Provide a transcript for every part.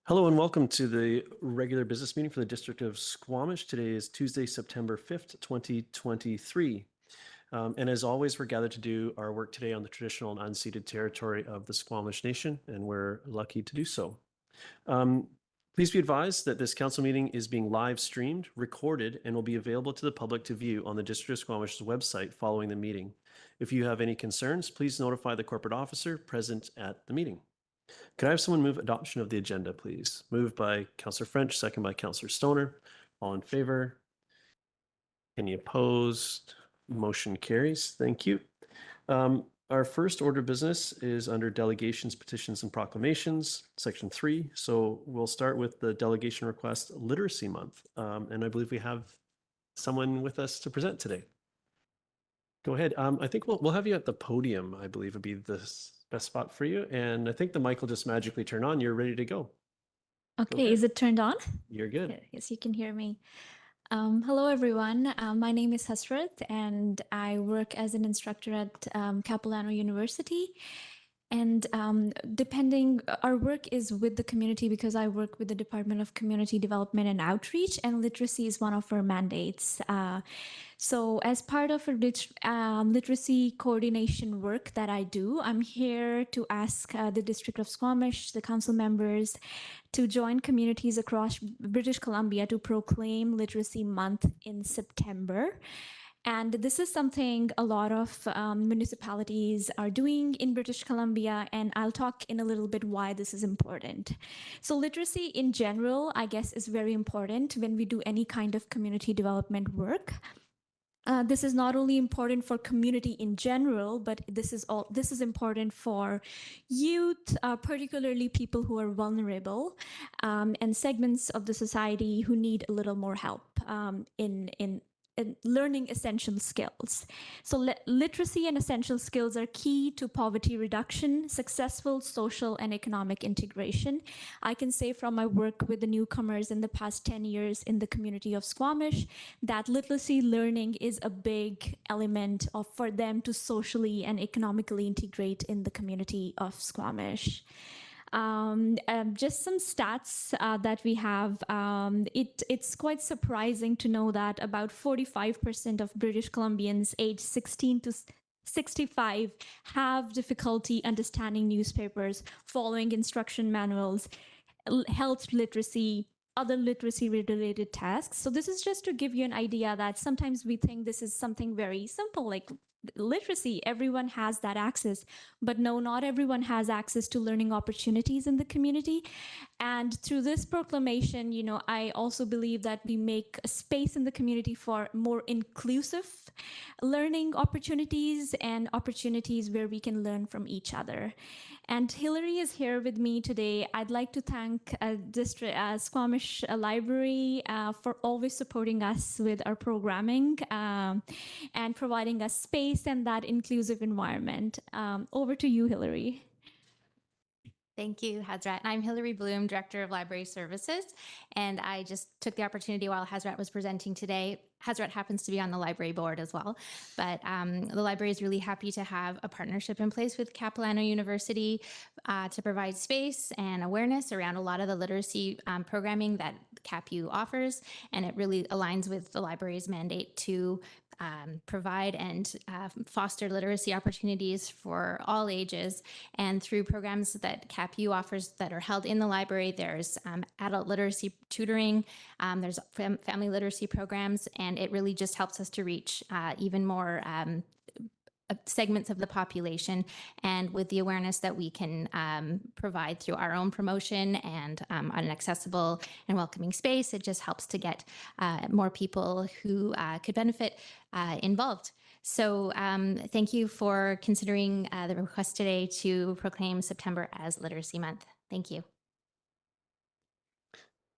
Hello and welcome to the regular business meeting for the District of Squamish. Today is Tuesday, September 5th, 2023. And as always, we're gathered to do our work today on the traditional and unceded territory of the Squamish Nation, and we're lucky to do so. Please be advised that this council meeting is being live streamed, recorded, and will be available to the public to view on the District of Squamish's website following the meeting. If you have any concerns, please notify the corporate officer present at the meeting. Could I have someone move adoption of the agenda, please? Moved by Councillor French, second by Councillor Stoner. All in favor? Any opposed? Motion carries. Thank you. Our first order of business is under delegations, petitions, and proclamations, section 3. So we'll start with the delegation request literacy month. And I believe we have someone with us to present today. Go ahead. I think we'll have you at the podium, I believe would be the best spot for you. And I think the mic will just magically turn on. You're ready to go. Okay, is it turned on? You're good. Yes, you can hear me. Hello, everyone. My name is Hasrat, and I work as an instructor at Capilano University. And our work is with the community because I work with the Department of Community Development and Outreach, and literacy is one of our mandates. So as part of a literacy coordination work that I do, I'm here to ask the District of Squamish, the council members, to join communities across British Columbia to proclaim Literacy Month in September. And this is something a lot of municipalities are doing in British Columbia, and I'll talk in a little bit why this is important. So literacy in general, I guess, is very important when we do any kind of community development work. This is not only important for community in general, but this is important for youth, particularly people who are vulnerable, and segments of the society who need a little more help in learning essential skills. So literacy and essential skills are key to poverty reduction, successful social and economic integration. I can say from my work with the newcomers in the past 10 years in the community of Squamish that literacy learning is a big element for them to socially and economically integrate in the community of Squamish. Just some stats that we have. It's quite surprising to know that about 45% of British Columbians aged 16 to 65 have difficulty understanding newspapers, following instruction manuals, health literacy, other literacy-related tasks. So this is just to give you an idea that sometimes we think this is something very simple, like literacy, everyone has that access, but no, not everyone has access to learning opportunities in the community. And through this proclamation, I also believe that we make a space in the community for more inclusive learning opportunities and opportunities where we can learn from each other. And Hillary is here with me today. I'd like to thank Squamish Library for always supporting us with our programming and providing us space and that inclusive environment. Over to you, Hillary. Thank you, Hasrat. I'm Hillary Bloom, Director of Library Services, and I just took the opportunity while Hasrat was presenting today. Hasrat happens to be on the library board as well, but the library is really happy to have a partnership in place with Capilano University to provide space and awareness around a lot of the literacy programming that CapU offers, and it really aligns with the library's mandate to provide and foster literacy opportunities for all ages. And through programs that CapU offers that are held in the library, there's adult literacy tutoring, there's family literacy programs, and it really just helps us to reach even more segments of the population, and with the awareness that we can provide through our own promotion and on an accessible and welcoming space, it just helps to get more people who could benefit involved. So thank you for considering the request today to proclaim September as Literacy Month. Thank you.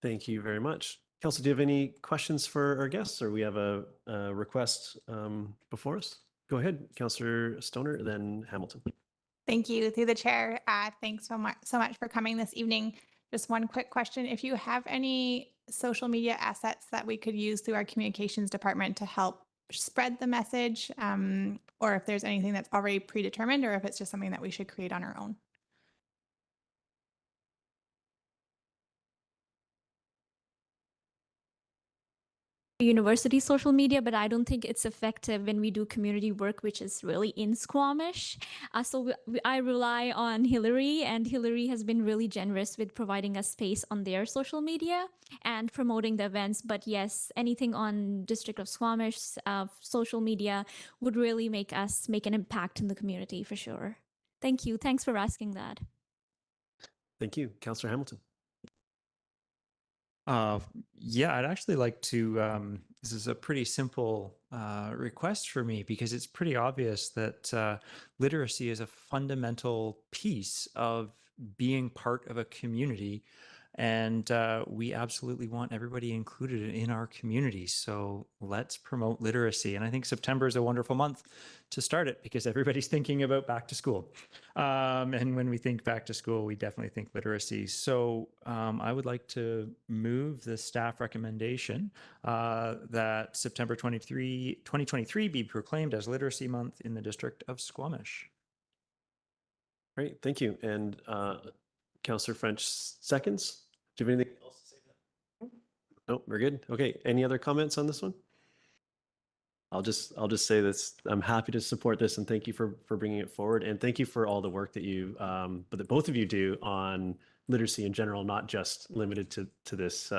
Thank you very much. Council, do you have any questions for our guests, or we have a request before us? Go ahead, Councillor Stoner, then Hamilton. Thank you. Through the chair, thanks so much for coming this evening. Just one quick question. If you have any social media assets that we could use through our communications department to help spread the message, or if there's anything that's already predetermined, or if it's just something that we should create on our own. university social media, but I don't think it's effective when we do community work, which is really in Squamish. I rely on Hillary, and Hillary has been really generous with providing us space on their social media and promoting the events. But yes, anything on District of Squamish social media would really make us make an impact in the community for sure. Thank you. Thanks for asking that. Thank you. Councillor Hamilton. Yeah, I'd actually like to. This is a pretty simple request for me because it's pretty obvious that literacy is a fundamental piece of being part of a community. And we absolutely want everybody included in our community. So let's promote literacy. And I think September is a wonderful month to start it because everybody's thinking about back to school. And when we think back to school, we definitely think literacy. So I would like to move the staff recommendation that September 2023 be proclaimed as Literacy Month in the District of Squamish. Great, thank you. And Councillor French seconds. Do you have anything else to say? No, we're good. Okay, any other comments on this one? I'll just say this. I'm happy to support this, and thank you for bringing it forward, and thank you for all the work that you, but that both of you do on literacy in general, not just limited to this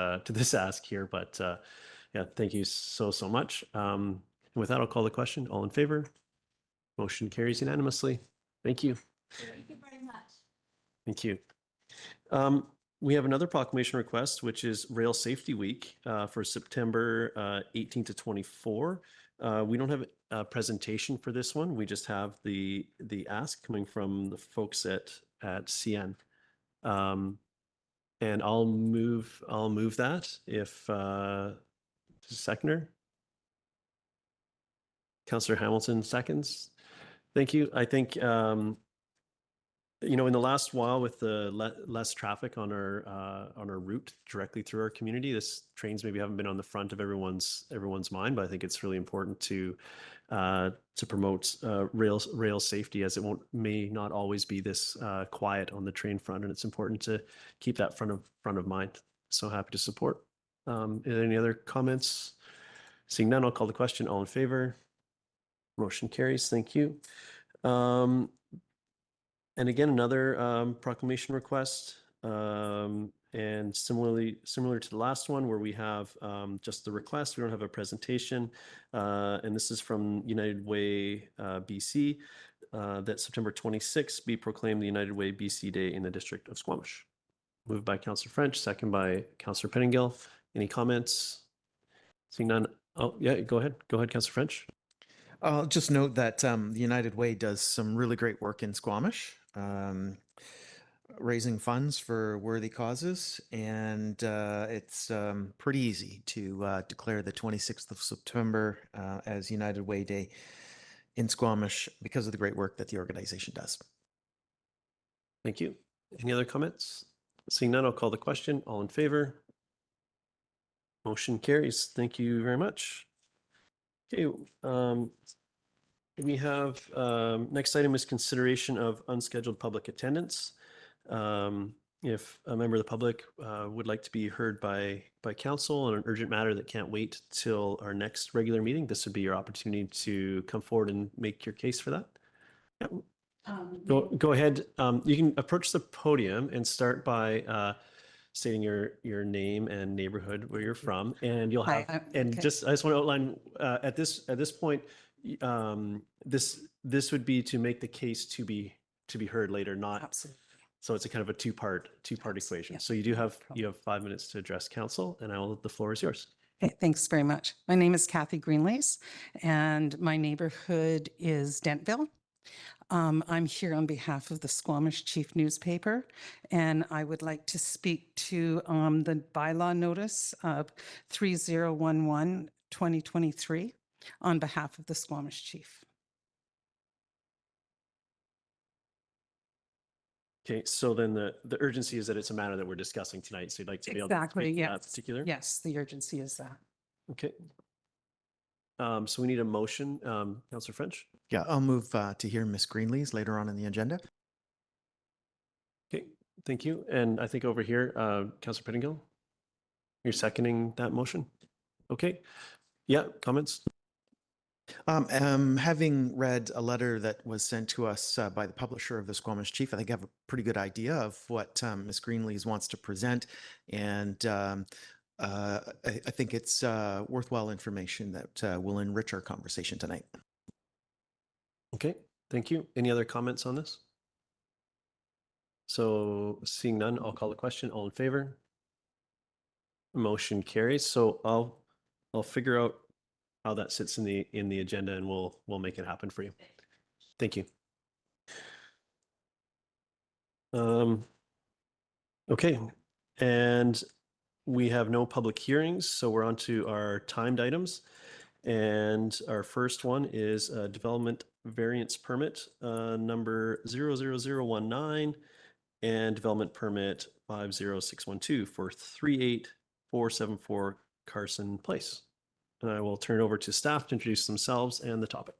ask here. But yeah, thank you so much. And with that, I'll call the question. All in favor? Motion carries unanimously. Thank you. Thank you very much. Thank you. We have another proclamation request, which is Rail Safety Week for September 18 to 24. We don't have a presentation for this one. We just have the ask coming from the folks at CN. And I'll move that if seconder. Councillor Hamilton seconds. Thank you. I think you know, in the last while, with the less traffic on our route directly through our community, this trains maybe haven't been on the front of everyone's mind, but I think it's really important to promote rail safety, as it may not always be this quiet on the train front, and it's important to keep that front of mind. So happy to support. Are there any other comments? Seeing none, I'll call the question. All in favor? Motion carries. Thank you. And again, another proclamation request, and similar to the last one, where we have just the request. We don't have a presentation, and this is from United Way BC, that September 26th be proclaimed the United Way BC Day in the District of Squamish. Moved by Councillor French, second by Councillor Pettingill. Any comments? Seeing none. Oh, yeah, go ahead. Go ahead, Councillor French. I'll just note that the United Way does some really great work in Squamish, raising funds for worthy causes, and it's pretty easy to declare the 26th of September as United Way Day in Squamish because of the great work that the organization does. Thank you. Any other comments? Seeing none, I'll call the question. All in favor? Motion carries. Thank you very much. Okay, we have next item is consideration of unscheduled public attendance. If a member of the public would like to be heard by council on an urgent matter that can't wait till our next regular meeting, this would be your opportunity to come forward and make your case for that. Yep. Go ahead. You can approach the podium and start by stating your name and neighborhood where you're from, and you'll have. I just want to outline at this point, this would be to make the case to be heard later, not. Absolutely. So it's a kind of a two-part equation. Yeah. So you have 5 minutes to address council, and the floor is yours. Okay, thanks very much. My name is Kathy Greenlace, and my neighborhood is Dentville. I'm here on behalf of the Squamish Chief newspaper, and I would like to speak to the bylaw notice of 3011-2023 on behalf of the Squamish Chief. Okay, so then the urgency is that it's a matter that we're discussing tonight, so you'd like to be able to speak to that particular? Yes, the urgency is that. Okay. So we need a motion. Councillor French? Yeah, I'll move to hear Ms. Greenlees later on in the agenda. Okay, thank you. And I think over here, Councillor Pettingill, you're seconding that motion? Okay. Yeah, comments? Having read a letter that was sent to us by the publisher of the Squamish Chief, I think I have a pretty good idea of what Ms. Greenlees wants to present. And I think it's worthwhile information that will enrich our conversation tonight. Okay, thank you. Any other comments on this? So seeing none, I'll call the question. All in favor? Motion carries. So I'll figure out how that sits in the agenda, and we'll make it happen for you. Thank you. Okay, and we have no public hearings, so we're on to our timed items. And our first one is a development variance permit number 00019 and development permit 50612 for 38474 Carson Place. And I will turn it over to staff to introduce themselves and the topic.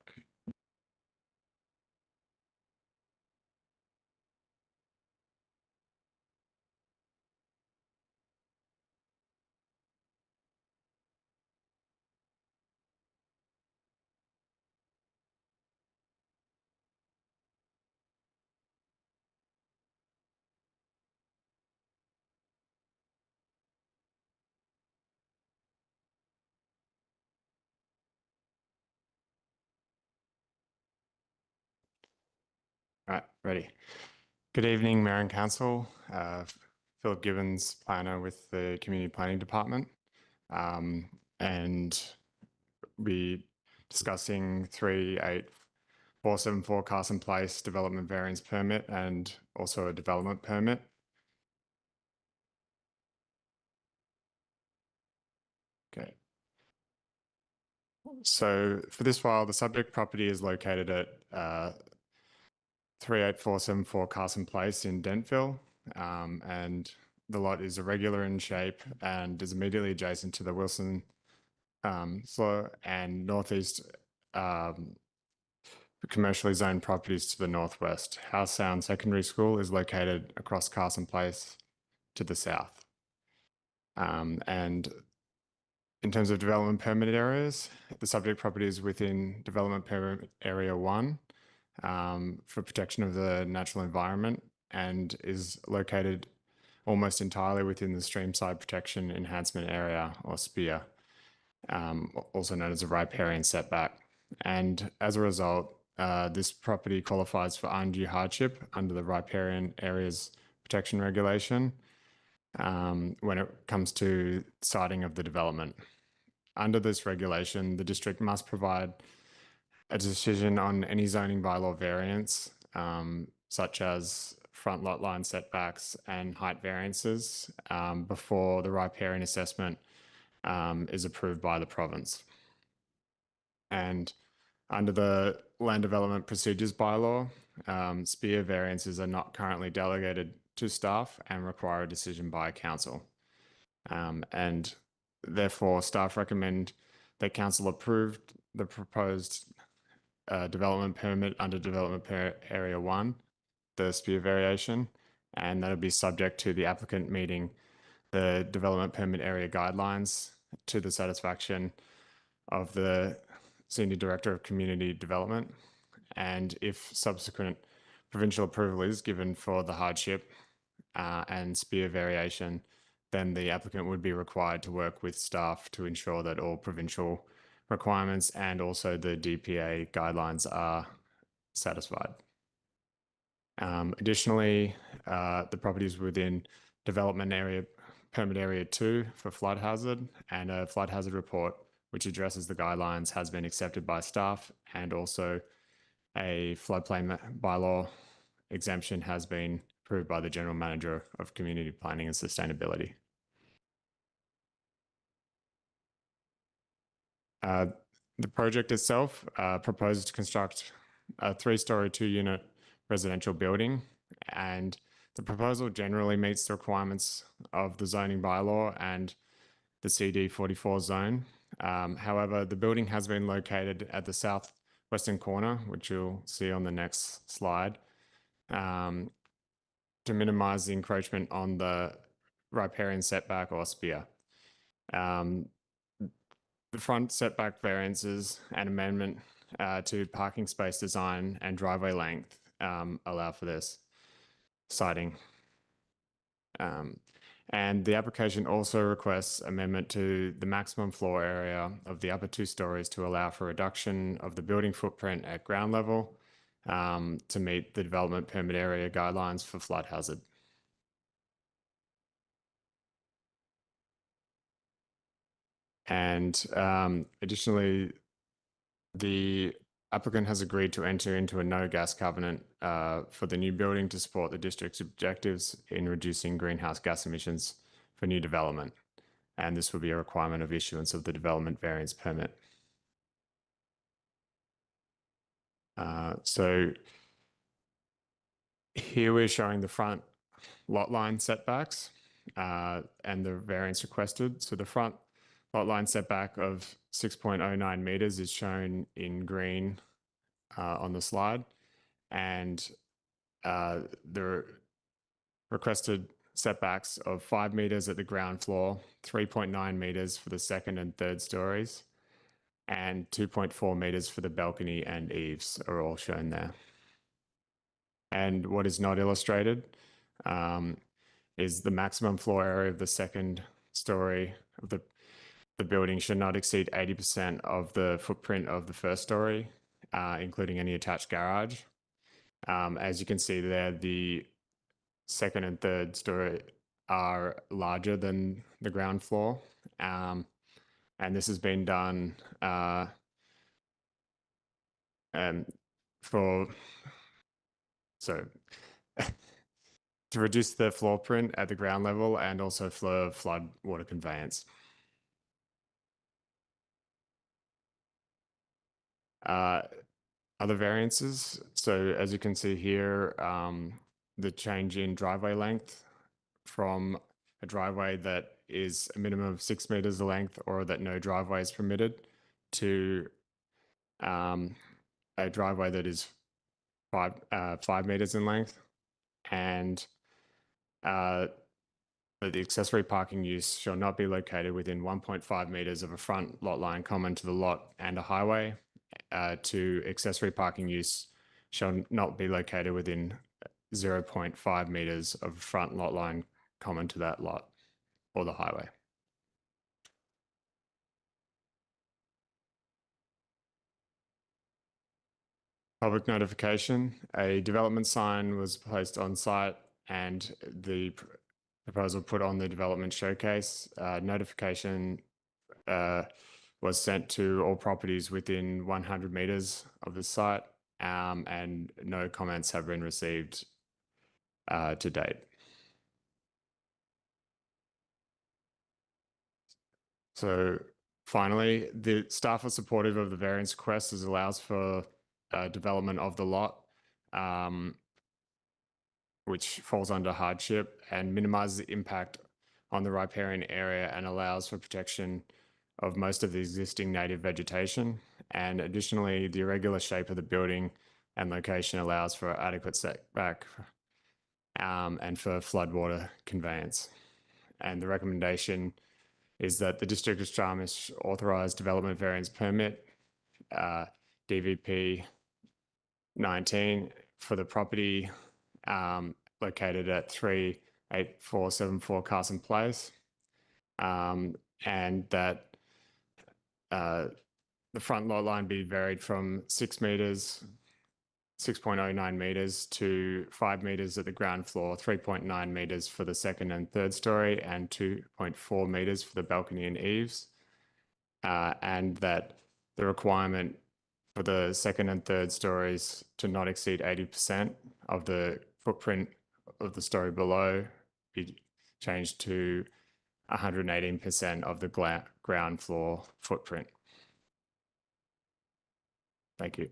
All right, ready. Good evening, Mayor and Council. Philip Gibbons, planner with the Community Planning Department. And we discussing 38474 Carson Place development variance permit and also a development permit. Okay. So for this file, the subject property is located at 38474 Carson Place in Dentville, and the lot is irregular in shape and is immediately adjacent to the Wilson Slough and northeast commercially zoned properties to the northwest. House Sound Secondary School is located across Carson Place to the south. And in terms of development permit areas, the subject property is within development permit area 1 for protection of the natural environment and is located almost entirely within the Streamside Protection Enhancement Area, or SPEAR, also known as a riparian setback. And as a result, this property qualifies for undue hardship under the Riparian Areas Protection Regulation when it comes to siting of the development. Under this regulation, the district must provide a decision on any zoning bylaw variance, such as front lot line setbacks and height variances, before the riparian assessment is approved by the province. And under the Land Development Procedures Bylaw, SPEAR variances are not currently delegated to staff and require a decision by council. And therefore, staff recommend that council approve the proposed development permit under development area 1, the SPEAR variation, and that'll be subject to the applicant meeting the development permit area guidelines to the satisfaction of the Senior Director of Community Development. And if subsequent provincial approval is given for the hardship and SPEAR variation, then the applicant would be required to work with staff to ensure that all provincial requirements and also the DPA guidelines are satisfied. Additionally, the properties within development area permit area 2 for flood hazard, and a flood hazard report which addresses the guidelines has been accepted by staff, and also a floodplain bylaw exemption has been approved by the General Manager of Community Planning and Sustainability. The project itself proposes to construct a 3-story 2-unit residential building, and the proposal generally meets the requirements of the zoning bylaw and the CD44 zone. However, the building has been located at the southwestern corner, which you'll see on the next slide, to minimize the encroachment on the riparian setback or SPEAR. the front setback variances and amendment to parking space design and driveway length allow for this citing. And the application also requests amendment to the maximum floor area of the upper 2 stories to allow for reduction of the building footprint at ground level to meet the development permit area guidelines for flood hazard. And additionally, the applicant has agreed to enter into a no gas covenant for the new building to support the district's objectives in reducing greenhouse gas emissions for new development. And this will be a requirement of issuance of the development variance permit. So here we're showing the front lot line setbacks and the variance requested. So the front lot line setback of 6.09 meters is shown in green on the slide, and the requested setbacks of 5 meters at the ground floor, 3.9 meters for the second and third stories, and 2.4 meters for the balcony and eaves are all shown there. And what is not illustrated is the maximum floor area of the second story of the building should not exceed 80% of the footprint of the first story, including any attached garage. As you can see there, the second and third story are larger than the ground floor. And this has been done to reduce the floor print at the ground level and also for flood water conveyance. Other variances. So as you can see here, the change in driveway length from a driveway that is a minimum of 6 meters of length or that no driveway is permitted to a driveway that is 5 meters in length, and the accessory parking use shall not be located within 1.5 meters of a front lot line common to the lot and a highway. To accessory parking use shall not be located within 0.5 meters of front lot line common to that lot or the highway. Public notification. A development sign was placed on site and the proposal put on the development showcase. Notification was sent to all properties within 100 meters of the site, and no comments have been received to date. So finally, the staff are supportive of the variance request as allows for development of the lot, which falls under hardship and minimizes the impact on the riparian area and allows for protection of most of the existing native vegetation. And additionally, the irregular shape of the building and location allows for adequate setback and for floodwater conveyance. And the recommendation is that the District of Squamish authorised development variance permit, DVP 19, for the property located at 38474 Carson Place, and that the front lot line be varied from 6 meters, 6.09 meters to 5 meters at the ground floor, 3.9 meters for the second and third story, and 2.4 meters for the balcony and eaves. And that the requirement for the second and third stories to not exceed 80% of the footprint of the story below be changed to 118% of the ground floor footprint. Thank you.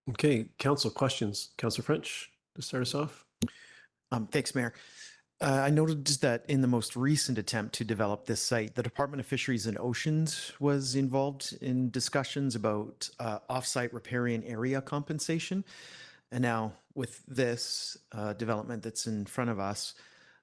Okay, council questions. Councillor French, to start us off. Thanks, Mayor. I noted that in the most recent attempt to develop this site, the Department of Fisheries and Oceans was involved in discussions about off-site riparian area compensation. And now with this development that's in front of us,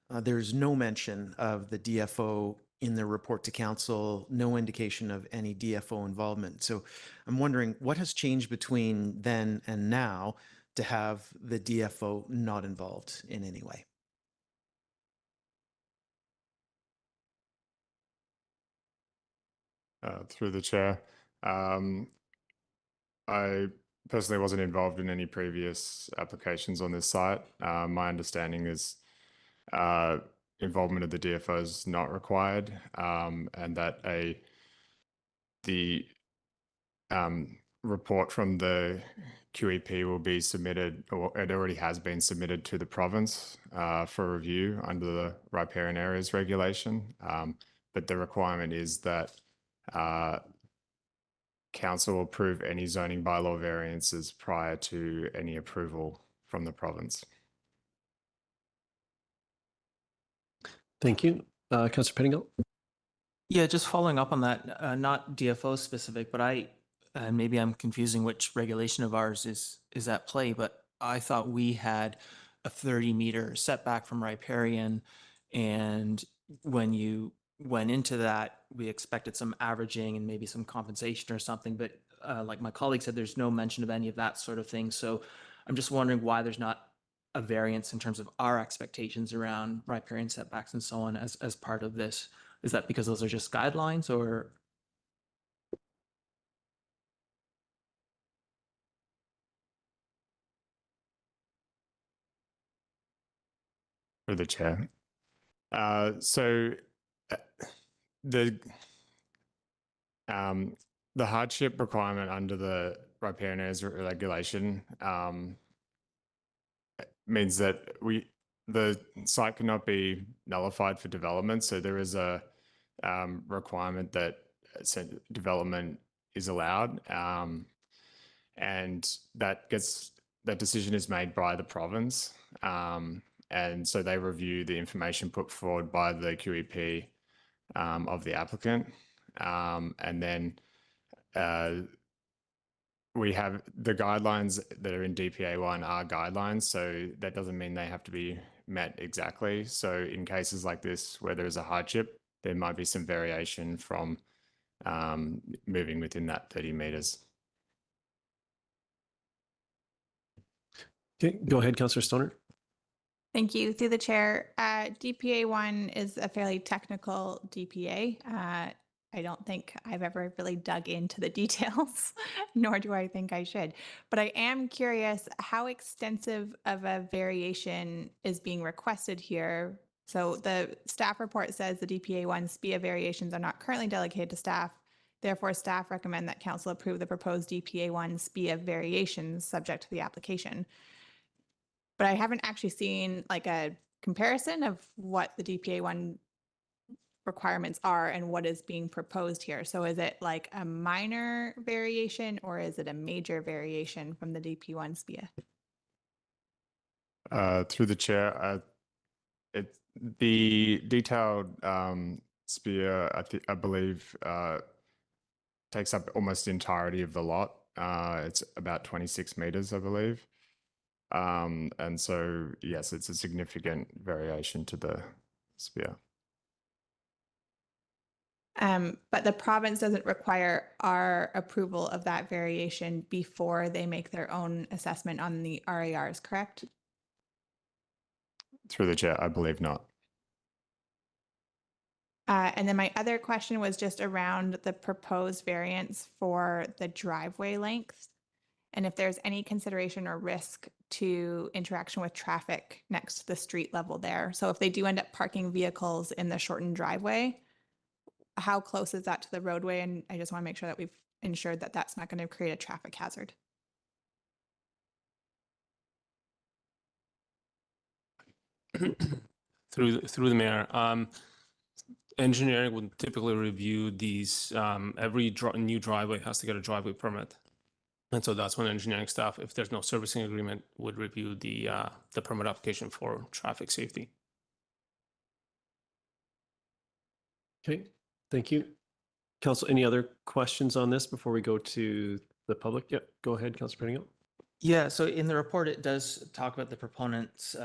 There's no mention of the DFO in the report to council, no indication of any DFO involvement. So I'm wondering what has changed between then and now to have the DFO not involved in any way? Through the chair. I personally wasn't involved in any previous applications on this site. My understanding is involvement of the DFO is not required, and that the report from the QEP will be submitted, or it already has been submitted to the province for review under the riparian areas regulation. But the requirement is that council approve any zoning bylaw variances prior to any approval from the province. Thank you. Councillor Pettingill? Yeah, just following up on that, not DFO specific, but maybe I'm confusing which regulation of ours is at play, but I thought we had a 30-meter setback from riparian, and when you went into that, we expected some averaging and maybe some compensation or something, but like my colleague said, there's no mention of any of that sort of thing. So I'm just wondering why there's not a variance in terms of our expectations around riparian setbacks and so on as part of this. Is that because those are just guidelines, or? For the chair. So the hardship requirement under the riparian areas regulation means that the site cannot be nullified for development. So there is a requirement that development is allowed, and that decision is made by the province. And so they review the information put forward by the QEP of the applicant. And then we have the guidelines that are in DPA1 are guidelines. So that doesn't mean they have to be met exactly. So in cases like this, where there's a hardship, there might be some variation from moving within that 30 meters. Okay, go ahead, Councillor Stoner. Thank you. Through the chair, DPA 1 is a fairly technical DPA. I don't think I've ever really dug into the details, nor do I think I should. But I am curious how extensive of a variation is being requested here. So the staff report says the DPA 1 SPIA variations are not currently delegated to staff. Therefore, staff recommend that council approve the proposed DPA 1 SPIA variations subject to the application. But I haven't actually seen like a comparison of what the DPA 1 requirements are and what is being proposed here. So is it like a minor variation or is it a major variation from the DP 1 SPIA? Through the chair, the detailed SPIA, I believe, takes up almost the entirety of the lot. It's about 26 meters, I believe. And so, yes, it's a significant variation to the SPIA. But the province doesn't require our approval of that variation before they make their own assessment on the RARs, correct? Through the chair, I believe not. And then my other question was just around the proposed variance for the driveway length, and if there's any consideration or risk to interaction with traffic next to the street level there. So if they do end up parking vehicles in the shortened driveway, how close is that to the roadway? And I just want to make sure that we've ensured that that's not going to create a traffic hazard. Through the mayor, engineering would typically review these. Every new driveway has to get a driveway permit, and so that's when engineering staff, if there's no servicing agreement, would review the permit application for traffic safety. Okay, thank you. Council, any other questions on this before we go to the public? Yep, go ahead, Councillor Pettingill. Yeah, so in the report, it does talk about the proponents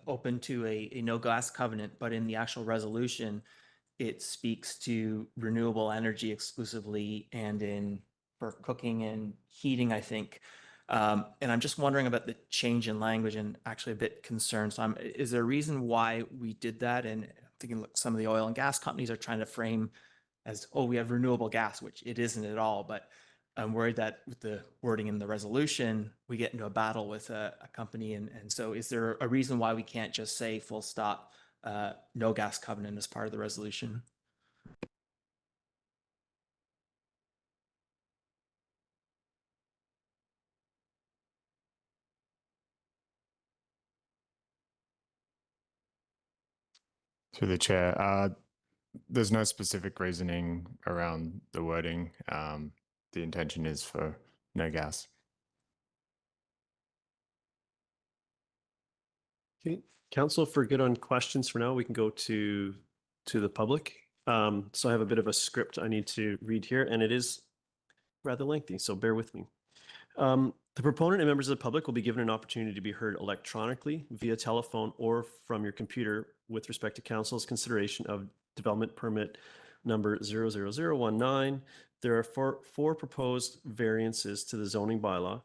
open to a no gas covenant, but in the actual resolution, it speaks to renewable energy exclusively and for cooking and heating, I think. And I'm just wondering about the change in language and actually a bit concerned. So is there a reason why we did that? And I'm thinking, look, some of the oil and gas companies are trying to frame as, oh, we have renewable gas, which it isn't at all. But I'm worried that with the wording in the resolution, we get into a battle with a company. And so is there a reason why we can't just say full stop, no gas covenant as part of the resolution? Through the chair, there's no specific reasoning around the wording. The intention is for no gas. Okay, Council, for good on questions for now, we can go to the public. So I have a bit of a script I need to read here, and it is rather lengthy, so bear with me. The proponent and members of the public will be given an opportunity to be heard electronically, via telephone, or from your computer with respect to Council's consideration of development permit number 00019. There are four proposed variances to the zoning bylaw,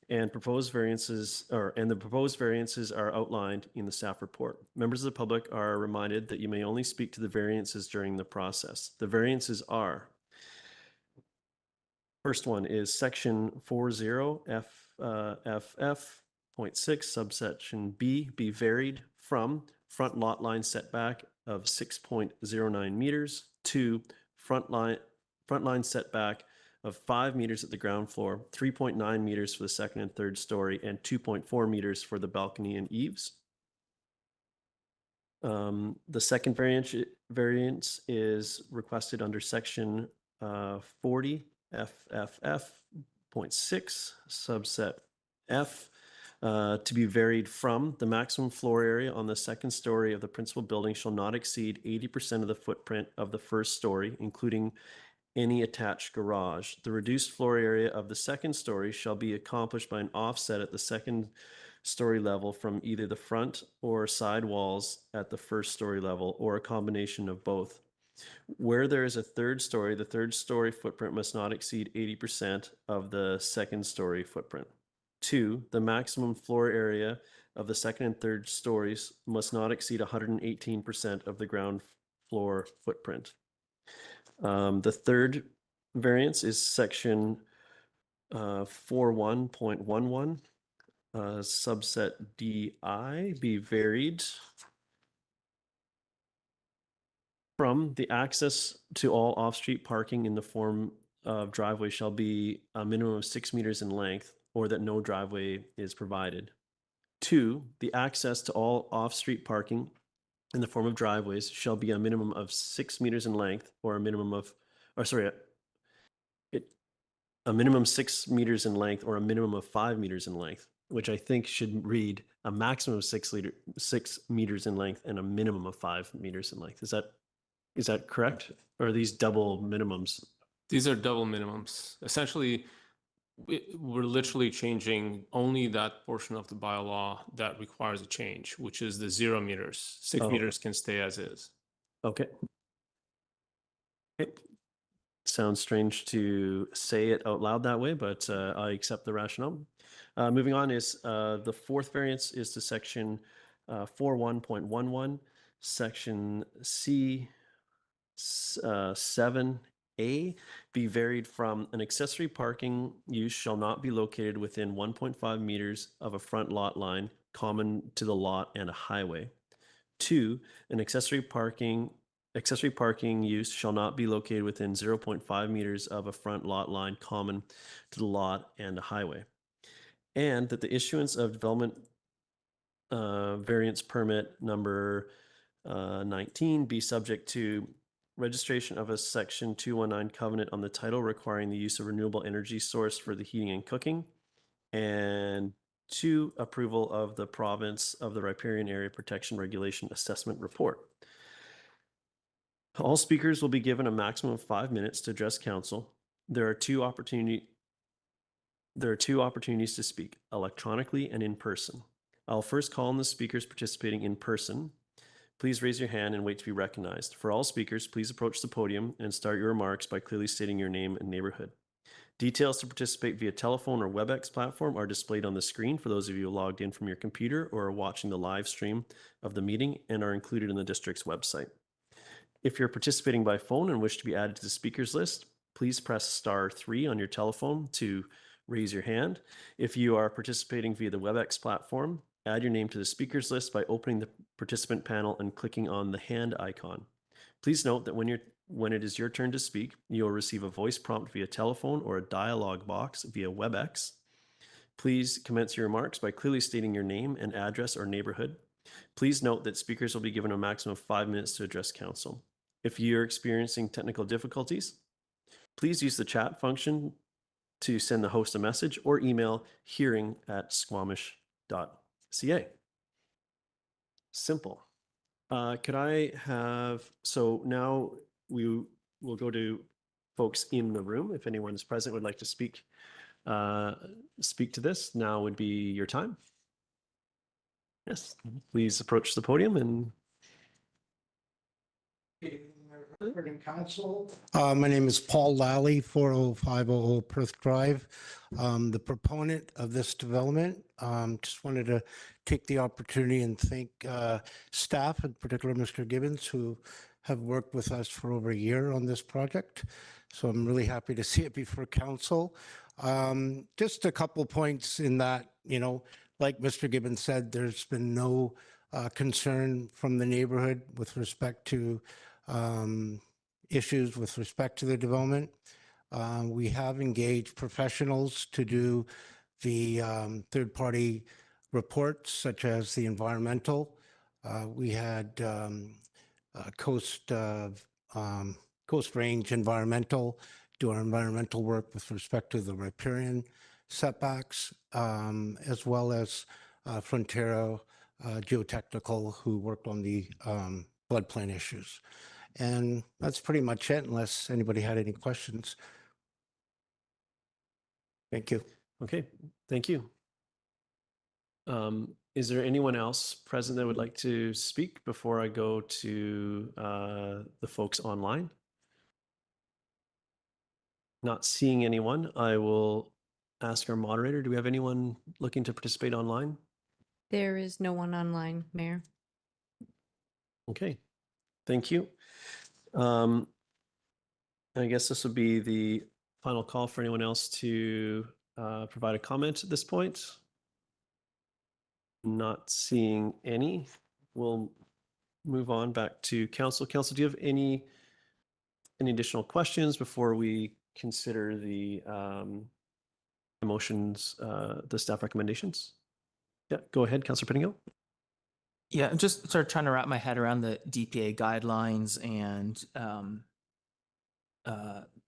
and the proposed variances are outlined in the staff report. Members of the public are reminded that you may only speak to the variances during the process. The variances are: first one is section 40FFF.6 subsection B be varied from front lot line setback of 6.09 meters to front line setback of 5 meters at the ground floor, 3.9 meters for the second and third story, and 2.4 meters for the balcony and eaves. The second variance is requested under section 40 FFF.6 subset F to be varied from the maximum floor area on the second story of the principal building shall not exceed 80% of the footprint of the first story, including any attached garage. The reduced floor area of the second story shall be accomplished by an offset at the second story level from either the front or side walls at the first story level, or a combination of both. Where there is a third story, the third story footprint must not exceed 80% of the second story footprint. 2, the maximum floor area of the second and third stories must not exceed 118% of the ground floor footprint. The third variance is section 41.11, subset DI, be varied from the access to all off-street parking in the form of driveway shall be a minimum of 6 meters in length, or that no driveway is provided. 2, the access to all off-street parking in the form of driveways shall be a minimum of 6 meters in length, or a minimum 6 meters in length, or a minimum of 5 meters in length, which I think should read a maximum of 6 meters in length and a minimum of 5 meters in length. Is that correct? Or are these double minimums? These are double minimums. Essentially, we're literally changing only that portion of the bylaw that requires a change, which is the 0 meters. 6 meters can stay as is. Okay. Sounds strange to say it out loud that way, but I accept the rationale. Moving on is the fourth variance is to section 41.11, section C 7A, be varied from an accessory parking use shall not be located within 1.5 meters of a front lot line common to the lot and a highway. 2, an accessory parking use shall not be located within 0.5 meters of a front lot line common to the lot and a highway. And that the issuance of development variance permit number 19 be subject to registration of a section 219 covenant on the title requiring the use of renewable energy source for the heating and cooking, and 2, approval of the province of the riparian area protection regulation assessment report. All speakers will be given a maximum of 5 minutes to address council. There are two opportunities to speak, electronically and in person. I'll first call on the speakers participating in person. Please raise your hand and wait to be recognized. For all speakers, please approach the podium and start your remarks by clearly stating your name and neighborhood. Details to participate via telephone or WebEx platform are displayed on the screen for those of you logged in from your computer or are watching the live stream of the meeting and are included in the district's website. If you're participating by phone and wish to be added to the speakers list, please press *3 on your telephone to raise your hand. If you are participating via the WebEx platform, add your name to the speakers list by opening the participant panel and clicking on the hand icon. Please note that when it is your turn to speak, you'll receive a voice prompt via telephone or a dialog box via WebEx. Please commence your remarks by clearly stating your name and address or neighborhood. Please note that speakers will be given a maximum of 5 minutes to address council. If you're experiencing technical difficulties, please use the chat function to send the host a message or email hearing@squamish.ca. Simple. Could I have, so now we will go to folks in the room. If anyone is present would like to speak to this, now would be your time. Yes, please approach the podium and. Council. My name is Paul Lally, 40500 Perth Drive. The proponent of this development. Just wanted to take the opportunity and thank staff, in particular Mr. Gibbons, who have worked with us for over a year on this project. So I'm really happy to see it before council. Just a couple points in that, like Mr. Gibbons said, there's been no concern from the neighborhood with respect to issues with respect to the development. We have engaged professionals to do the third-party reports, such as the environmental. We had Coast Range Environmental do our environmental work with respect to the riparian setbacks, as well as Frontera Geotechnical, who worked on the floodplain issues. And that's pretty much it, unless anybody had any questions. Thank you. Okay, thank you. Is there anyone else present that would like to speak before I go to the folks online? Not seeing anyone, I will ask our moderator, do we have anyone looking to participate online? There is no one online, Mayor. Okay, thank you. I guess this will be the final call for anyone else to provide a comment at this point. Not seeing any. We'll move on back to council. Council, do you have any additional questions before we consider the motions, the staff recommendations? Yeah, go ahead, Councilor Pettingill. Yeah, I'm just sort of trying to wrap my head around the DPA guidelines and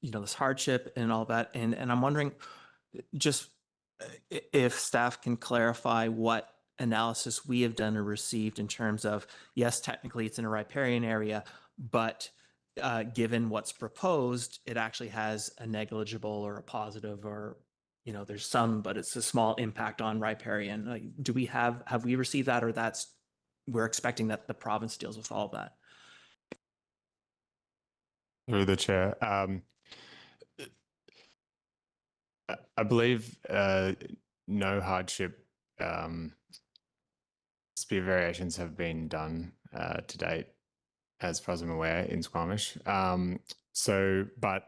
this hardship and all that, and I'm wondering just if staff can clarify what analysis we have done or received in terms of, yes, technically it's in a riparian area, but given what's proposed, it actually has a negligible or a positive, or there's some, but it's a small impact on riparian. Like, have we received that, or we're expecting that the province deals with all of that? Through the chair, I believe no hardship spear variations have been done to date, as far as I'm aware, in Squamish. But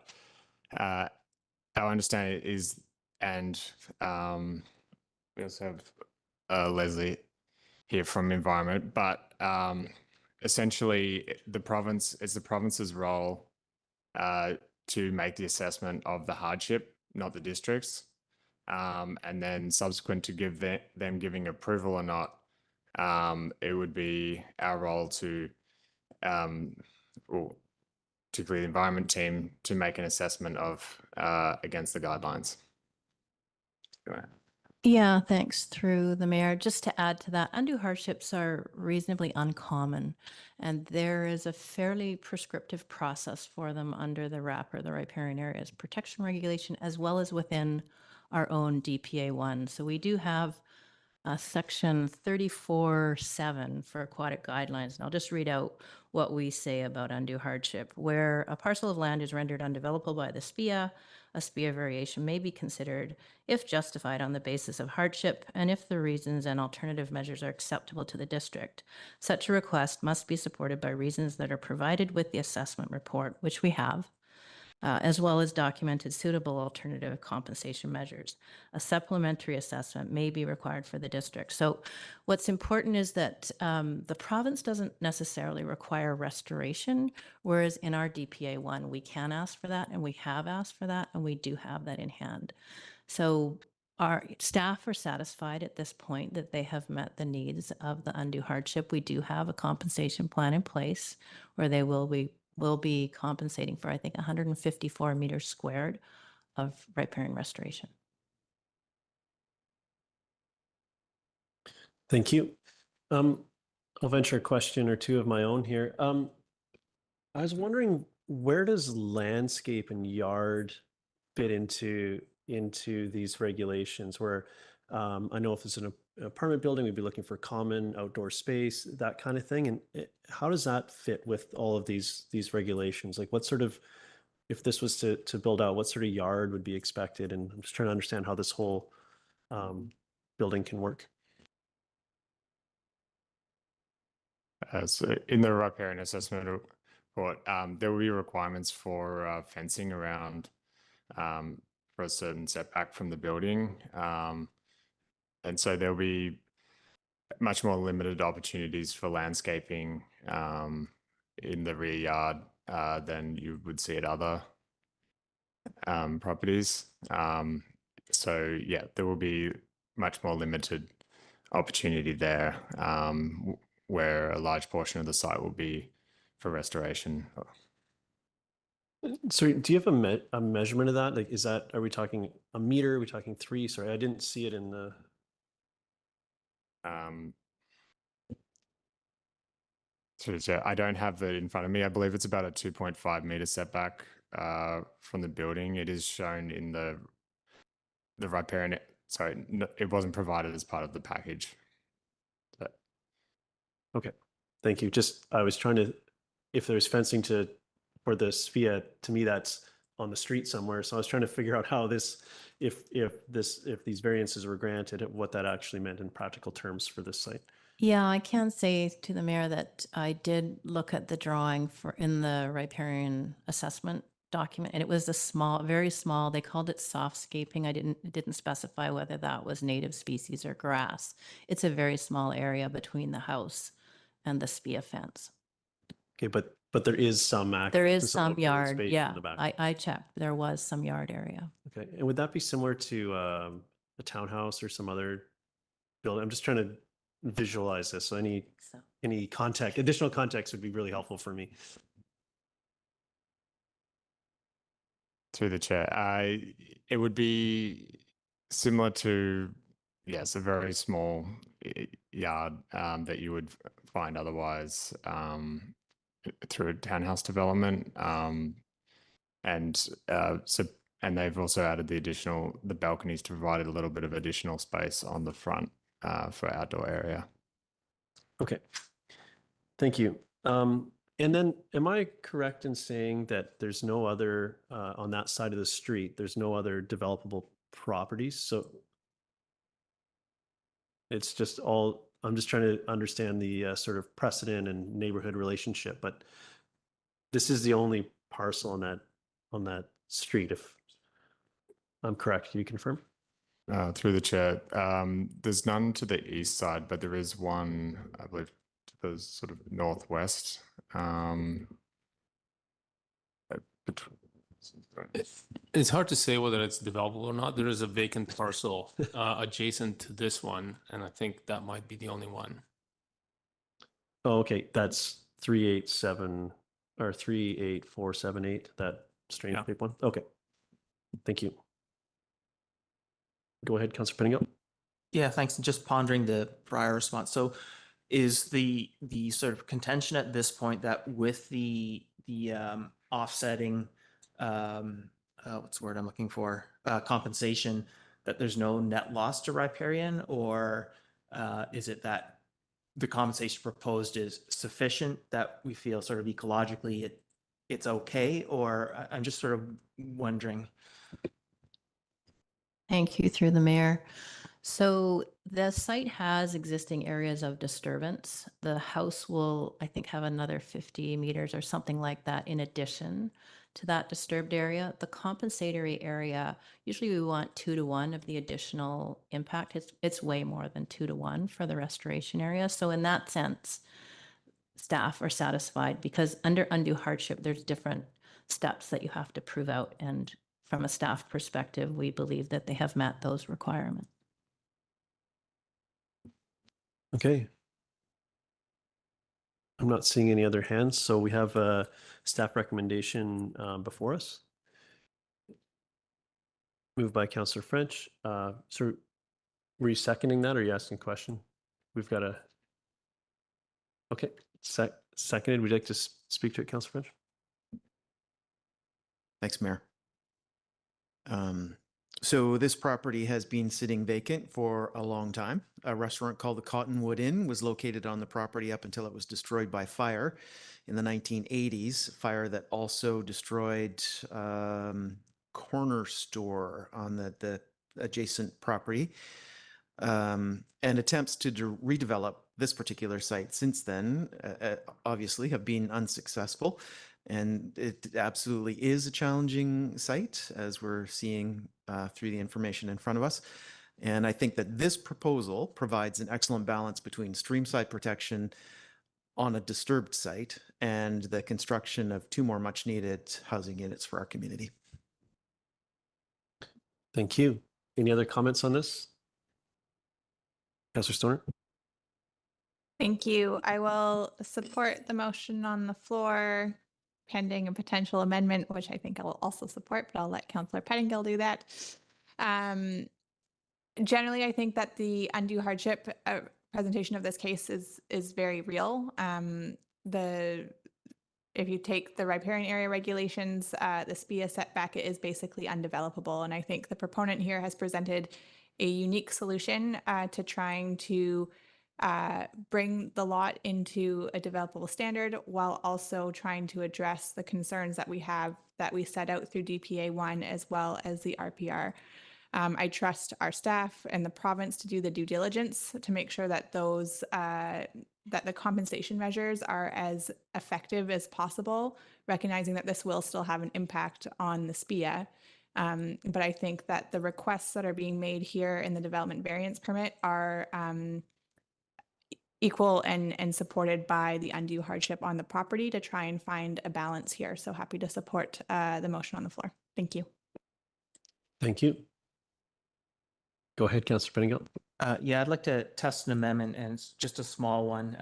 our understanding is, and we also have Leslie here from Environment, but essentially it's the province's role to make the assessment of the hardship, not the districts. And then subsequent to them giving approval or not, it would be our role to, or particularly the environment team, to make an assessment of against the guidelines. Go ahead. Yeah, thanks. Through the mayor. Just to add to that, undue hardships are reasonably uncommon, and there is a fairly prescriptive process for them under the RAP, or the Riparian Areas Protection Regulation, as well as within our own DPA1. So we do have section 34(7) for aquatic guidelines. And I'll just read out what we say about undue hardship. Where a parcel of land is rendered undevelopable by the SPIA, a SPIA variation may be considered if justified on the basis of hardship and if the reasons and alternative measures are acceptable to the district. Such a request must be supported by reasons that are provided with the assessment report, which we have, as well as documented suitable alternative compensation measures. A supplementary assessment may be required for the district. So what's important is that the province doesn't necessarily require restoration, whereas in our DPA 1, we can ask for that, and we have asked for that, and we do have that in hand. So our staff are satisfied at this point that they have met the needs of the undue hardship. We do have a compensation plan in place where they will be compensating for, I think, 154 meters squared of riparian restoration. Thank you. I'll venture a question or two of my own here. I was wondering, where does landscape and yard fit into these regulations? Where I know if it's an apartment building, we'd be looking for common outdoor space, that kind of thing. And how does that fit with all of these regulations? Like, what sort of, if this was to build out, what sort of yard would be expected? And I'm just trying to understand how this whole building can work. So in the riparian assessment report, there will be requirements for fencing around for a certain setback from the building. And so there'll be much more limited opportunities for landscaping in the rear yard than you would see at other properties. So yeah, there will be much more limited opportunity there where a large portion of the site will be for restoration. So do you have a measurement of that? Like, is that, are we talking a meter? Are we talking 3? Sorry, I didn't see it in the. So I don't have it in front of me. I believe it's about a 2.5 meter setback from the building. It is shown in the riparian. Sorry, no, it wasn't provided as part of the package. So. Okay, thank you. Just, I was trying to, if there's fencing for the SPIA, to me that's on the street somewhere. So I was trying to figure out how this, if these variances were granted, what that actually meant in practical terms for this site. Yeah, I can say to the mayor that I did look at the drawing in the riparian assessment document, and it was a small, very small, they called it softscaping. It didn't specify whether that was native species or grass. It's a very small area between the house and the SPIA fence. Okay, but there is some There is some outdoor yard, space yeah. in the back. I checked. There was some yard area. Okay, and would that be similar to a townhouse or some other building? I'm just trying to visualize this. So any additional context would be really helpful for me. Through the chair, it would be similar to, yes, a very small yard that you would find otherwise through a townhouse development. And they've also added the balconies to provide a little bit of additional space on the front for outdoor area. Okay, thank you. And then am I correct in saying that there's no other, on that side of the street, there's no other developable properties? So it's just all, I'm just trying to understand the sort of precedent and neighborhood relationship, but this is the only parcel on that street, if I'm correct. Can you confirm? Through the chair, there's none to the east side, but there is one, I believe, to the sort of northwest. It's hard to say whether it's developable or not. There is a vacant parcel adjacent to this one, and I think that might be the only one. Oh, okay. That's 387 or 38478, that strange big one. Okay. Thank you. Go ahead, Councillor Penningo. Yeah, thanks. Just pondering the prior response. So is the sort of contention at this point that with the offsetting, what's the word I'm looking for, compensation, that there's no net loss to riparian, or Is it that the compensation proposed is sufficient, that we feel sort of ecologically it's okay? Or I'm just sort of wondering. Thank you through the mayor. So the site has existing areas of disturbance. The house will, I think, have another 50 meters or something like that in addition to that disturbed area. The compensatory area, usually we want 2 to 1 of the additional impact. It's way more than 2 to 1 for the restoration area. So in that sense, staff are satisfied because under undue hardship, there's different steps that you have to prove out. And from a staff perspective, we believe that they have met those requirements. Okay. I'm not seeing any other hands, so we have a staff recommendation before us. Moved by Councillor French. So were you seconding that or are you asking a question? We've got a... Okay, seconded. Would you like to speak to it, Councillor French? Thanks, Mayor. So this property has been sitting vacant for a long time. A restaurant called the Cottonwood Inn was located on the property up until it was destroyed by fire in the 1980s, fire that also destroyed corner store on the adjacent property. And attempts to redevelop this particular site since then obviously have been unsuccessful. And it absolutely is a challenging site, as we're seeing through the information in front of us. And I think that this proposal provides an excellent balance between streamside protection on a disturbed site and the construction of 2 more much needed housing units for our community. Thank you. Any other comments on this? Councillor Stoner? Thank you. I will support the motion on the floor pending a potential amendment, which I think I will also support, but I'll let Councillor Pettingill do that. Generally, I think that the undue hardship presentation of this case is very real. If you take the riparian area regulations, the SPIA setback is basically undevelopable. And I think the proponent here has presented a unique solution to trying to bring the lot into a developable standard while also trying to address the concerns that we have that we set out through DPA 1 as well as the RPR. I trust our staff and the province to do the due diligence to make sure that those that the compensation measures are as effective as possible, recognizing that this will still have an impact on the SPIA. But I think that the requests that are being made here in the development variance permit are equal and supported by the undue hardship on the property to try and find a balance here. So happy to support the motion on the floor. Thank you. Thank you. Go ahead, Councillor Pettingill. Yeah, I'd like to test an amendment, and it's just a small one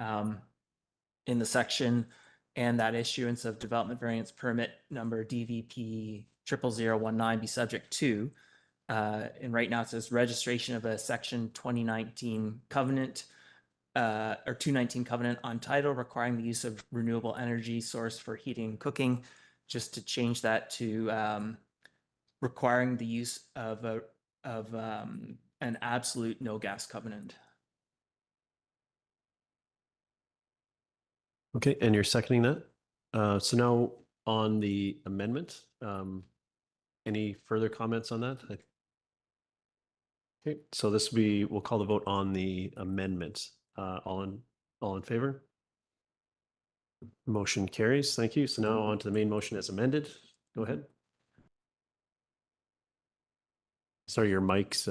in the section, and that issuance of development variance permit number DVP 00019 be subject to. And right now it says registration of a section 2019 covenant or 219 covenant on title requiring the use of renewable energy source for heating and cooking, just to change that to requiring the use of an absolute no gas covenant. Okay, and you're seconding that. So now on the amendment, any further comments on that? Okay, so this we'll call the vote on the amendment. All in favor? Motion carries. Thank you. So now on to the main motion as amended. Go ahead. Sorry, your mic's.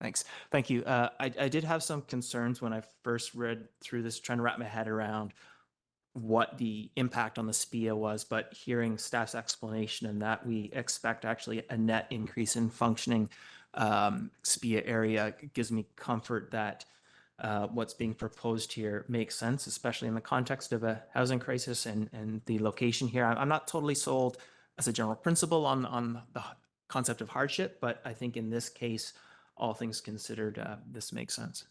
Thanks. Thank you. I did have some concerns when I first read through this, trying to wrap my head around what the impact on the SPIA was, but hearing staff's explanation and that we expect actually a net increase in functioning SPIA area gives me comfort that what's being proposed here makes sense, especially in the context of a housing crisis and the location here. I'm not totally sold as a general principle on the concept of hardship, but I think in this case, all things considered, this makes sense.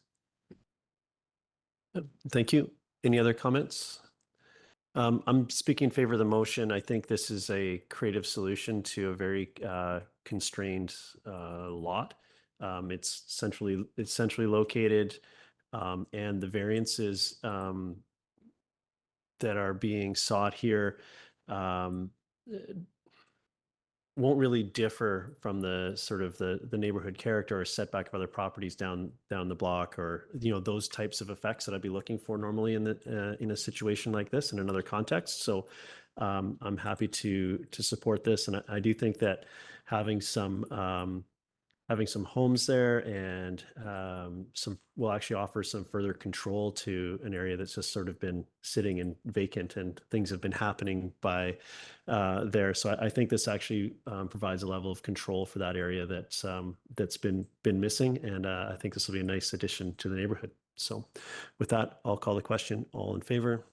Thank you. Any other comments? I'm speaking in favor of the motion. I think this is a creative solution to a very constrained lot. It's centrally located, and the variances that are being sought here won't really differ from the sort of the neighborhood character or setback of other properties down the block, or those types of effects that I'd be looking for normally in a situation like this in another context. So I'm happy to support this, and I do think that having some homes there and will actually offer some further control to an area that's just sort of been sitting and vacant, and things have been happening by there. So I think this actually provides a level of control for that area that's been missing, and I think this will be a nice addition to the neighborhood. So with that, I'll call the question. All in favor?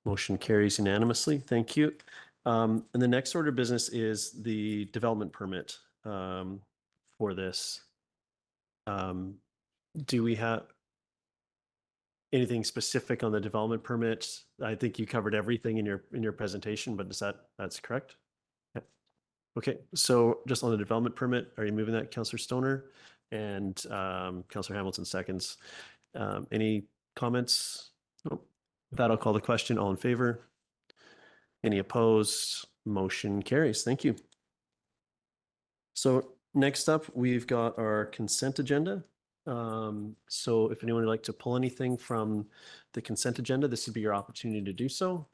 Motion carries unanimously. Thank you. And the next order of business is the development permit for this. Do we have anything specific on the development permit? I think you covered everything in your presentation, but that's correct? Yeah. Okay, so just on the development permit, are you moving that, Councillor Stoner? And Councillor Hamilton seconds. Any comments? Nope. With that, I'll call the question. All in favor? Any opposed? Motion carries. Thank you. So next up, we've got our consent agenda. So if anyone would like to pull anything from the consent agenda, this would be your opportunity to do so.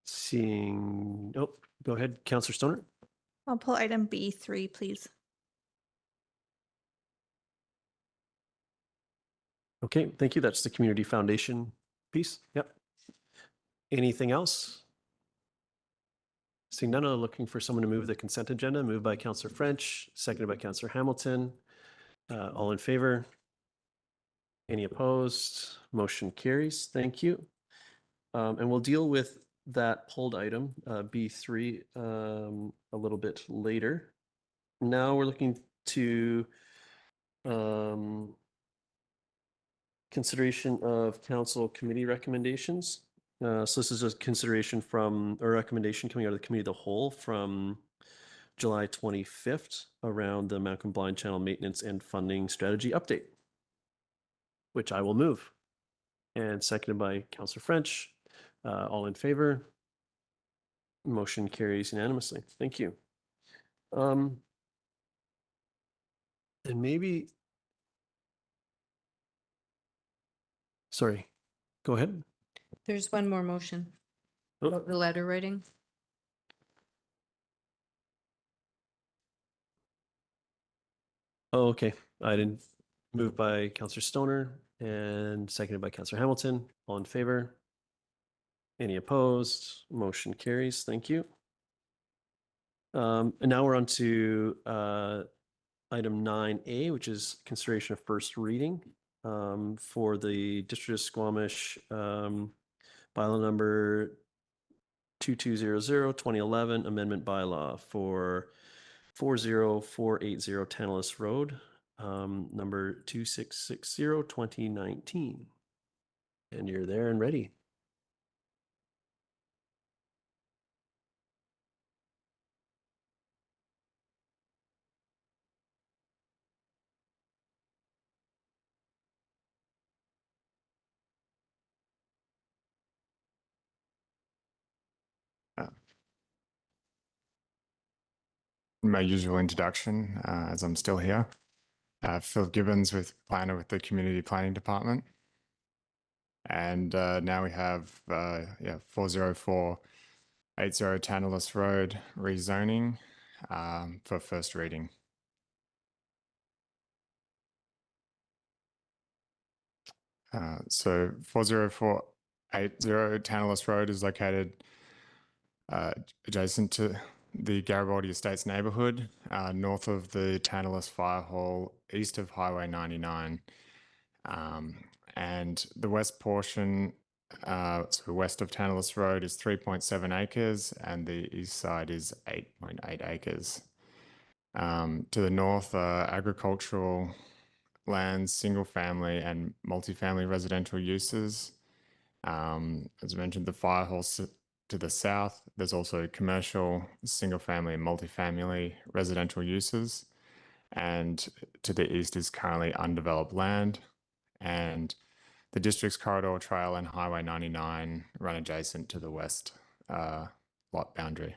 Seeing, oh, go ahead, Councillor Stoner. I'll pull item B3, please. Okay, thank you. That's the Community Foundation piece. Yep. Anything else? Seeing none, I'm looking for someone to move the consent agenda. Moved by Councillor French, seconded by Councillor Hamilton. All in favor? Any opposed? Motion carries. Thank you. And we'll deal with that pulled item, B3, a little bit later. Now we're looking to consideration of council committee recommendations. So this is a consideration from a recommendation coming out of the committee of the whole from July 25th around the Malcolm Blind Channel maintenance and funding strategy update, which I will move. And seconded by Councillor French. All in favor? Motion carries unanimously. Thank you. And maybe, sorry, go ahead. There's one more motion. Oh. The letter writing. Oh, okay. I didn't. Moved by Councillor Stoner and seconded by Councillor Hamilton. All in favor? Any opposed? Motion carries. Thank you. And now we're on to item 9A, which is consideration of first reading for the District of Squamish bylaw number 2200-2011 amendment bylaw for 40480 Tantalus Road, number 2660-2019. And you're there and ready. My usual introduction, as I'm still here. Phil Gibbons, planner with the Community Planning Department. And now we have 40480 Tantalus Road rezoning for first reading. So 40480 Tantalus Road is located adjacent to the Garibaldi Estates neighbourhood, north of the Tantalus Fire Hall, east of Highway 99. And the west portion, so west of Tantalus Road is 3.7 acres and the east side is 8.8 acres. To the north are agricultural lands, single family and multifamily residential uses. As mentioned, the fire hall to the south, there's also commercial, single family and multifamily residential uses. And to the east is currently undeveloped land. And the district's corridor trail and Highway 99 run adjacent to the west lot boundary.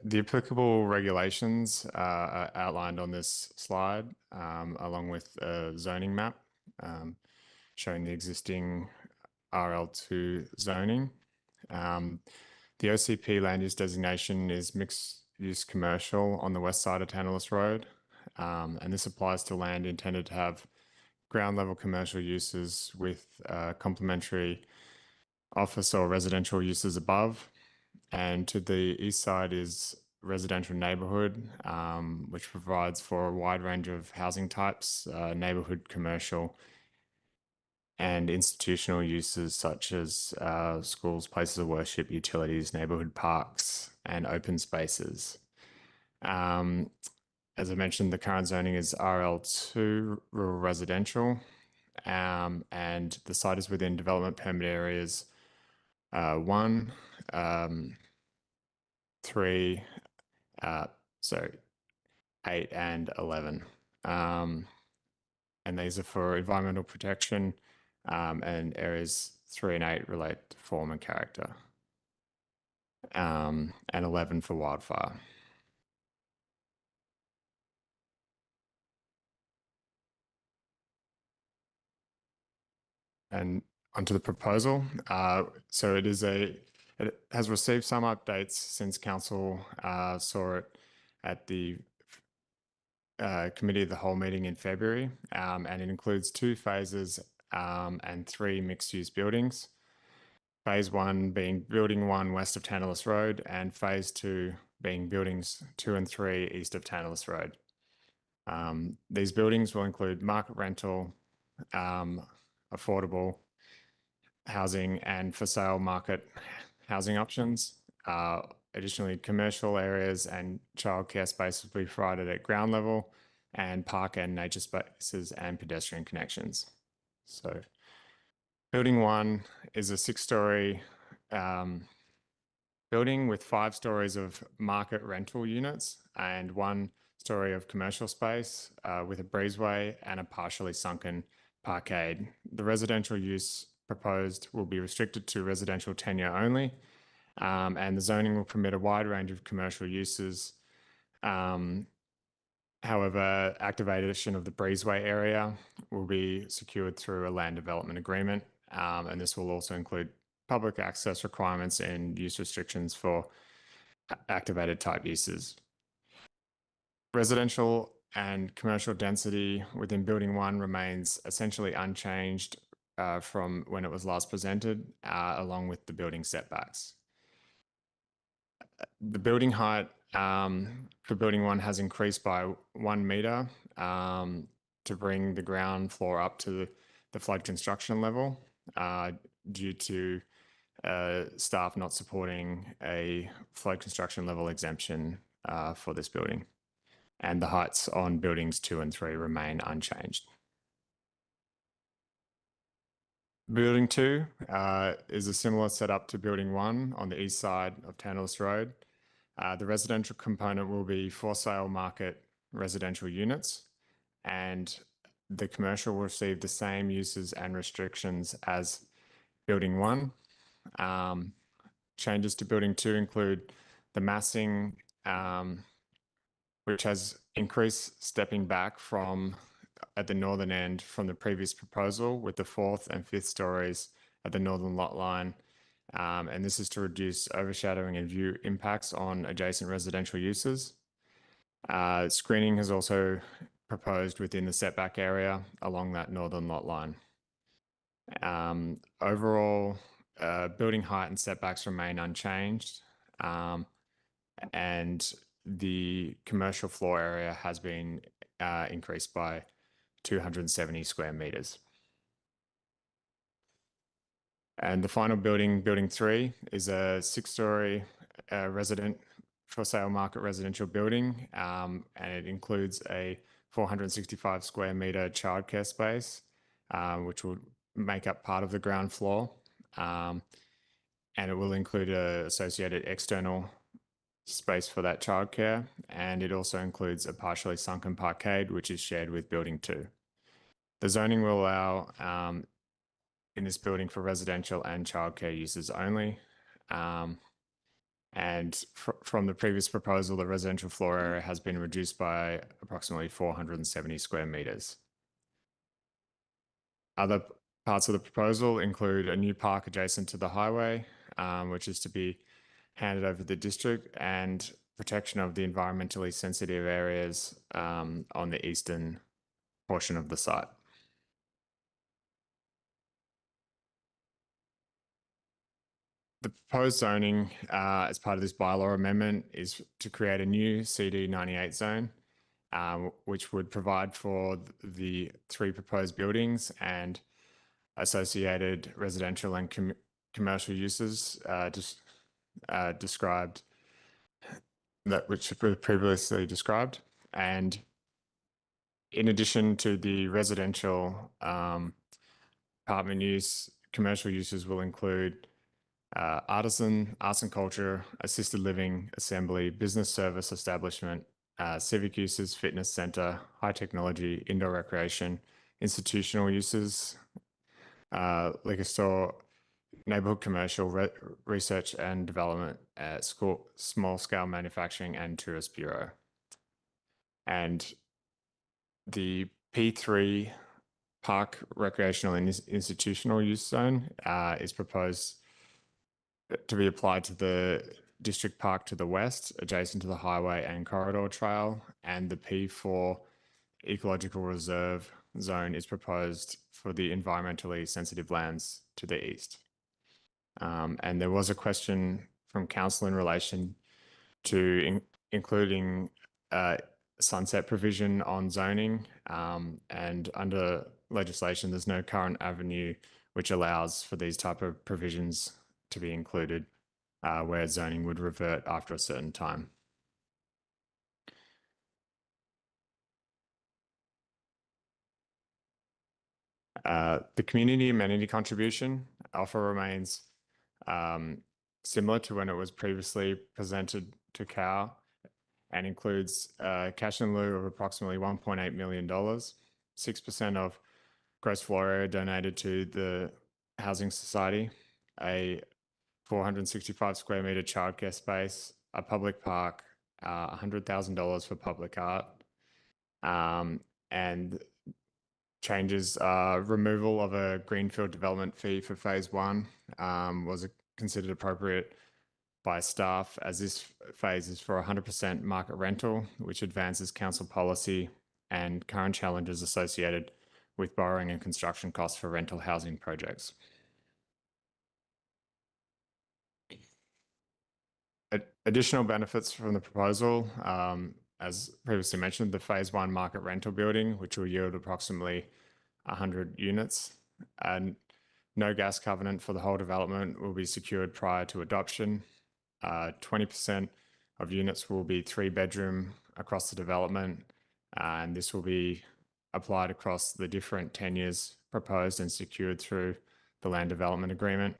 The applicable regulations are outlined on this slide, along with a zoning map showing the existing RL2 zoning. The OCP land use designation is mixed use commercial on the west side of Tantalus Road, and this applies to land intended to have ground level commercial uses with complementary office or residential uses above. And to the east side is residential neighborhood, which provides for a wide range of housing types, neighborhood, commercial, and institutional uses such as schools, places of worship, utilities, neighborhood parks, and open spaces. As I mentioned, the current zoning is RL2, rural residential, and the site is within development permit areas 1, 3, 8 and 11. And these are for environmental protection, and areas 3 and 8 relate to form and character, and 11 for wildfire. And onto the proposal. So it has received some updates since council saw it at the committee of the whole meeting in February, and it includes 2 phases and 3 mixed-use buildings. Phase 1 being Building 1 west of Tantalus Road, and Phase 2 being Buildings 2 and 3 east of Tantalus Road. These buildings will include market rental, affordable housing, and for sale market housing options. Additionally, commercial areas and childcare spaces will be provided at ground level, and park and nature spaces and pedestrian connections. So Building 1 is a 6-story building with 5 stories of market rental units and 1 story of commercial space with a breezeway and a partially sunken parkade. The residential use proposed will be restricted to residential tenure only, and the zoning will permit a wide range of commercial uses. However, activation of the breezeway area will be secured through a land development agreement, and this will also include public access requirements and use restrictions for activated type uses. Residential and commercial density within Building 1 remains essentially unchanged from when it was last presented, along with the building setbacks. The building height for Building 1 has increased by 1 metre to bring the ground floor up to the flood construction level due to staff not supporting a flood construction level exemption for this building. And the heights on Buildings 2 and 3 remain unchanged. Building 2 is a similar setup to Building 1 on the east side of Tantalus Road. The residential component will be for sale market residential units, and the commercial will receive the same uses and restrictions as Building 1. Changes to Building 2 include the massing, which has increased stepping back from at the northern end from the previous proposal, with the 4th and 5th stories at the northern lot line. And this is to reduce overshadowing and view impacts on adjacent residential uses. Screening has also proposed within the setback area along that northern lot line. Overall, building height and setbacks remain unchanged, and the commercial floor area has been increased by 270 square meters. And the final building, Building 3, is a 6-story for sale market residential building, and it includes a 465 square meter childcare space, which will make up part of the ground floor. And it will include a associated external space for that childcare. And it also includes a partially sunken parkade, which is shared with building 2. The zoning will allow in this building for residential and childcare uses only. And from the previous proposal, the residential floor area has been reduced by approximately 470 square meters. Other parts of the proposal include a new park adjacent to the highway, which is to be handed over to the district, and protection of the environmentally sensitive areas on the eastern portion of the site. The proposed zoning as part of this bylaw amendment is to create a new CD98 zone, which would provide for the 3 proposed buildings and associated residential and commercial uses described, which were previously described. And in addition to the residential apartment use, commercial uses will include arts and culture, assisted living, assembly, business service establishment, civic uses, fitness center, high technology, indoor recreation, institutional uses, liquor store, neighborhood commercial, research and development, school, small scale manufacturing, and tourist bureau. And the P3 park recreational and institutional use zone is proposed to be applied to the district park to the west, adjacent to the highway and corridor trail, and the P4 ecological reserve zone is proposed for the environmentally sensitive lands to the east. And there was a question from council in relation to including sunset provision on zoning, and under legislation, there's no current avenue which allows for these type of provisions to be included, where zoning would revert after a certain time. The community amenity contribution offer remains similar to when it was previously presented to COW, and includes cash in lieu of approximately $1.8 million, 6% of gross floor area donated to the Housing Society, a 465 square meter childcare space, a public park, $100,000 for public art, and changes, removal of a greenfield development fee for phase 1 was considered appropriate by staff, as this phase is for 100% market rental, which advances council policy and current challenges associated with borrowing and construction costs for rental housing projects. Additional benefits from the proposal, as previously mentioned, the phase 1 market rental building, which will yield approximately 100 units, and no gas covenant for the whole development will be secured prior to adoption. 20% of units will be 3-bedroom across the development, and this will be applied across the different tenures proposed and secured through the land development agreement.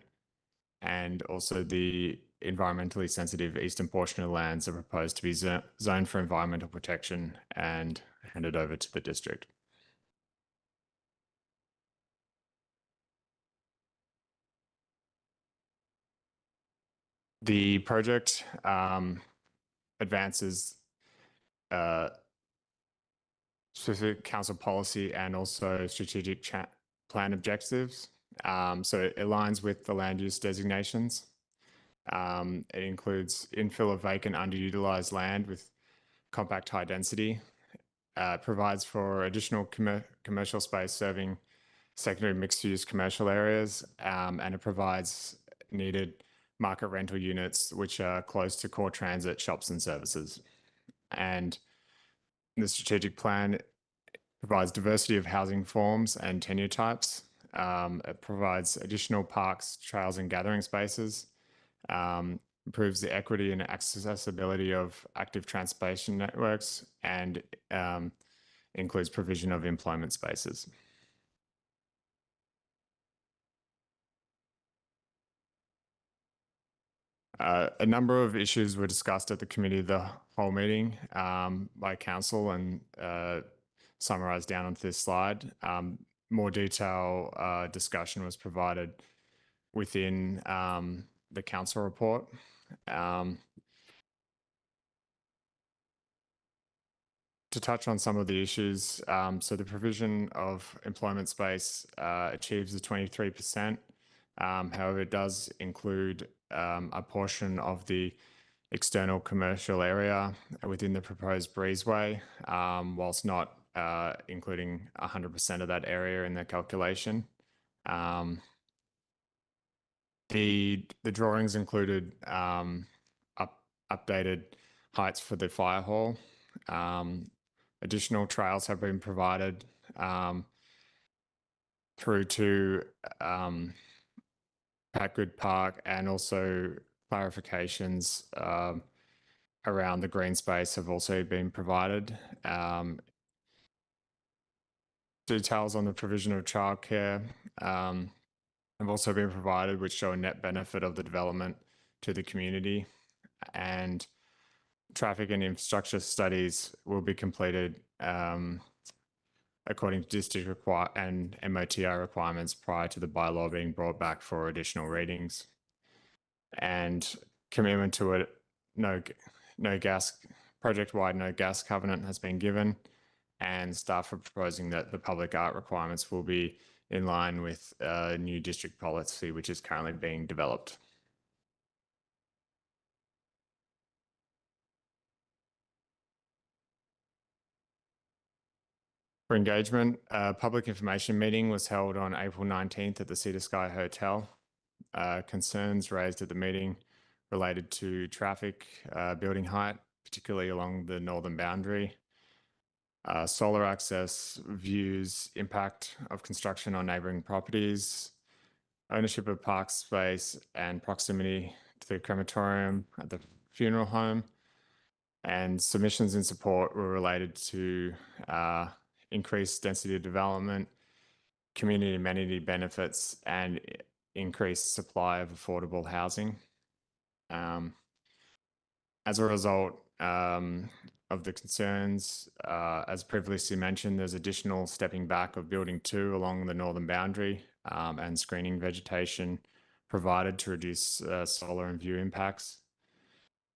And also the environmentally sensitive eastern portion of the lands are proposed to be zoned for environmental protection and handed over to the district. The project advances specific council policy and also strategic plan objectives. So it aligns with the land use designations. It includes infill of vacant underutilized land with compact high density, provides for additional commercial space serving secondary mixed use commercial areas, and it provides needed market rental units which are close to core transit, shops and services. And the strategic plan provides diversity of housing forms and tenure types. It provides additional parks, trails and gathering spaces, improves the equity and accessibility of active transportation networks, and includes provision of employment spaces. A number of issues were discussed at the committee of the whole meeting by council and summarised down onto this slide. More detail discussion was provided within the council report. To touch on some of the issues, so the provision of employment space achieves the 23%. However, it does include a portion of the external commercial area within the proposed breezeway, whilst not including 100% of that area in the calculation. The drawings included updated heights for the fire hall. Additional trails have been provided through to Patgood Park, and also clarifications around the green space have also been provided. Details on the provision of childcare have also been provided, which show a net benefit of the development to the community, and traffic and infrastructure studies will be completed according to district and MOTR requirements prior to the bylaw being brought back for additional readings. And commitment to a no gas project-wide no gas covenant has been given, and staff are proposing that the public art requirements will be in line with new district policy, which is currently being developed. For engagement, a public information meeting was held on April 19th at the Cedar Sky Hotel. Concerns raised at the meeting related to traffic, building height, particularly along the northern boundary, solar access, views, impact of construction on neighbouring properties, ownership of park space and proximity to the crematorium at the funeral home, and submissions in support were related to increased density of development, community amenity benefits, and increased supply of affordable housing. As a result of the concerns, as previously mentioned, there's additional stepping back of building 2 along the northern boundary and screening vegetation provided to reduce solar and view impacts.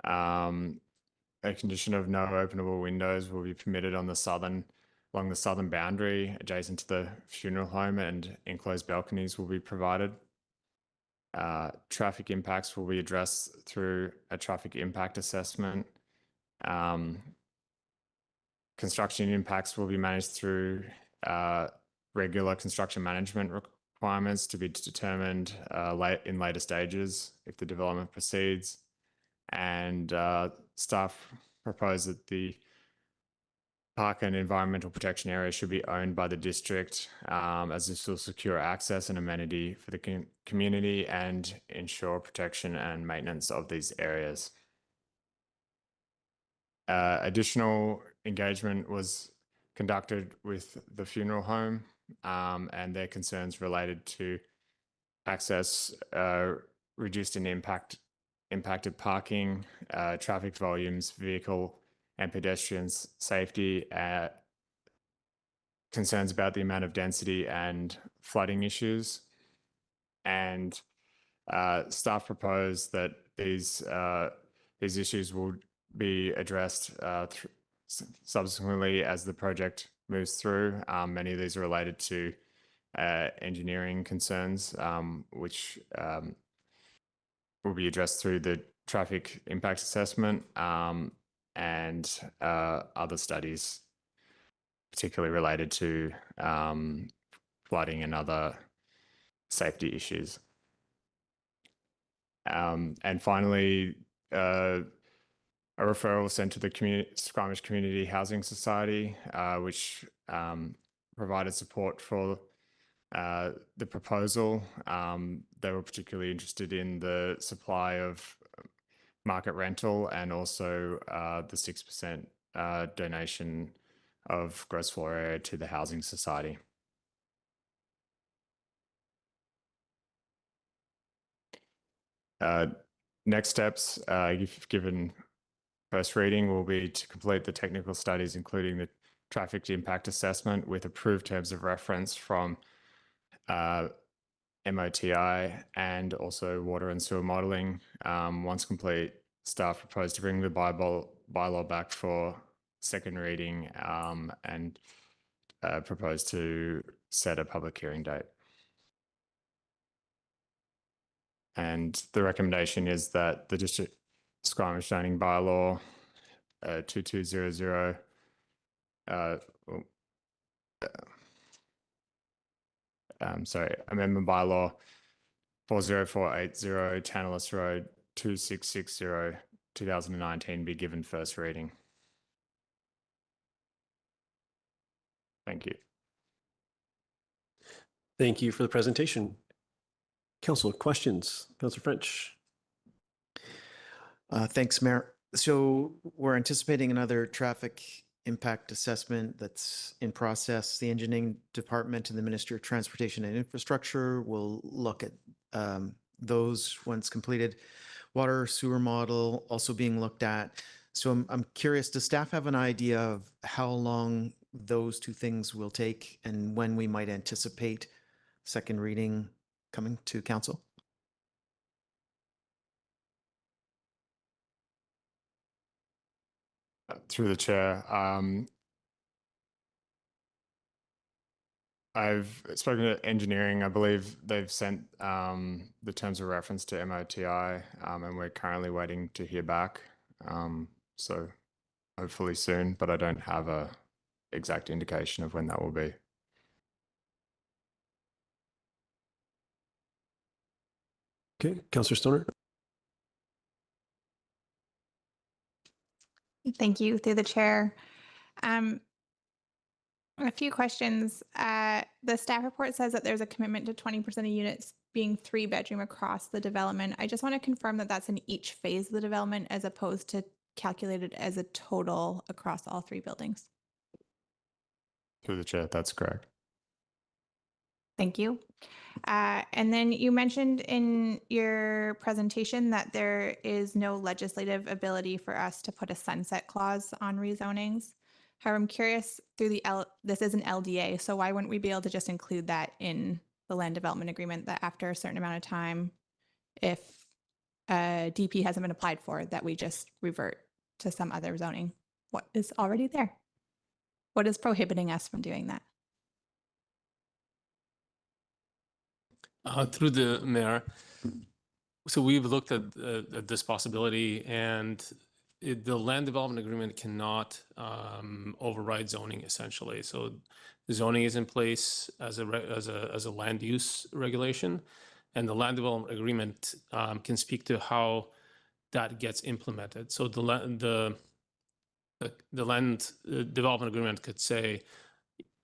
A condition of no openable windows will be permitted along the southern boundary adjacent to the funeral home, and enclosed balconies will be provided. Traffic impacts will be addressed through a traffic impact assessment. Construction impacts will be managed through regular construction management requirements to be determined in later stages if the development proceeds. And staff propose that the park and environmental protection area should be owned by the district, as this will secure access and amenity for the community and ensure protection and maintenance of these areas. Additional engagement was conducted with the funeral home and their concerns related to access, reduced in impacted parking, traffic volumes, vehicle and pedestrians safety, concerns about the amount of density and flooding issues. And staff propose that these issues will be addressed subsequently as the project moves through. Many of these are related to engineering concerns, which will be addressed through the traffic impact assessment and other studies, particularly related to flooding and other safety issues. And finally, a referral sent to the Squamish Community Housing Society, which provided support for the proposal. They were particularly interested in the supply of market rental and also the 6% donation of gross floor area to the Housing Society. Next steps, if given first reading, will be to complete the technical studies, including the traffic impact assessment with approved terms of reference from MOTI and also water and sewer modelling. Once complete, staff propose to bring the bylaw back for second reading and propose to set a public hearing date. And the recommendation is that the District Squamish zoning bylaw 2200 amendment bylaw 40480 Tantalus Road 2660 2019 be given first reading. Thank you. Thank you for the presentation. Council, questions? Councillor French. Thanks, Mayor. So we're anticipating another traffic impact assessment that's in process. The engineering department and the Ministry of Transportation and Infrastructure will look at those once completed. Water sewer model also being looked at. So I'm curious, does staff have an idea of how long those two things will take and when we might anticipate second reading coming to council? Through the chair, I've spoken to engineering. I believe they've sent the terms of reference to MOTI, and we're currently waiting to hear back. So hopefully soon, but I don't have a exact indication of when that will be. Okay, Councillor Stoner. Thank you, through the chair. A few questions. The staff report says that there's a commitment to 20% of units being 3-bedroom across the development. I just want to confirm that that's in each phase of the development as opposed to calculated as a total across all 3 buildings. Through the chair, that's correct. Thank you. And then you mentioned in your presentation that there is no legislative ability for us to put a sunset clause on rezonings. However, I'm curious, this is an LDA, so why wouldn't we be able to just include that in the land development agreement that after a certain amount of time, if DP hasn't been applied for, that we just revert to some other zoning? What is already there? What is prohibiting us from doing that? Through the mayor, so we've looked at this possibility, and the land development agreement cannot override zoning essentially. So the zoning is in place as a land use regulation, and the land development agreement can speak to how that gets implemented. So the land development agreement could say,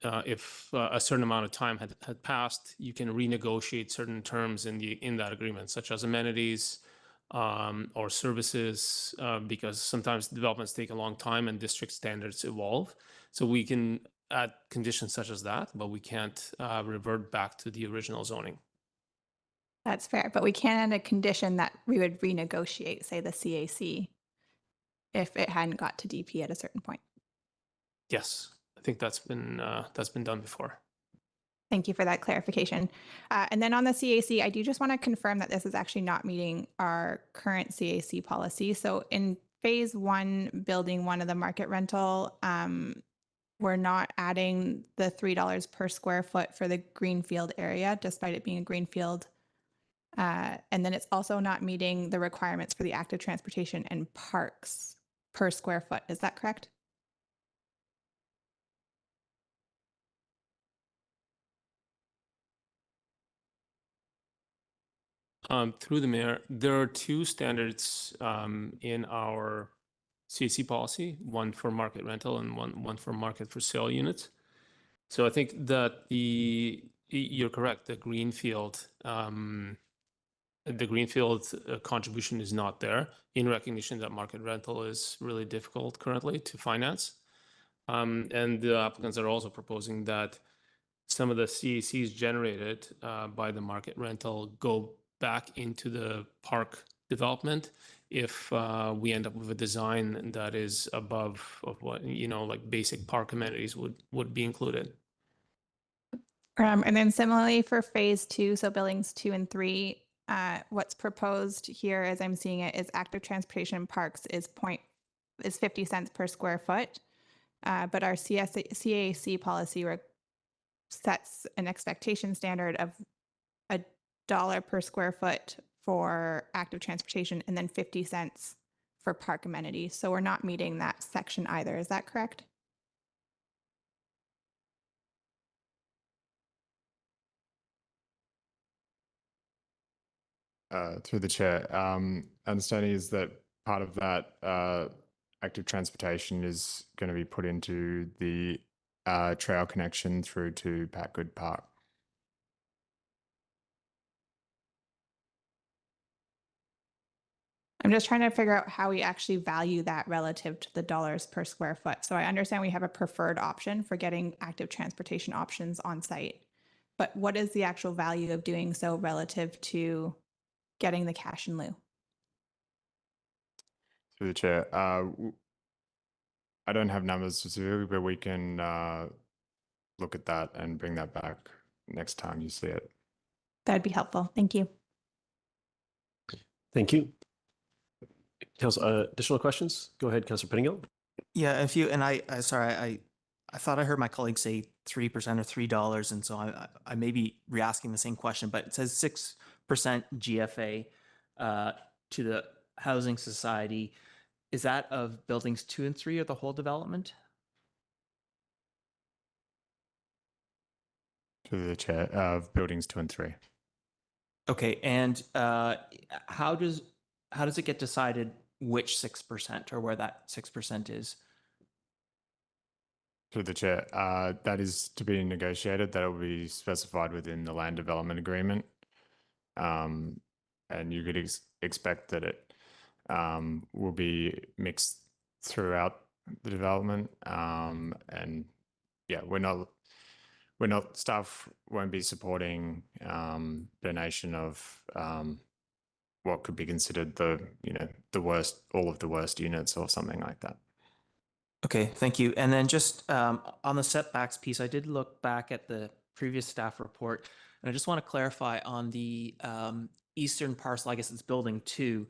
if a certain amount of time had passed, you can renegotiate certain terms in that agreement, such as amenities or services, because sometimes developments take a long time and district standards evolve. So we can add conditions such as that, but we can't revert back to the original zoning. That's fair, but we can add a condition that we would renegotiate, say, the CAC if it hadn't got to DP at a certain point. Yes. I think that's been done before. Thank you for that clarification. And then on the CAC, I do just want to confirm that this is actually not meeting our current CAC policy. So in phase 1, building 1 of the market rental, we're not adding the $3 per square foot for the greenfield area, despite it being a greenfield. And then it's also not meeting the requirements for the active transportation and parks per square foot. Is that correct? Through the mayor, there are 2 standards in our CAC policy, one for market rental and one for market for sale units. So I think that you're correct, the greenfield contribution is not there, in recognition that market rental is really difficult currently to finance. And the applicants are also proposing that some of the CACs generated by the market rental go back into the park development if we end up with a design that is above of what, like basic park amenities would be included. And then similarly for phase 2, so buildings 2 and 3, what's proposed here, as I'm seeing it, is active transportation parks is 50 cents per square foot. But our CAC policy sets an expectation standard of $1 per square foot for active transportation and then 50 cents for park amenities. So we're not meeting that section either. Is that correct? Through the chair, understanding is that part of that active transportation is going to be put into the trail connection through to Patgood Park. I'm just trying to figure out how we actually value that relative to the dollars per square foot. So I understand we have a preferred option for getting active transportation options on site, but what is the actual value of doing so relative to getting the cash in lieu? Through the chair, I don't have numbers specifically, but we can look at that and bring that back next time you see it. That'd be helpful. Thank you. Thank you. Council, additional questions? Go ahead, Councilor Pettingill. Yeah, if you, and I sorry, I thought I heard my colleague say 3% or $3, and so I may be re-asking the same question, but it says 6% GFA to the housing society. Is that of buildings 2 and 3 or the whole development? Through the chair, of buildings 2 and 3. Okay, and how does it get decided which 6% or where that 6% is? Through the chair, that is to be negotiated. That will be specified within the land development agreement, and you could expect that it will be mixed throughout the development. And yeah, staff won't be supporting donation of what could be considered the worst, all of the worst units or something like that. Okay, thank you. And then just on the setbacks piece, I did look back at the previous staff report, and I just want to clarify on the eastern parcel, I guess it's building 2,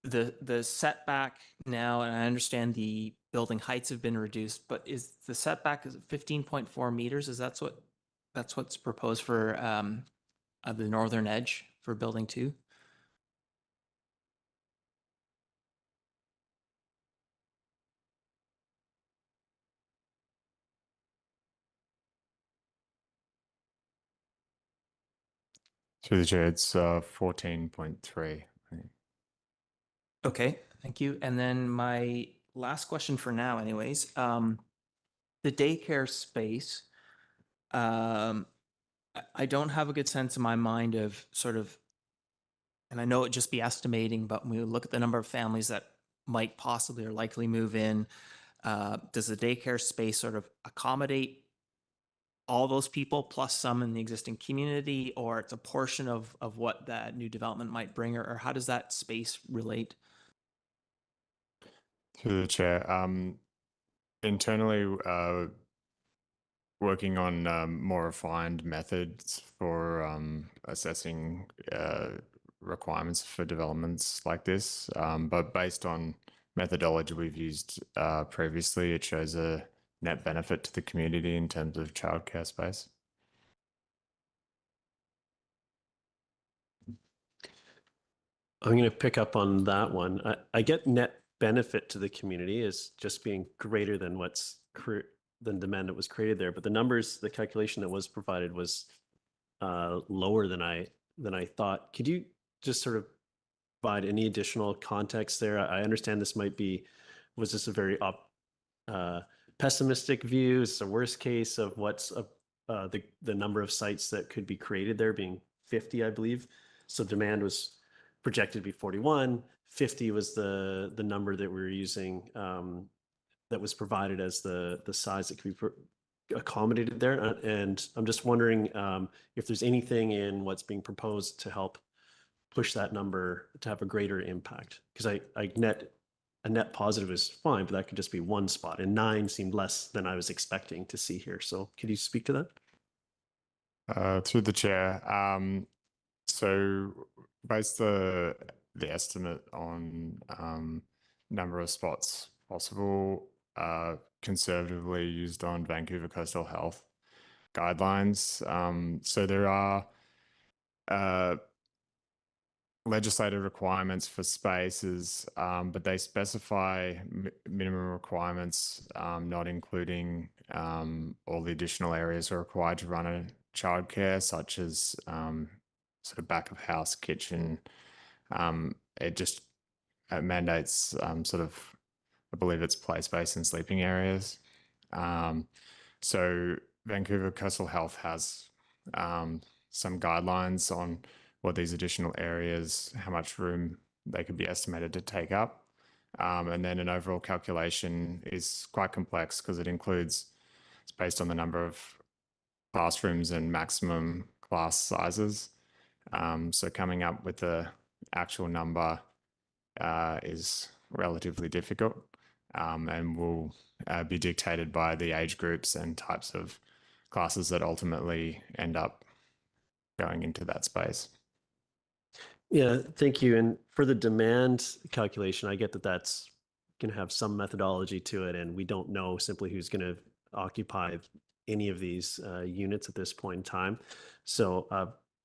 the setback now, and I understand the building heights have been reduced, but is the setback is 15.4 meters? Is that's what's proposed for the northern edge for building 2? Through the chair, it's 14.3. Okay, thank you. And then my last question for now, anyways, the daycare space, I don't have a good sense in my mind of sort of, and I know it'd just be estimating, but when we look at the number of families that might possibly or likely move in, does the daycare space sort of accommodate all those people plus some in the existing community, or it's a portion of what that new development might bring, or how does that space relate? Through the chair, internally working on more refined methods for assessing requirements for developments like this, but based on methodology we've used previously, it shows a net benefit to the community in terms of childcare space. I'm going to pick up on that one. I get net benefit to the community as just being greater than what's than demand that was created there, but the numbers, the calculation that was provided was lower than I thought. Could you just sort of provide any additional context there? I understand this might be, was this a very pessimistic view? Is this a worst case of what's the number of sites that could be created there being 50, I believe. So demand was projected to be 41. 50 was the number that we were using that was provided as the size that could be accommodated there. And I'm just wondering if there's anything in what's being proposed to help push that number to have a greater impact? Because a net positive is fine, but that could just be one spot, and 9 seemed less than I was expecting to see here. So could you speak to that? Through the chair. So based the estimate on number of spots possible, conservatively used on Vancouver Coastal Health guidelines. So there are legislative requirements for spaces, but they specify minimum requirements, not including all the additional areas are required to run a childcare, such as sort of back of house, kitchen. It just mandates sort of, I believe it's play space and sleeping areas. So Vancouver Coastal Health has some guidelines on what these additional areas, how much room they could be estimated to take up. And then an overall calculation is quite complex because it includes, it's based on the number of classrooms and maximum class sizes. So coming up with the actual number is relatively difficult and will be dictated by the age groups and types of classes that ultimately end up going into that space. Yeah, thank you. And for the demand calculation, I get that that's going to have some methodology to it, and we don't know simply who's going to occupy any of these units at this point in time. So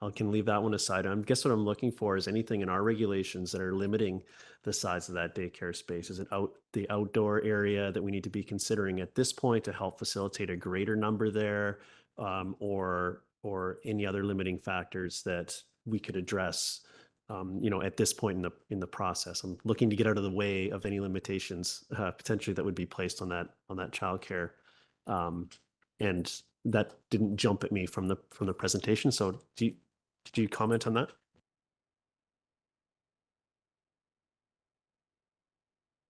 I can leave that one aside. I guess what I'm looking for is anything in our regulations that are limiting the size of that daycare space. Is it the outdoor area that we need to be considering at this point to help facilitate a greater number there, or any other limiting factors that we could address? At this point in the process, I'm looking to get out of the way of any limitations potentially that would be placed on that childcare, and that didn't jump at me from the presentation. So did you comment on that?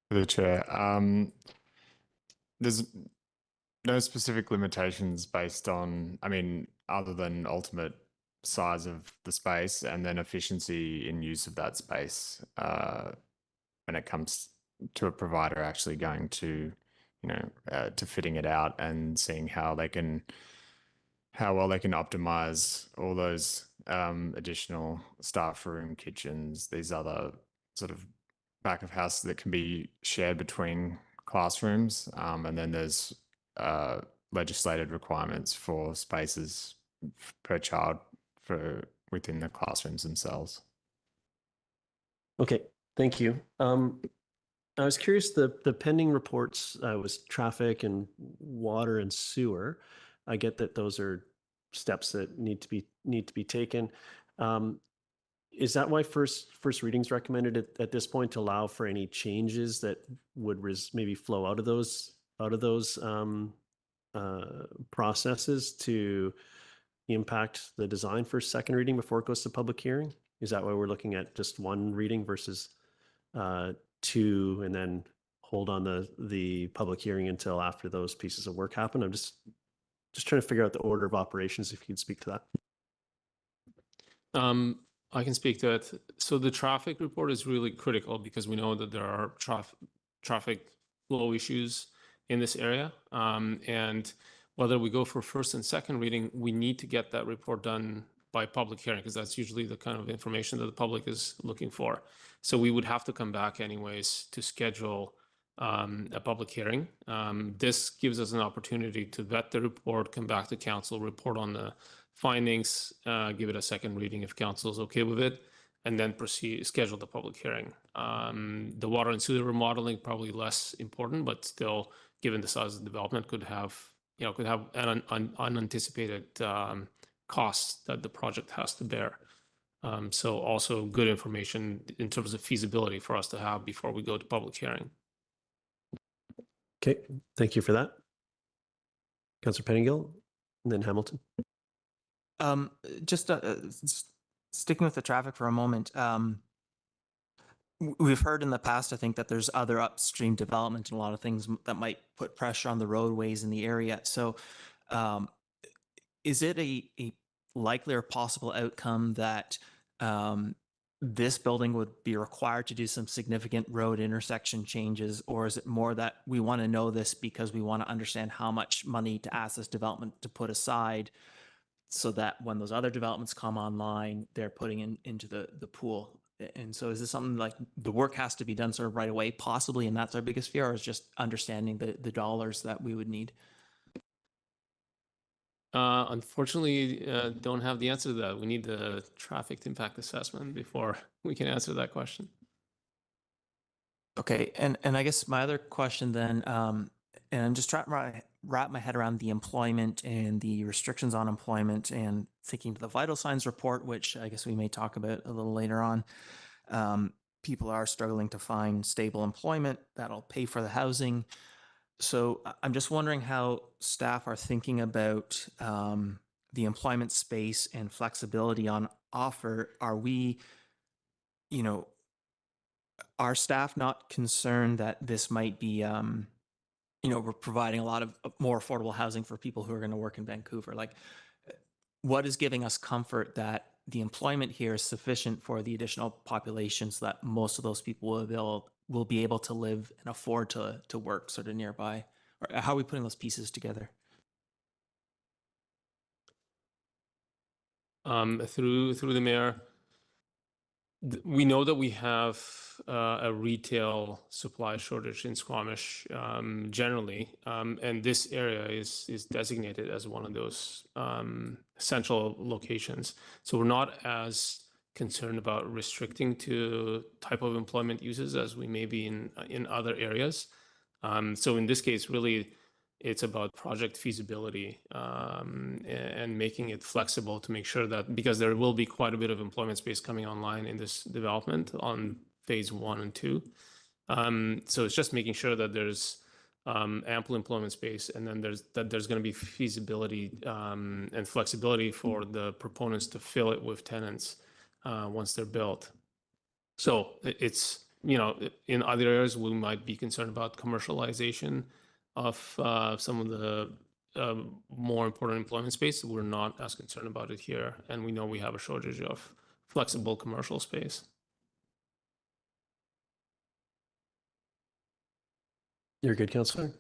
The chair. There's no specific limitations based on, I mean, other than ultimate size of the space and then efficiency in use of that space when it comes to a provider actually going to, to fitting it out and seeing how well they can optimize all those additional staff room, kitchens, these other sort of back of house that can be shared between classrooms. And then there's legislated requirements for spaces per child for within the classrooms themselves. Okay, thank you. I was curious, the pending reports was traffic and water and sewer. I get that those are steps that need to be taken. Is that why first readings recommended at this point to allow for any changes that would maybe flow out of those processes to impact the design for second reading before it goes to public hearing? Is that why we're looking at just one reading versus 2, and then hold on the public hearing until after those pieces of work happen? I'm just trying to figure out the order of operations, if you could speak to that. I can speak to it. So the traffic report is really critical because we know that there are traffic flow issues in this area. And whether we go for first and second reading, we need to get that report done by public hearing, because that's usually the kind of information that the public is looking for. So we would have to come back anyways to schedule a public hearing. This gives us an opportunity to vet the report, come back to council, report on the findings, give it a second reading if council is okay with it, and then schedule the public hearing. The water and sewer remodeling probably less important, but still, given the size of the development, could have an unanticipated costs that the project has to bear. So also good information in terms of feasibility for us to have before we go to public hearing. Okay, thank you for that. Councillor Pettingill, and then Hamilton. Just sticking with the traffic for a moment. We've heard in the past, I think, that there's other upstream development and a lot of things that might put pressure on the roadways in the area. So is it a likely or possible outcome that this building would be required to do some significant road intersection changes, or is it more that we want to know this because we want to understand how much money to ask this development to put aside so that when those other developments come online, they're putting into the pool? And so is this something like the work has to be done sort of right away, possibly, and that's our biggest fear, or is just understanding the dollars that we would need? Unfortunately, don't have the answer to that. We need the traffic impact assessment before we can answer that question. Okay, and I guess my other question then, and I'm just trying to wrap my head around the employment and the restrictions on employment, and thinking to the vital signs report, which I guess we may talk about a little later on. People are struggling to find stable employment that'll pay for the housing. So I'm just wondering how staff are thinking about the employment space and flexibility on offer. Are we, are staff not concerned that this might be, we're providing a lot of more affordable housing for people who are going to work in Vancouver? Like, what is giving us comfort that the employment here is sufficient for the additional population so that most of those people will be able to live and afford to work sort of nearby? Or how are we putting those pieces together? Through the mayor, we know that we have a retail supply shortage in Squamish generally, and this area is designated as one of those central locations. So we're not as concerned about restricting to type of employment uses as we may be in other areas. So in this case, really, it's about project feasibility and making it flexible to make sure that, because there will be quite a bit of employment space coming online in this development on phase 1 and 2. So it's just making sure that there's ample employment space, and then there's going to be feasibility and flexibility for the proponents to fill it with tenants once they're built. So it's, in other areas, we might be concerned about commercialization of some of the more important employment space. We're not as concerned about it here, and we know we have a shortage of flexible commercial space. You're good, Councillor.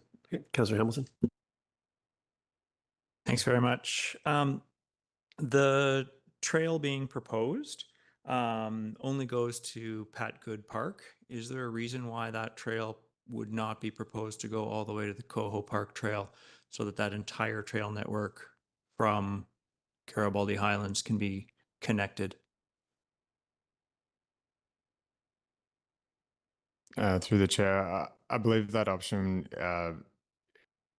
Councillor Hamilton. Thanks very much. The trail being proposed only goes to Pat Good Park. Is there a reason why that trail would not be proposed to go all the way to the Coho Park Trail, so that entire trail network from Garibaldi Highlands can be connected? Through the chair, I believe that option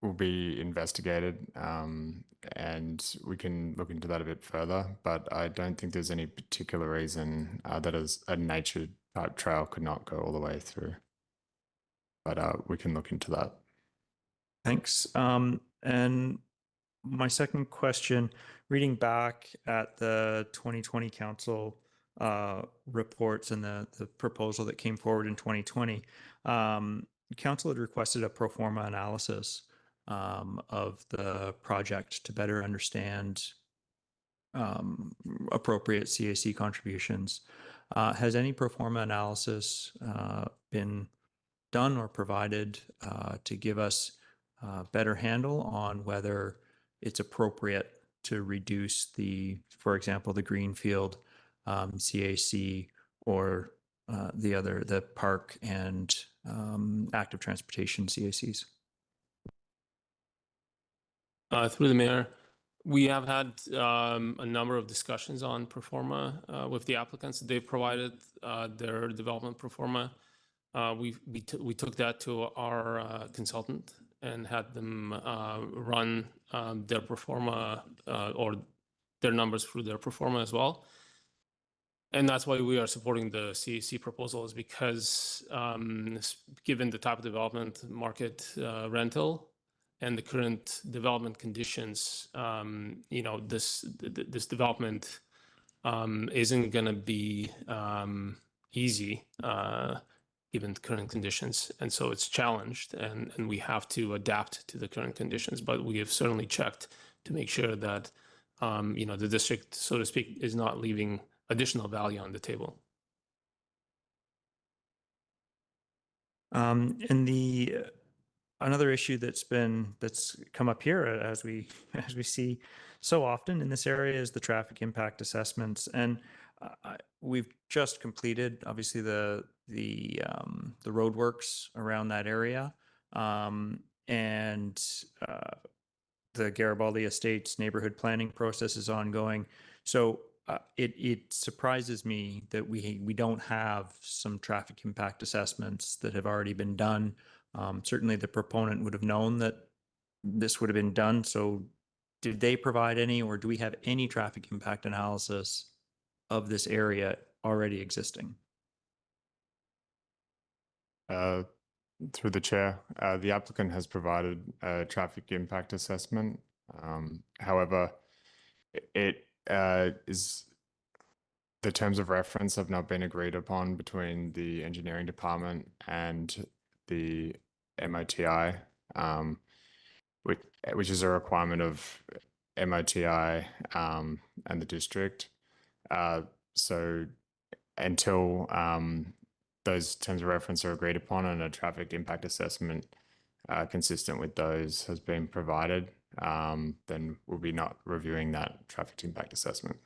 will be investigated, and we can look into that a bit further, but I don't think there's any particular reason that a nature type trail could not go all the way through. But we can look into that. Thanks. And my second question, reading back at the 2020 council reports and the proposal that came forward in 2020, council had requested a pro forma analysis of the project to better understand appropriate CAC contributions. Has any pro forma analysis been done or provided to give us a better handle on whether it's appropriate to reduce for example, the Greenfield CAC or the park and active transportation CACs? Through the mayor, we have had a number of discussions on pro forma with the applicants. They've provided their development pro forma. We took that to our consultant and had them run their pro forma or their numbers through their pro forma as well. And that's why we are supporting the CAC proposal, is because given the type of development, market rental, and the current development conditions, this development isn't going to be easy given the current conditions, and so it's challenged, and we have to adapt to the current conditions. But we have certainly checked to make sure that the district, so to speak, is not leaving additional value on the table. And another issue that's come up here as we as we see so often in this area is the traffic impact assessments. And we've just completed obviously the roadworks around that area, and the Garibaldi Estates neighborhood planning process is ongoing. So it surprises me that we don't have some traffic impact assessments that have already been done. Certainly the proponent would have known that this would have been done. So did they provide any, or do we have any traffic impact analysis of this area already existing? Through the chair, the applicant has provided a traffic impact assessment. However, it is the terms of reference have not been agreed upon between the engineering department and the MOTI, which is a requirement of MOTI and the district. So until those terms of reference are agreed upon and a traffic impact assessment consistent with those has been provided, then we'll be not reviewing that traffic impact assessment.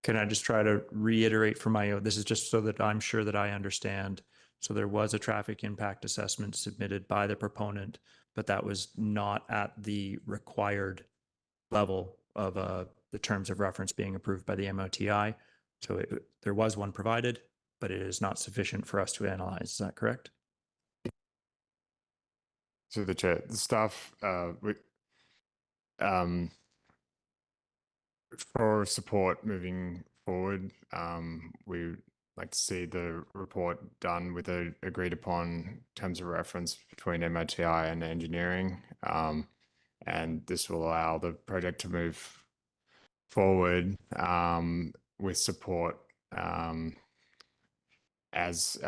Can I just try to reiterate for my own, this is just so that I'm sure that I understand. So there was a traffic impact assessment submitted by the proponent, but that was not at the required level of the terms of reference being approved by the MOTI. So there was one provided, but it is not sufficient for us to analyze. Is that correct? So the chair, the staff, for support moving forward, we would like to see the report done with a agreed upon terms of reference between MOTI and engineering. And this will allow the project to move forward with support as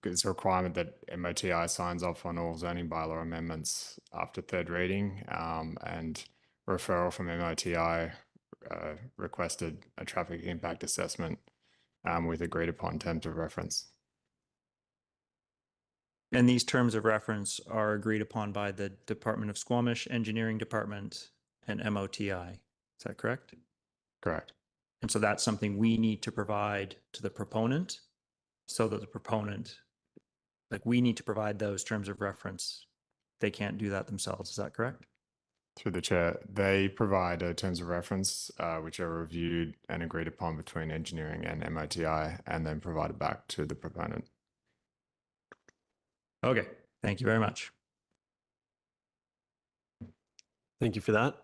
it's a requirement that MOTI signs off on all zoning bylaw amendments after third reading, and referral from MOTI requested a traffic impact assessment with agreed upon terms of reference. And these terms of reference are agreed upon by the Department of Squamish, Engineering Department, and MOTI. Is that correct? Correct. And so that's something we need to provide to the proponent so that the proponent, like we need to provide those terms of reference. They can't do that themselves. Is that correct? Through the chair, they provide terms of reference which are reviewed and agreed upon between engineering and MOTI and then provided back to the proponent. Okay, thank you very much. Thank you for that.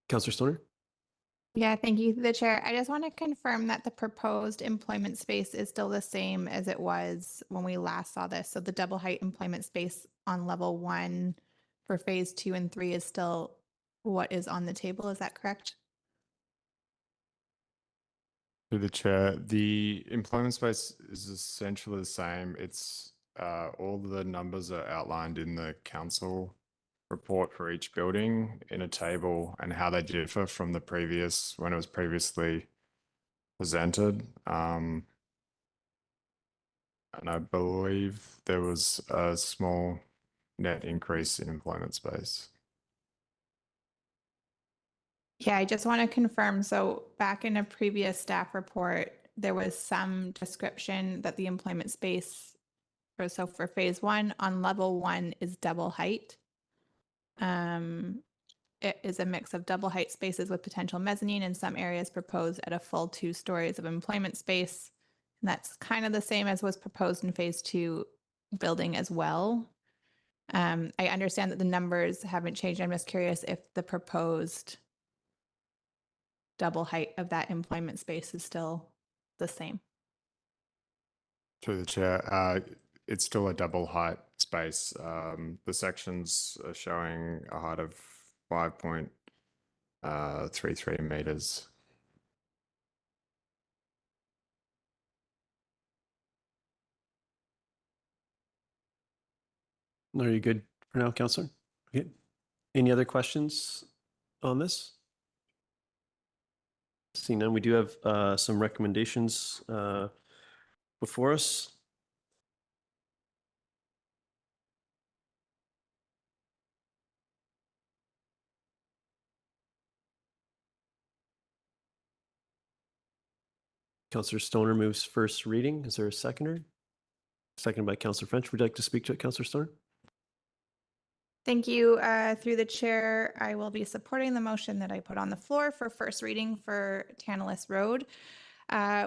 Councillor Stoner? Yeah, thank you, the chair. I just want to confirm that the proposed employment space is still the same as it was when we last saw this. So the double height employment space on level 1 for phase 2 and 3 is still what is on the table. Is that correct? Through the chair, the employment space is essentially the same. It's all the numbers are outlined in the council report for each building in a table and how they differ from the previous, when it was previously presented. And I believe there was a small net increase in employment space. Yeah, I just want to confirm. So back in a previous staff report, there was some description that the employment space for phase 1 on level 1 is double height. It is a mix of double height spaces with potential mezzanine in some areas proposed at a full 2 stories of employment space. And that's kind of the same as was proposed in phase 2 building as well. I understand that the numbers haven't changed. I'm just curious if the proposed double height of that employment space is still the same. Through the chair, it's still a double height space. The sections are showing a height of 5.33 meters. Are you good for now, Councillor? Okay. Any other questions on this? Seeing none, we do have some recommendations before us. Councillor Stoner moves first reading. Is there a seconder? Seconded by Councillor French. Would you like to speak to it, Councillor Stoner? Thank you. Through the chair, I will be supporting the motion that I put on the floor for first reading for Tantalus Road.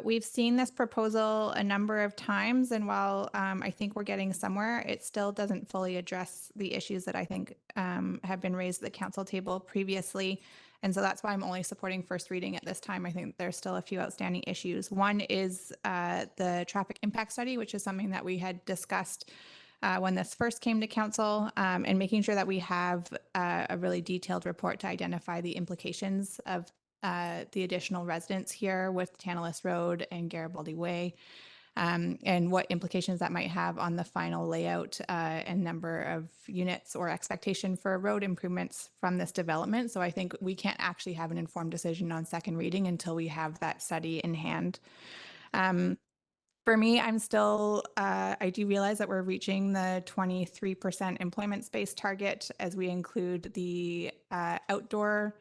We've seen this proposal a number of times, and while I think we're getting somewhere, it still doesn't fully address the issues that I think have been raised at the council table previously. And so that's why I'm only supporting first reading at this time. I think there's still a few outstanding issues. One is the traffic impact study, which is something that we had discussed when this first came to council, and making sure that we have a really detailed report to identify the implications of the additional residents here with Tantalus Road and Garibaldi Way, and what implications that might have on the final layout and number of units or expectation for road improvements from this development. So I think we can't actually have an informed decision on second reading until we have that study in hand. For me, I'm still, I do realize that we're reaching the 23% employment space target as we include the outdoor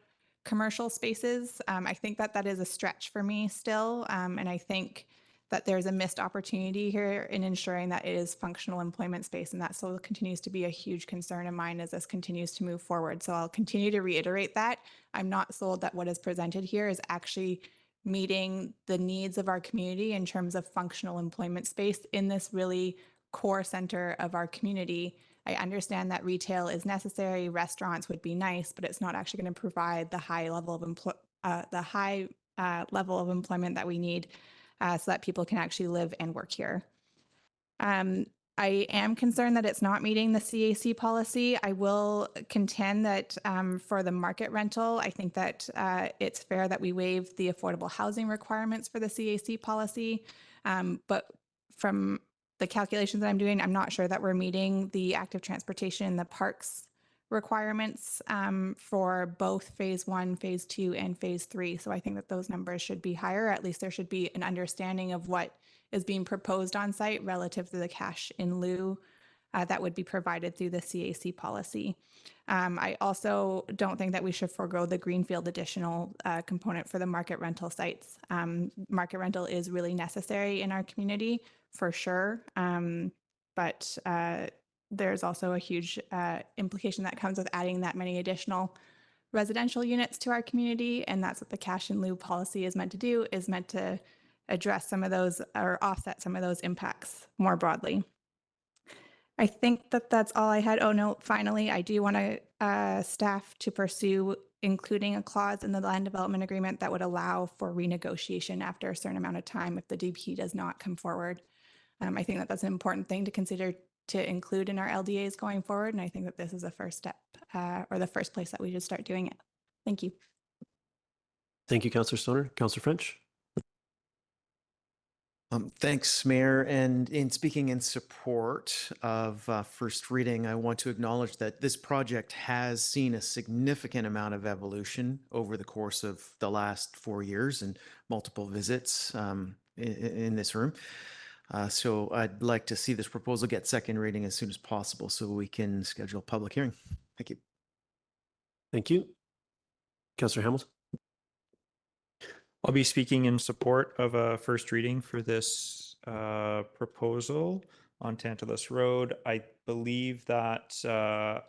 commercial spaces. I think that that is a stretch for me still. And I think that there's a missed opportunity here in ensuring that it is functional employment space. And that still continues to be a huge concern of mine as this continues to move forward. So I'll continue to reiterate that. I'm not sold that what is presented here is actually meeting the needs of our community in terms of functional employment space in this really core center of our community. I understand that retail is necessary, restaurants would be nice, but it's not actually going to provide the high level of employment that we need so that people can actually live and work here. I am concerned that it's not meeting the CAC policy. I will contend that for the market rental, I think that it's fair that we waive the affordable housing requirements for the CAC policy. But from the calculations that I'm doing, I'm not sure that we're meeting the active transportation, the parks requirements for both phase 1, phase 2, and phase 3. So I think that those numbers should be higher. At least there should be an understanding of what is being proposed on site relative to the cash in lieu that would be provided through the CAC policy. I also don't think that we should forego the greenfield additional component for the market rental sites. Market rental is really necessary in our community for sure, but there's also a huge implication that comes with adding that many additional residential units to our community, and that's what the cash in lieu policy is meant to do, is meant to address some of those or offset some of those impacts more broadly. I think that that's all I had. Oh no, finally, I do want staff to pursue including a clause in the land development agreement that would allow for renegotiation after a certain amount of time if the DP does not come forward. I think that that's an important thing to consider to include in our LDAs going forward, and I think that this is a first step or the first place that we should start doing it. Thank you. Thank you, Councillor Stoner. Councillor French. Thanks, Mayor. And in speaking in support of first reading, I want to acknowledge that this project has seen a significant amount of evolution over the course of the last 4 years and multiple visits in this room. So I'd like to see this proposal get second reading as soon as possible so we can schedule a public hearing. Thank you. Thank you. Councillor Hamilton. I'll be speaking in support of a first reading for this proposal on Tantalus Road. I believe that I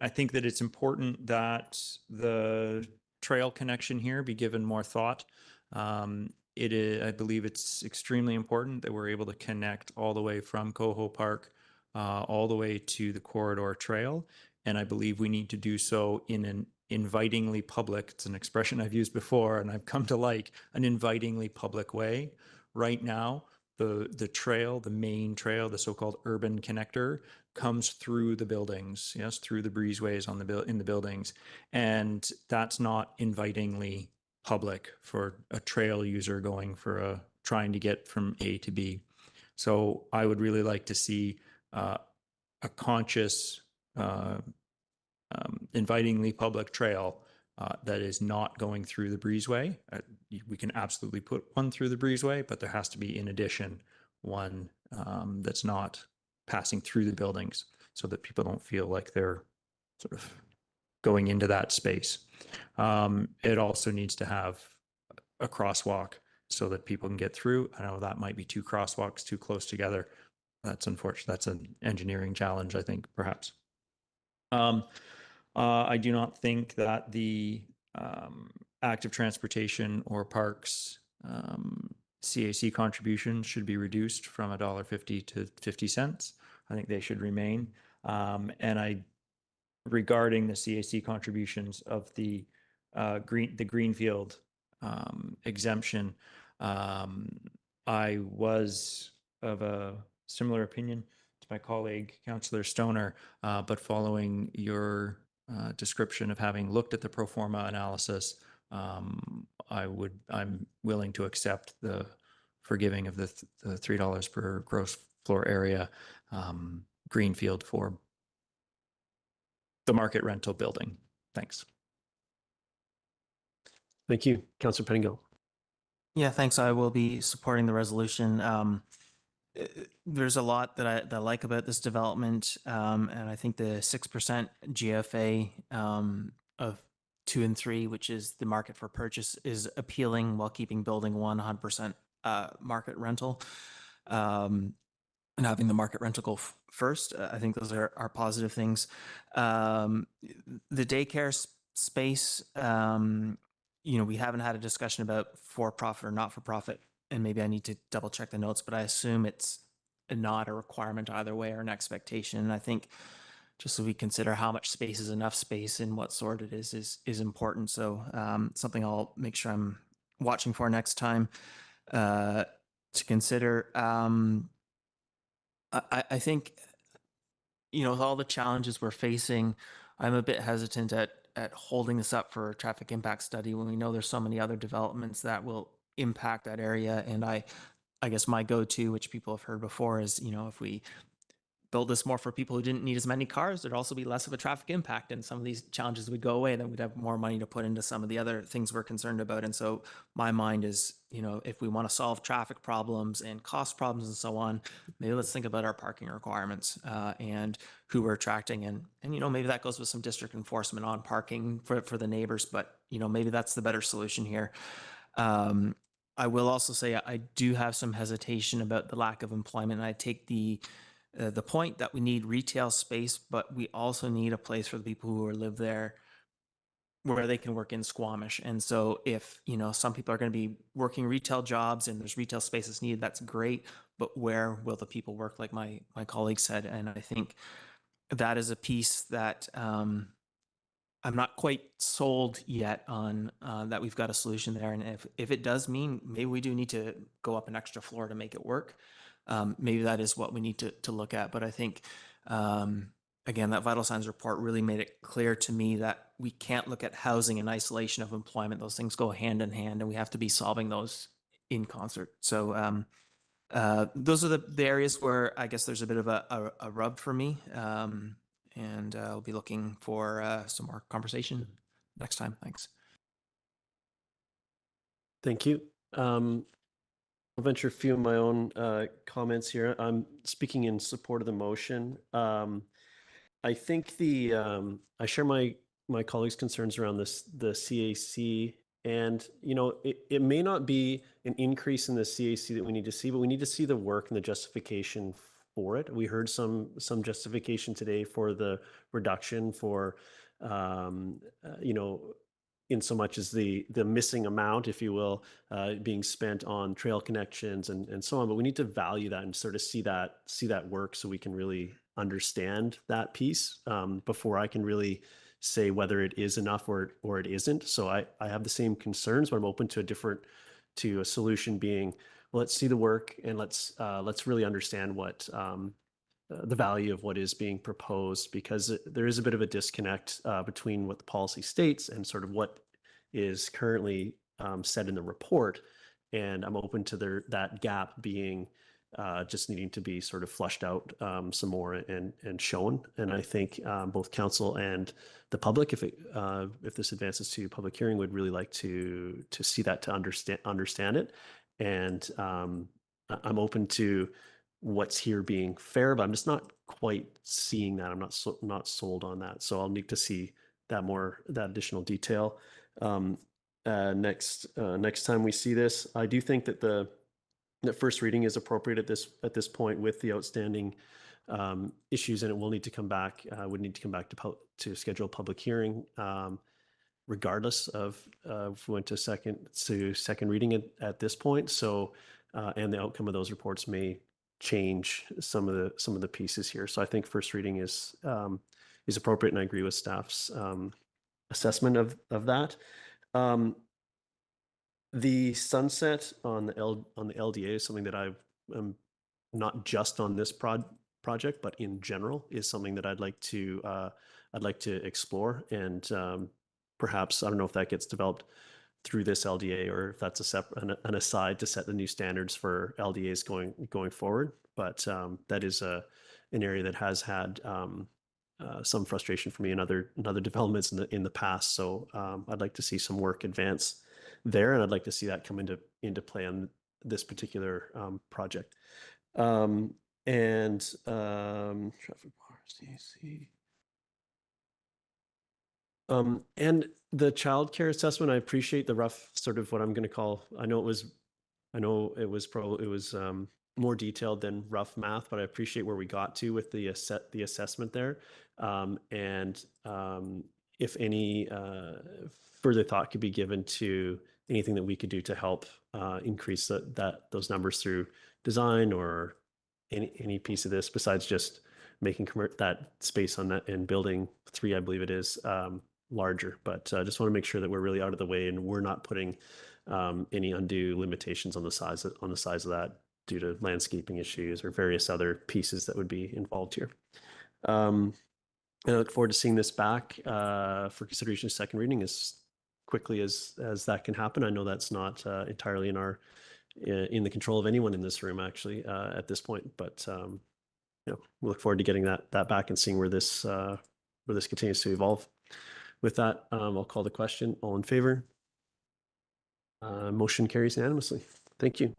think that it's important that the trail connection here be given more thought. I believe it's extremely important that we're able to connect all the way from Coho Park all the way to the corridor trail. And I believe we need to do so in an invitingly public, it's an expression I've used before and I've come to like, an invitingly public way. Right now, the trail, the main trail, the so-called urban connector, comes through the buildings, yes, through the breezeways in the buildings. And that's not invitingly public for a trail user trying to get from A to B. So I would really like to see a conscious, invitingly public trail that is not going through the breezeway. We can absolutely put one through the breezeway, but there has to be, in addition, one that's not passing through the buildings so that people don't feel like they're sort of going into that space. It also needs to have a crosswalk so that people can get through. I know that might be two crosswalks too close together. That's unfortunate. That's an engineering challenge, I think, perhaps. I do not think that the active transportation or parks CAC contributions should be reduced from $1.50 to 50 cents. I think they should remain. And regarding the CAC contributions of the Greenfield exemption, I was of a similar opinion to my colleague, Councillor Stoner, but following your description of having looked at the pro forma analysis, I'm willing to accept the forgiving of the $3 per gross floor area Greenfield for the market rental building. Thanks. Thank you, Councillor Pettingill. Yeah, thanks. I will be supporting the resolution. There's a lot that I like about this development, and I think the 6% GFA of 2 and 3, which is the market for purchase, is appealing while keeping building 100% market rental, and having the market rental go first. I think those are positive things. The daycare space, we haven't had a discussion about for-profit or not-for-profit, and maybe I need to double check the notes, but I assume it's not a requirement either way or an expectation. And I think just so we consider how much space is enough space and what sort it is important. So something I'll make sure I'm watching for next time to consider. I think, with all the challenges we're facing, I'm a bit hesitant at holding this up for a traffic impact study when we know there's so many other developments that will impact that area. And I guess my go-to, which people have heard before, is, if we build this more for people who didn't need as many cars, there'd also be less of a traffic impact and some of these challenges would go away. Then we'd have more money to put into some of the other things we're concerned about. And so my mind is, if we want to solve traffic problems and cost problems and so on, maybe let's think about our parking requirements and who we're attracting. And maybe that goes with some district enforcement on parking for the neighbors, but maybe that's the better solution here. I will also say I do have some hesitation about the lack of employment. And I take the point that we need retail space, but we also need a place for the people who live there where they can work in Squamish. And so if, some people are going to be working retail jobs and there's retail spaces needed, that's great. But where will the people work, like my colleague said? And I think that is a piece that I'm not quite sold yet on, that we've got a solution there. And if it does mean maybe we do need to go up an extra floor to make it work, maybe that is what we need to look at. But I think, again, that vital signs report really made it clear to me that we can't look at housing in isolation of employment. Those things go hand in hand, and we have to be solving those in concert. So those are the areas where I guess there's a bit of a rub for me. And I'll be looking for some more conversation next time. Thanks. Thank you. I'll venture a few of my own comments here. I'm speaking in support of the motion. I think I share my colleagues' concerns around the CAC, and it may not be an increase in the CAC that we need to see, but we need to see the work and the justification for it. We heard some justification today for the reduction for in so much as the missing amount, if you will, being spent on trail connections and so on. But we need to value that and sort of see that work so we can really understand that piece before I can really say whether it is enough or it isn't. So I have the same concerns, but I'm open to a solution being, well, let's see the work and let's really understand what the value of what is being proposed, because there is a bit of a disconnect between what the policy states and sort of what is currently said in the report. And I'm open to that gap being just needing to be sort of flushed out some more and shown. And I think both council and the public, if this advances to public hearing, would really like to see that, to understand it. And I'm open to what's here being fair, but I'm just not quite seeing that. I'm not sold on that. So I'll need to see that additional detail. Next time we see this, I do think that the first reading is appropriate at this point with the outstanding issues, and it will need to come back. Would need to come back to schedule a public hearing, regardless of if we went to second reading at this point. So, and the outcome of those reports may change some of the pieces here. So I think first reading is appropriate, and I agree with staff's assessment of that. The sunset on the LDA is something that I'm not just on this project, but in general, is something that I'd like to explore. And perhaps, I don't know if that gets developed through this LDA or if that's an aside to set the new standards for LDAs going forward. But that is an area that has had some frustration for me in other developments in the past. So I'd like to see some work advance there, and I'd like to see that come into play on this particular project. Traffic bars, DC. And the childcare assessment, I appreciate the rough sort of what I'm going to call. I know it was more detailed than rough math, but I appreciate where we got to with the assessment there. If any further thought could be given to anything that we could do to help increase those numbers through design or any piece of this besides just making that space on that in building 3, I believe it is, larger. But I just want to make sure that we're really out of the way and we're not putting any undue limitations on the size of that due to landscaping issues or various other pieces that would be involved here. And I look forward to seeing this back for consideration second reading as quickly as that can happen. I know that's not entirely in the control of anyone in this room, actually, at this point. But we look forward to getting that back and seeing where this continues to evolve. With that, I'll call the question. All in favor? Motion carries unanimously. Thank you.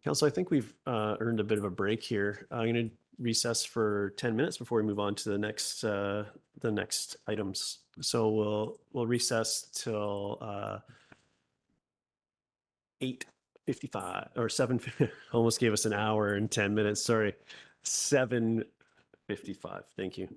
Council, I think we've earned a bit of a break here. I'm going to recess for 10 minutes before we move on to the next items. So we'll recess till 8:55 or 7. Almost gave us an hour and 10 minutes. Sorry, 7:55. Thank you.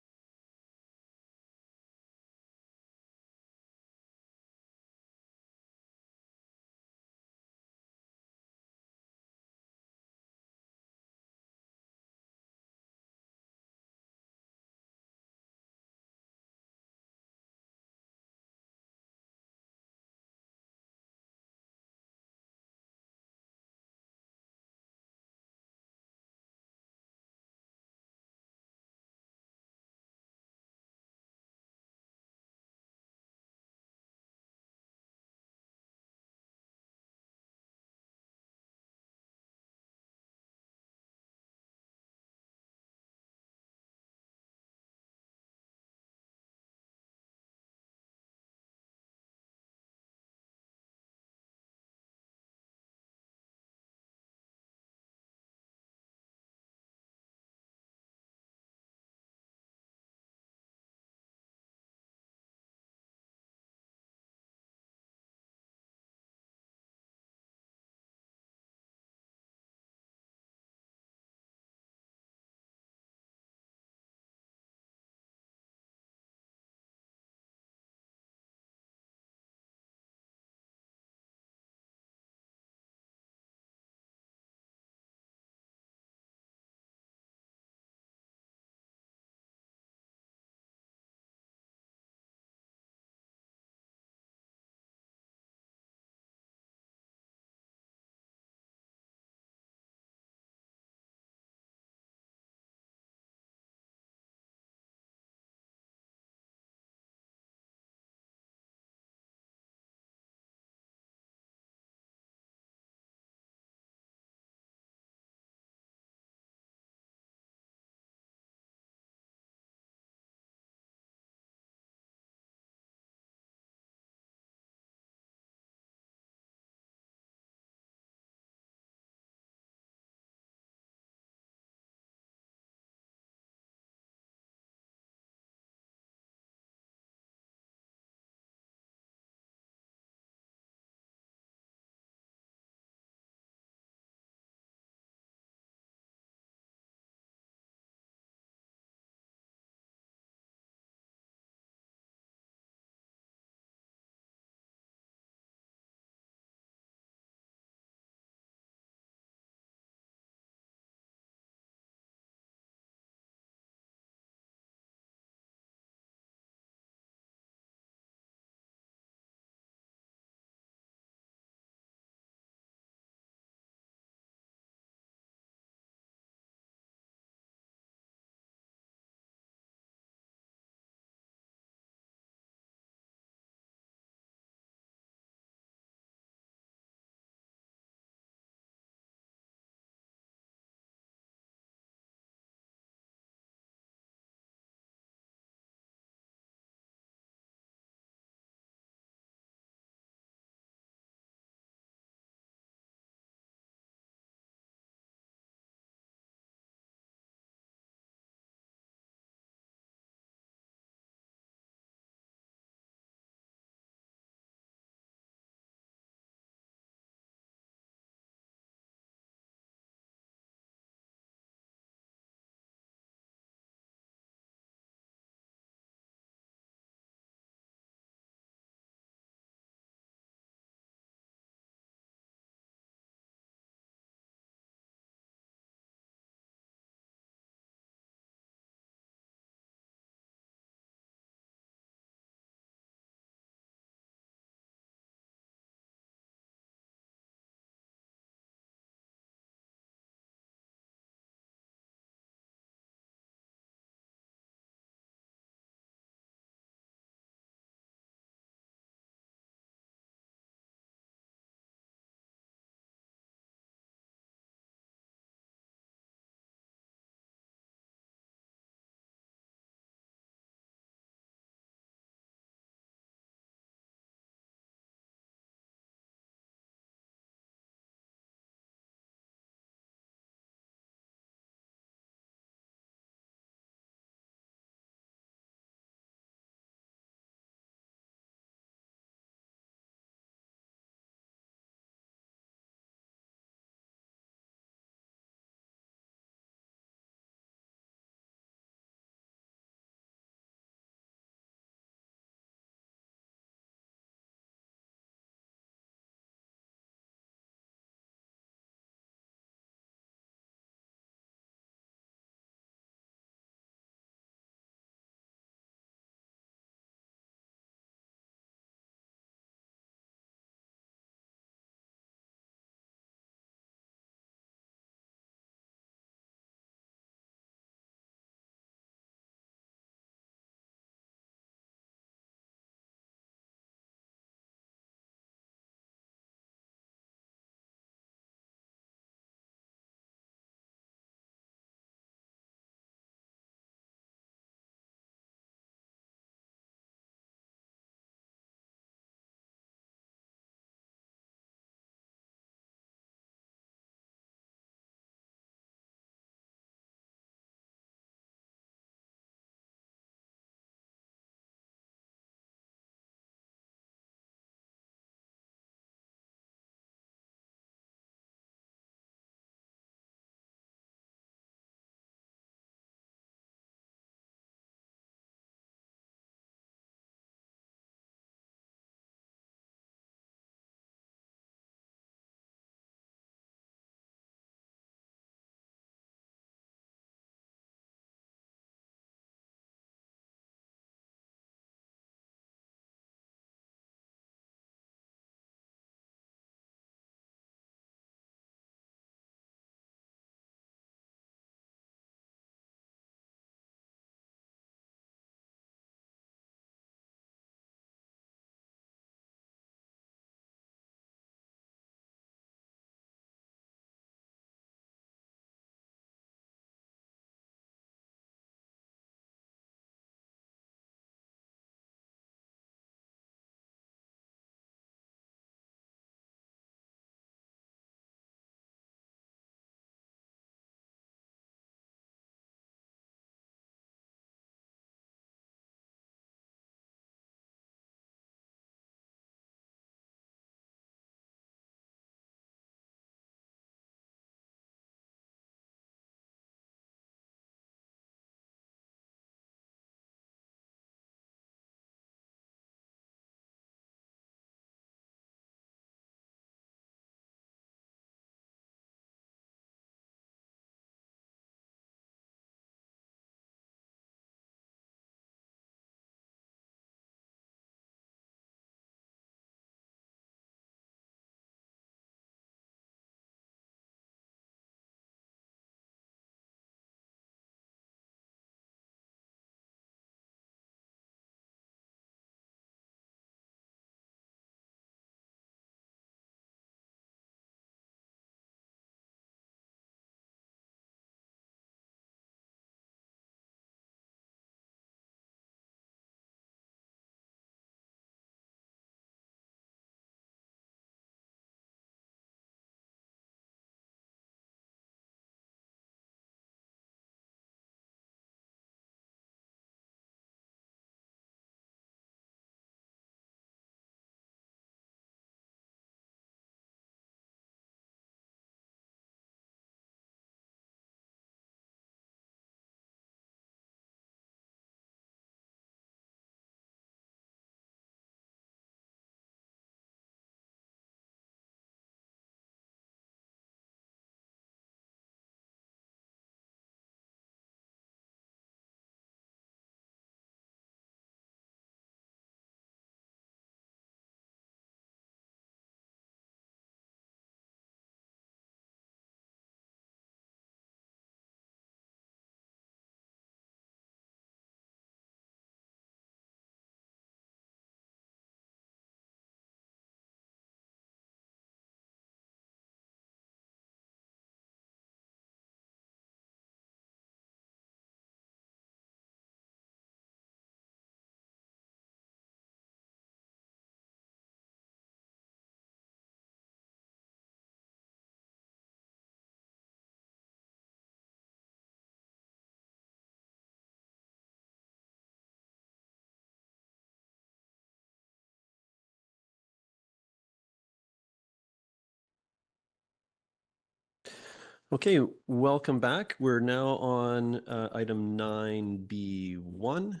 Okay, welcome back. We're now on item 9B1,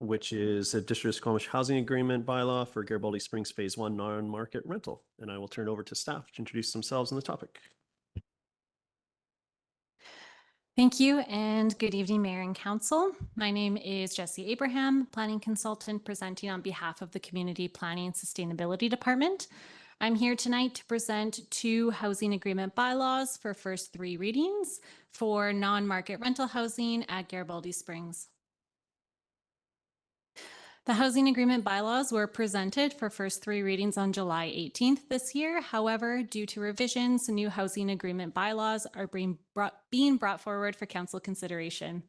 which is a District of Squamish Housing Agreement bylaw for Garibaldi Springs Phase 1 non-market rental. And I will turn it over to staff to introduce themselves on the topic. Thank you and good evening, Mayor and Council. My name is Jessie Abraham, Planning Consultant presenting on behalf of the Community Planning and Sustainability Department. I'm here tonight to present 2 housing agreement bylaws for first 3 readings for non-market rental housing at Garibaldi Springs. The housing agreement bylaws were presented for first 3 readings on July 18th this year. However, due to revisions, new housing agreement bylaws are being brought forward for council consideration.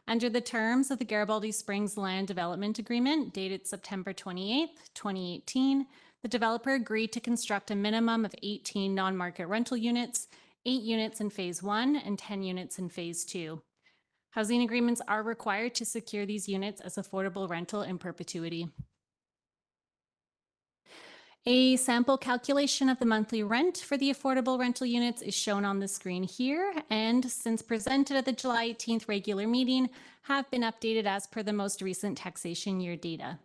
Under the terms of the Garibaldi Springs Land Development Agreement dated September 28th, 2018, the developer agreed to construct a minimum of 18 non-market rental units, 8 units in Phase 1 and 10 units in Phase 2. Housing agreements are required to secure these units as affordable rental in perpetuity. A sample calculation of the monthly rent for the affordable rental units is shown on the screen here, and since presented at the July 18th regular meeting, have been updated as per the most recent taxation year data.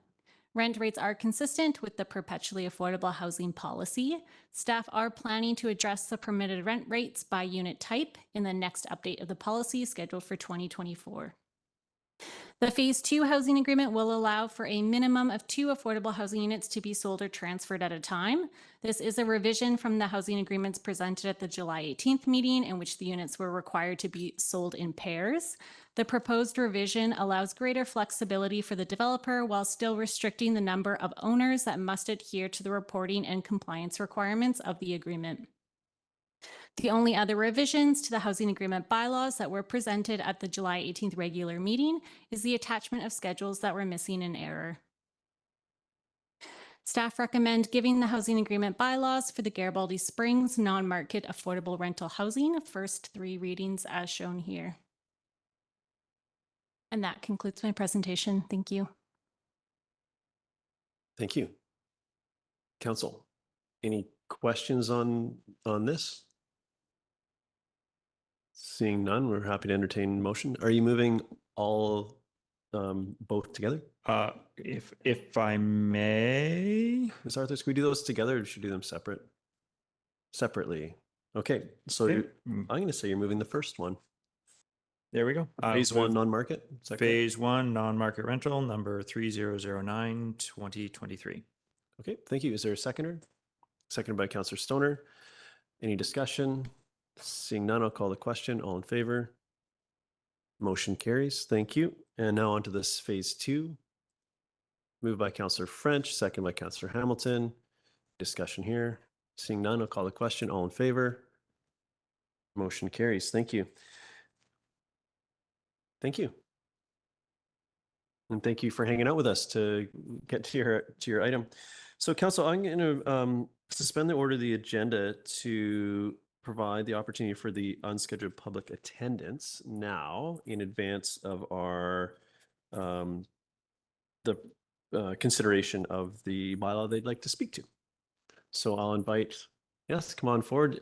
Rent rates are consistent with the perpetually affordable housing policy. Staff are planning to address the permitted rent rates by unit type in the next update of the policy scheduled for 2024. The Phase 2 housing agreement will allow for a minimum of 2 affordable housing units to be sold or transferred at a time. This is a revision from the housing agreements presented at the July 18th meeting, in which the units were required to be sold in pairs. The proposed revision allows greater flexibility for the developer while still restricting the number of owners that must adhere to the reporting and compliance requirements of the agreement. The only other revisions to the housing agreement bylaws that were presented at the July 18th regular meeting is the attachment of schedules that were missing in error. Staff recommend giving the housing agreement bylaws for the Garibaldi Springs non-market affordable rental housing first 3 readings as shown here. And that concludes my presentation. Thank you. Thank you. Council, any questions on this? Seeing none, we're happy to entertain motion. Are you moving all both together? If I may. Ms. Arthur, should we do those together or should we do them separately? Okay, so Okay. I'm going to say you're moving the first one. There we go. Phase 1 non-market. Phase 1 non-market rental number 3009 2023. Okay, thank you. Is there a seconder? Seconded by Councillor Stoner. Any discussion? Seeing none, I'll call the question. All in favor? Motion carries. Thank you. And now on to this Phase 2. Moved by Councillor French, second by Councillor Hamilton. Discussion here. Seeing none, I'll call the question. All in favor? Motion carries. Thank you. Thank you. And thank you for hanging out with us to get to your item. So Council, I'm going to suspend the order of the agenda to provide the opportunity for the unscheduled public attendance now in advance of our consideration of the bylaw they'd like to speak to. So I'll invite, yes, come on forward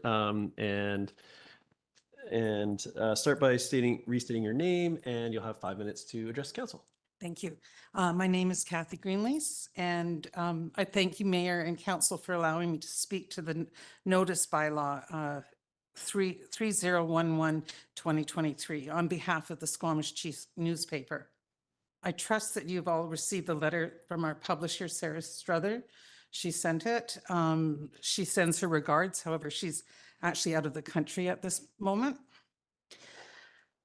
and start by restating your name, and you'll have 5 minutes to address council. Thank you. My name is Kathy Greenlease, and I thank you, Mayor and Council, for allowing me to speak to the notice bylaw 3011-2023 on behalf of the Squamish Chief newspaper. I trust that you've all received the letter from our publisher, Sarah Struther. She sent it. She sends her regards. However, she's actually out of the country at this moment.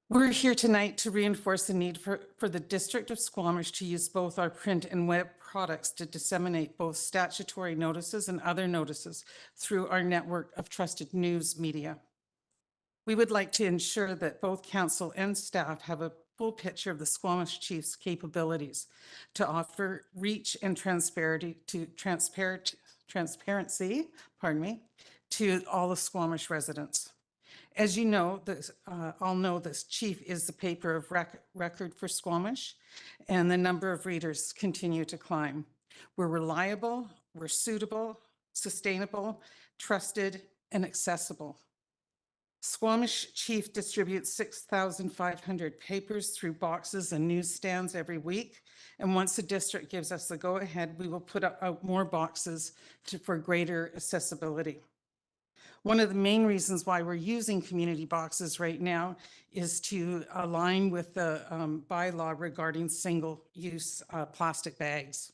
We're here tonight to reinforce the need for the District of Squamish to use both our print and web products to disseminate both statutory notices and other notices through our network of trusted news media. We would like to ensure that both council and staff have a full picture of the Squamish Chief's capabilities to offer reach and transparency to all the Squamish residents. As you know, all know this Chief is the paper of record for Squamish, and the number of readers continue to climb. We're reliable, we're suitable, sustainable, trusted, and accessible. Squamish Chief distributes 6,500 papers through boxes and newsstands every week. And once the district gives us the go-ahead, we will put out more boxes for greater accessibility. One of the main reasons why we're using community boxes right now is to align with the bylaw regarding single-use plastic bags.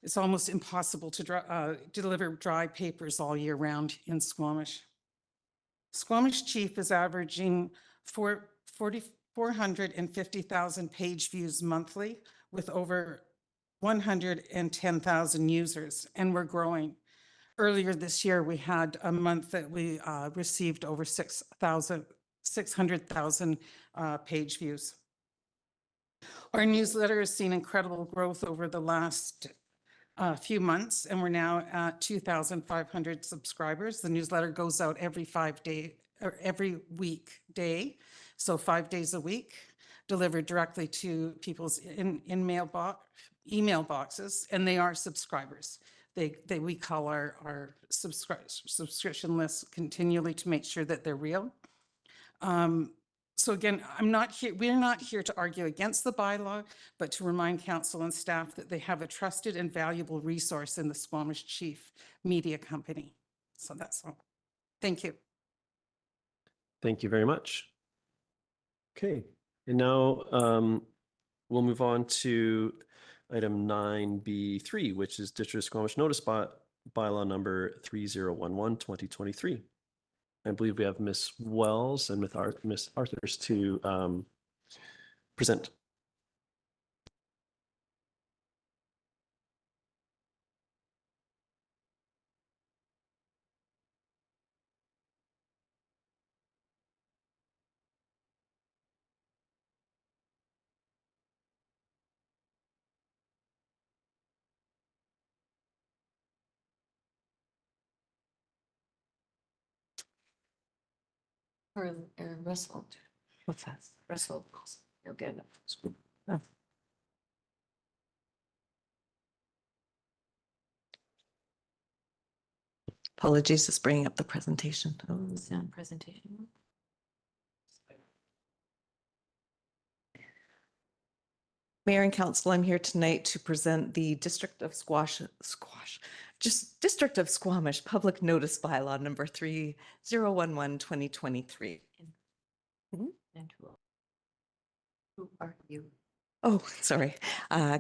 It's almost impossible to deliver dry papers all year round in Squamish. Squamish Chief is averaging 450,000 page views monthly with over 110,000 users, and we're growing. Earlier this year, we had a month that we received over 600,000 page views. Our newsletter has seen incredible growth over the last few months, and we're now at 2,500 subscribers. The newsletter goes out every weekday, so 5 days a week, delivered directly to people's email boxes, and they are subscribers. We call our subscription list continually to make sure that they're real. So again, we're not here to argue against the bylaw, but to remind council and staff that they have a trusted and valuable resource in the Squamish Chief Media Company. So that's all. Thank you. Thank you very much. Okay, and now we'll move on to item 9B3, which is District of Squamish Notice Bylaw number 3011-2023. I believe we have Ms. Wells and Ms. Arthurs to present. Or Russell. What's that? Russell. You'll get it. Oh. Apologies, just bringing up the presentation. Presentation. Mayor and Council, I'm here tonight to present the District of Squamish Public Notice Bylaw number 3011-2023. And who are you? Oh, sorry.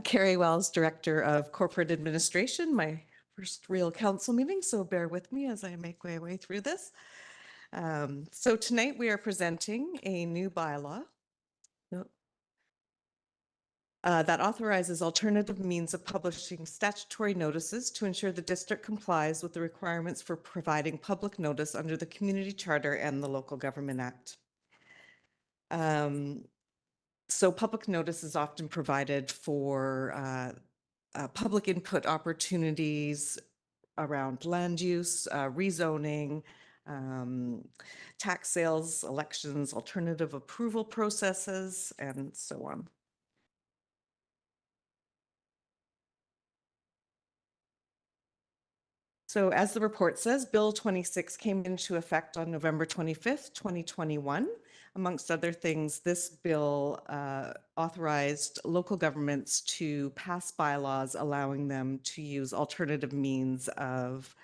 Carrie Wells, Director of Corporate Administration, my first real council meeting, so bear with me as I make my way through this. So tonight we are presenting a new bylaw that authorizes alternative means of publishing statutory notices to ensure the district complies with the requirements for providing public notice under the Community Charter and the Local Government Act. So public notice is often provided for public input opportunities around land use, rezoning, tax sales, elections, alternative approval processes, and so on. So as the report says, Bill 26 came into effect on November 25th, 2021. Amongst other things, this bill authorized local governments to pass bylaws allowing them to use alternative means of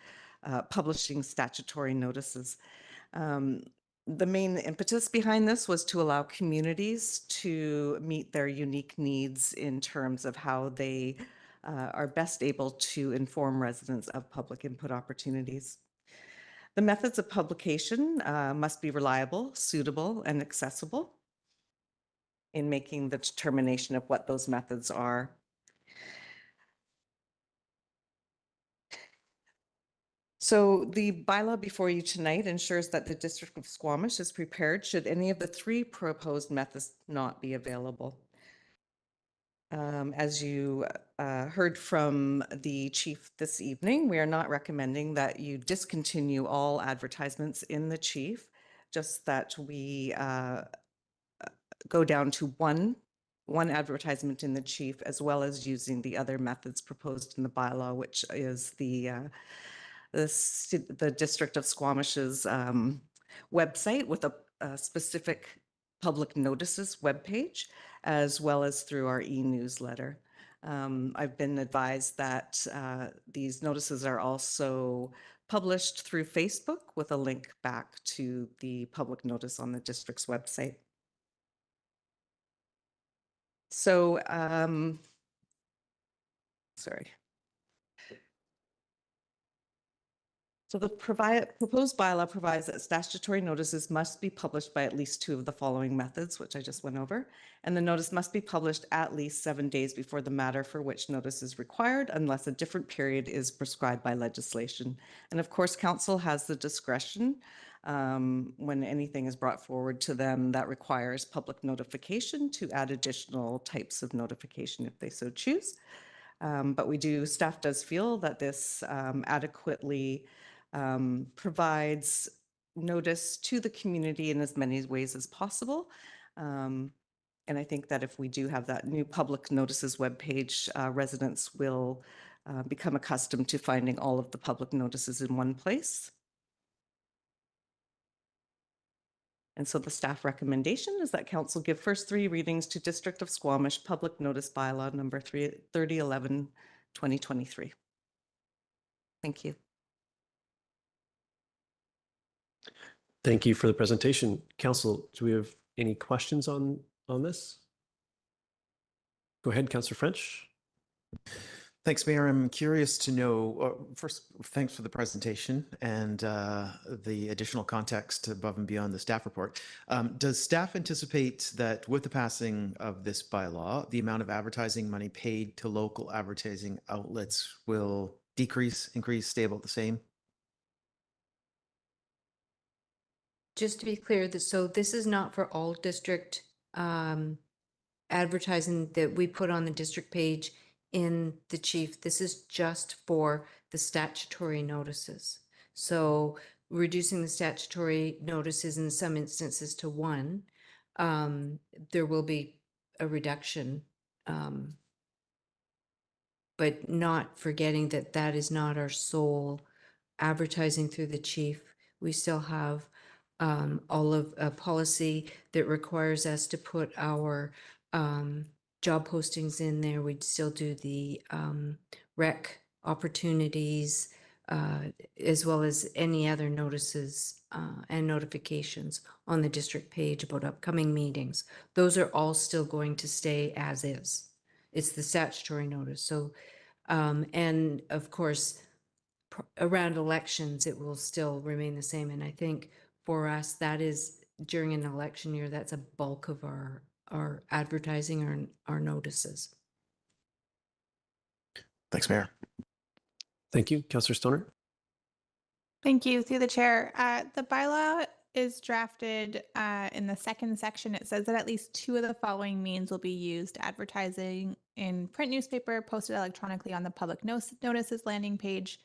publishing statutory notices. The main impetus behind this was to allow communities to meet their unique needs in terms of how they are best able to inform residents of public input opportunities. The methods of publication must be reliable, suitable, and accessible in making the determination of what those methods are. So the bylaw before you tonight ensures that the District of Squamish is prepared should any of the three proposed methods not be available. As you heard from the chief this evening, we are not recommending that you discontinue all advertisements in the chief, just that we go down to one advertisement in the chief, as well as using the other methods proposed in the bylaw, which is the District of Squamish's website with a specific public notices webpage, as well as through our e-newsletter. I've been advised that these notices are also published through Facebook with a link back to the public notice on the district's website. So, sorry. So the proposed bylaw provides that statutory notices must be published by at least 2 of the following methods, which I just went over. And the notice must be published at least 7 days before the matter for which notice is required, unless a different period is prescribed by legislation. And of course, council has the discretion when anything is brought forward to them that requires public notification to add additional types of notification if they so choose. But staff does feel that this adequately provides notice to the community in as many ways as possible. And I think that if we do have that new public notices webpage, residents will become accustomed to finding all of the public notices in one place. And so the staff recommendation is that council give first 3 readings to District of Squamish Public Notice Bylaw number 3011, 2023. Thank you. Thank you for the presentation. Council, do we have any questions on this? Go ahead, Councillor French. Thanks, Mayor. I'm curious to know, first, thanks for the presentation and the additional context above and beyond the staff report. Does staff anticipate that with the passing of this bylaw, the amount of advertising money paid to local advertising outlets will decrease, increase, stay about the same? Just to be clear, so this is not for all district advertising that we put on the district page in the chief. This is just for the statutory notices. So reducing the statutory notices in some instances to 1, there will be a reduction, but not forgetting that that is not our sole advertising through the chief. We still have all of a policy that requires us to put our job postings in there. We'd still do the rec opportunities, as well as any other notices and notifications on the district page about upcoming meetings. Those are all still going to stay as is. It's the statutory notice. So, and of course, around elections, it will still remain the same. And I think for us, that is during an election year, that's a bulk of our advertising or our notices. Thanks, Mayor. Thank you. Councillor Stoner. Thank you. Through the chair, the bylaw is drafted in the second section. It says that at least 2 of the following means will be used: advertising in print newspaper, posted electronically on the public notices landing page,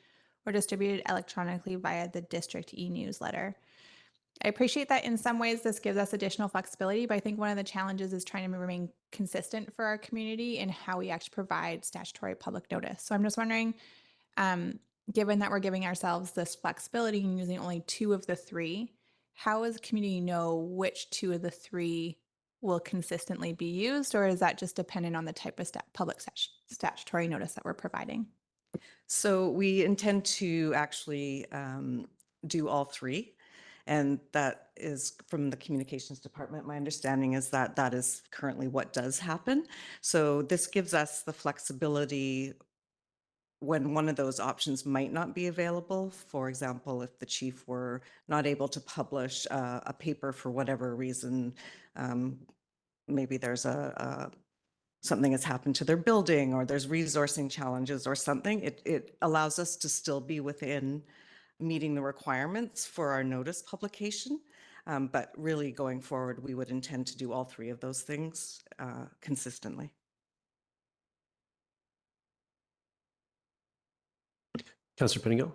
or distributed electronically via the district e-newsletter. I appreciate that in some ways this gives us additional flexibility, but I think one of the challenges is trying to remain consistent for our community in how we actually provide statutory public notice. So I'm just wondering, given that we're giving ourselves this flexibility and using only 2 of the 3, how does the community know which 2 of the 3 will consistently be used, or is that just dependent on the type of public statutory notice that we're providing? So we intend to actually do all 3. And that is from the communications department. My understanding is that that is currently what does happen. So this gives us the flexibility when one of those options might not be available. For example, if the chief were not able to publish a paper for whatever reason, maybe there's something has happened to their building, or there's resourcing challenges or something, it allows us to still be within meeting the requirements for our notice publication. But really going forward, we would intend to do all 3 of those things consistently. Councillor Penigo.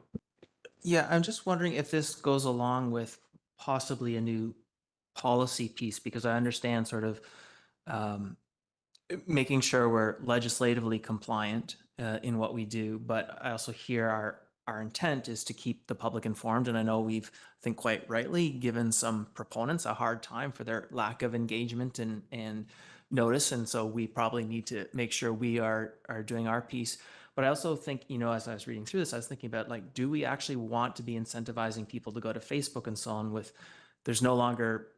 Yeah, I'm just wondering if this goes along with possibly a new policy piece, because I understand sort of making sure we're legislatively compliant in what we do, but I also hear our our intent is to keep the public informed. And I know we've, I think quite rightly, given some proponents a hard time for their lack of engagement and notice. And so we probably need to make sure we are doing our piece. But I also think, you know, as I was reading through this, I was thinking about, like, do we actually want to be incentivizing people to go to Facebook and so on with, there's no longer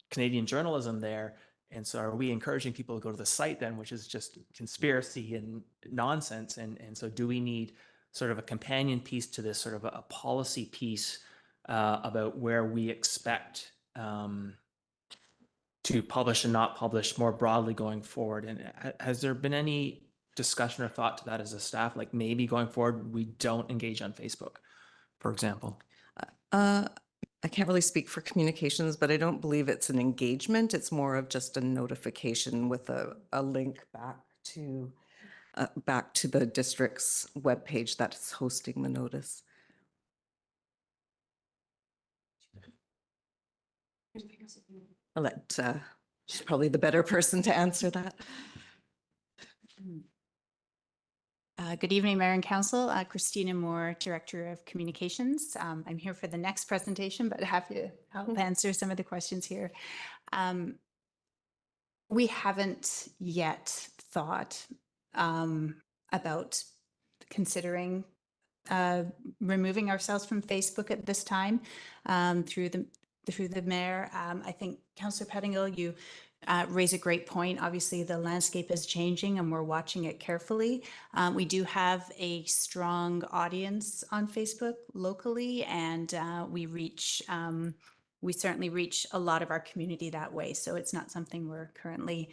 Canadian journalism there. And so are we encouraging people to go to the site then, which is just conspiracy and nonsense? And so do we need sort of a companion piece to this, sort of a policy piece about where we expect to publish and not publish more broadly going forward? And has there been any discussion or thought to that as a staff, like maybe going forward, we don't engage on Facebook, for example? I can't really speak for communications, but I don't believe it's an engagement. It's more of just a notification with a link back to the district's webpage that's hosting the notice. I'll let, she's probably the better person to answer that. Good evening, Mayor and Council. Christina Moore, Director of Communications. I'm here for the next presentation, but happy to help answer some of the questions here. We haven't yet thought about considering removing ourselves from Facebook at this time through the mayor. I think Councillor Pettingill, you raise a great point. Obviously, the landscape is changing and we're watching it carefully. We do have a strong audience on Facebook locally, and we certainly reach a lot of our community that way. So it's not something we're currently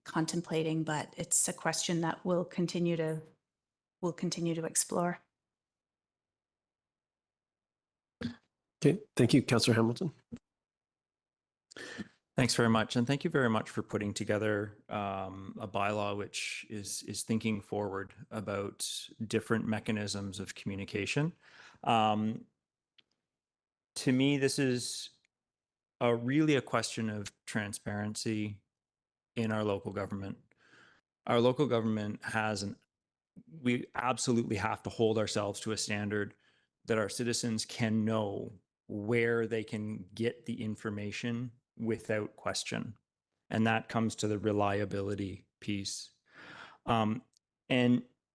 contemplating, but it's a question that we'll continue to explore. Okay, thank you, Councillor Hamilton. Thanks very much. And thank you very much for putting together a bylaw which is thinking forward about different mechanisms of communication. To me, this is really a question of transparency in our local government. Our local government we absolutely have to hold ourselves to a standard that our citizens can know where they can get the information without question. And that comes to the reliability piece. And